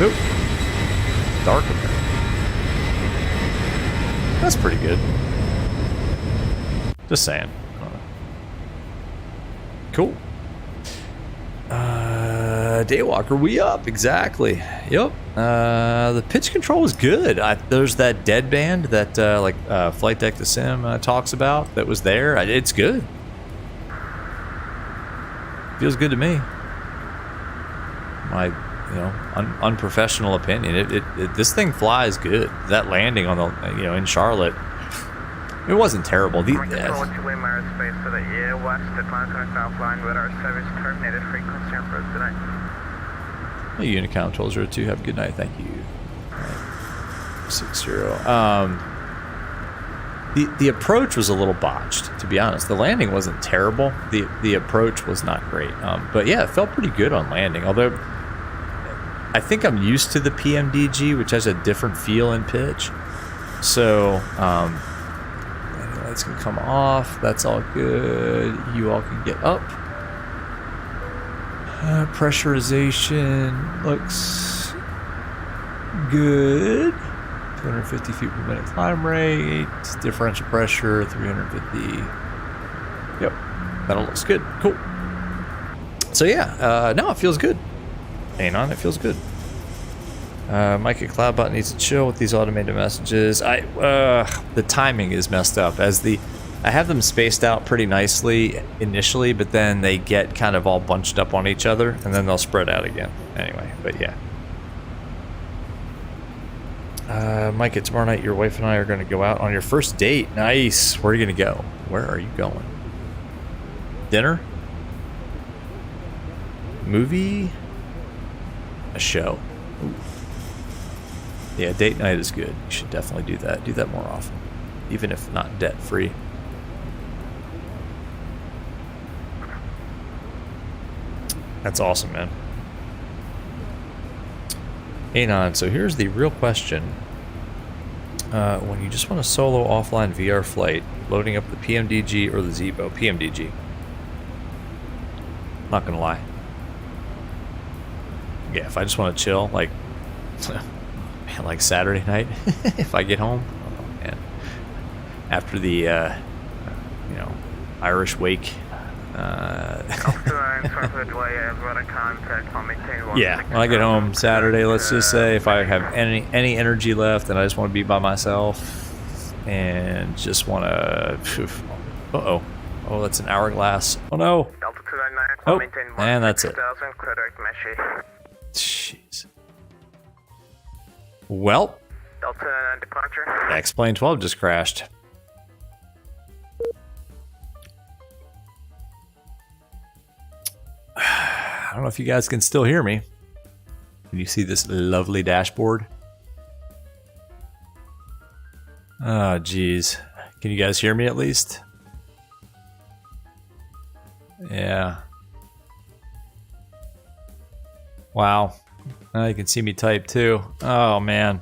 S1: Oop. Dark in there. That's pretty good. Just saying. Cool. Daywalker, we up. Exactly. Yep. The pitch control was good. There's that dead band that Flight Deck to Sim talks about that was there. It's good. Feels good to me. My, unprofessional opinion. This thing flies good. That landing on the, in Charlotte, it wasn't terrible.
S2: Space to the ear west, the South line with our service terminated frequency on first tonight.
S1: Hey, Unicom 1202, have a good night, thank you. Right. 60. The approach was a little botched, to be honest. The landing wasn't terrible. The approach was not great. But yeah, it felt pretty good on landing. Although I think I'm used to the PMDG, which has a different feel and pitch. So lights can come off. That's all good. You all can get up. Pressurization looks good. 250 feet per minute climb rate. Differential pressure 350. Yep, that all looks good. Cool. So yeah, no, it feels good. Anon, it feels good. Micah Cloudbot needs to chill with these automated messages. The timing is messed up. I have them spaced out pretty nicely initially, but then they get kind of all bunched up on each other, and then they'll spread out again. Anyway, but yeah. Micah, tomorrow night your wife and I are going to go out on your first date. Nice. Where are you going to go? Where are you going? Dinner? Movie? A show? Ooh. Yeah, date night is good. You should definitely do that. Do that more often, even if not debt free. That's awesome, man. Anon, so here's the real question. When you just want a solo offline VR flight, loading up the PMDG or the Zibo? PMDG. Not gonna lie. Yeah, if I just want to chill, like Saturday night, if I get home, oh man, after the Irish wake. Yeah, when I get home Saturday, let's just say if I have any energy left and I just want to be by myself and just want to, oh, that's an hourglass. Oh no. Oh, and that's it. Jeez. Well, X-Plane 12 just crashed. I don't know if you guys can still hear me. Can you see this lovely dashboard? Oh, geez. Can you guys hear me at least? Yeah. Wow. Now you can see me type too. Oh, man.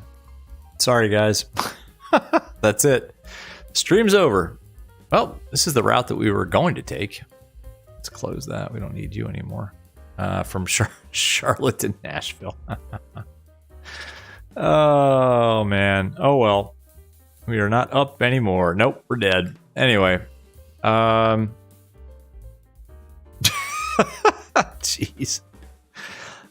S1: Sorry, guys. That's it. Stream's over. Well, this is the route that we were going to take. Let's close that. We don't need you anymore. From Charlotte to Nashville. Oh, man. Oh, well. We are not up anymore. Nope, we're dead. Anyway. Jeez.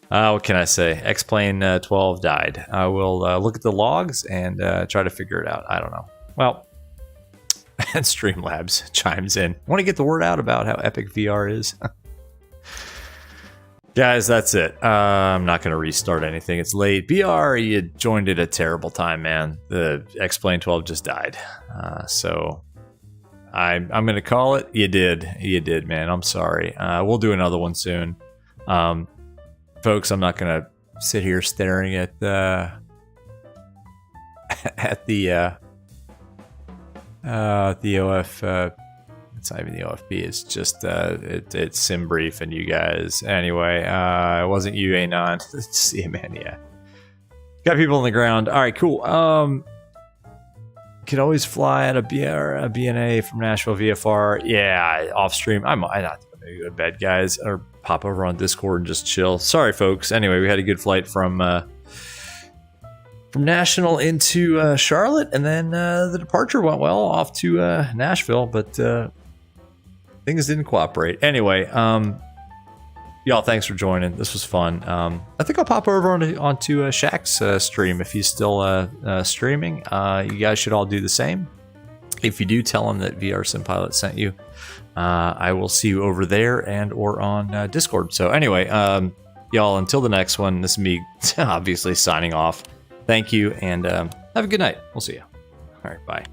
S1: What can I say? X-Plane 12 died. I will look at the logs and try to figure it out. I don't know. Well, and Streamlabs chimes in. Want to get the word out about how epic VR is? Guys, that's it. I'm not going to restart anything. It's late. BR, you joined at a terrible time, man. The X-Plane 12 just died. So I'm going to call it. You did, man. I'm sorry. We'll do another one soon. Folks, I'm not going to sit here staring at the OF. It's not even the OFB. It's just it's sim brief and you guys. Anyway, it wasn't you, Anon. See, man, yeah. Got people on the ground. All right, cool. Can always fly at a BNA from Nashville VFR. Yeah, off stream. I'm not gonna go to bed, guys, or pop over on Discord and just chill. Sorry, folks. Anyway, we had a good flight from National into Charlotte, and then the departure went well off to Nashville, but things didn't cooperate. Anyway, y'all, thanks for joining. This was fun. I think I'll pop over onto Shaq's stream if he's still streaming. You guys should all do the same. If you do, tell him that VR Sim Pilot sent you. I will see you over there and or on Discord. So anyway, y'all, until the next one, this is me obviously signing off. Thank you, and have a good night. We'll see you. All right, bye.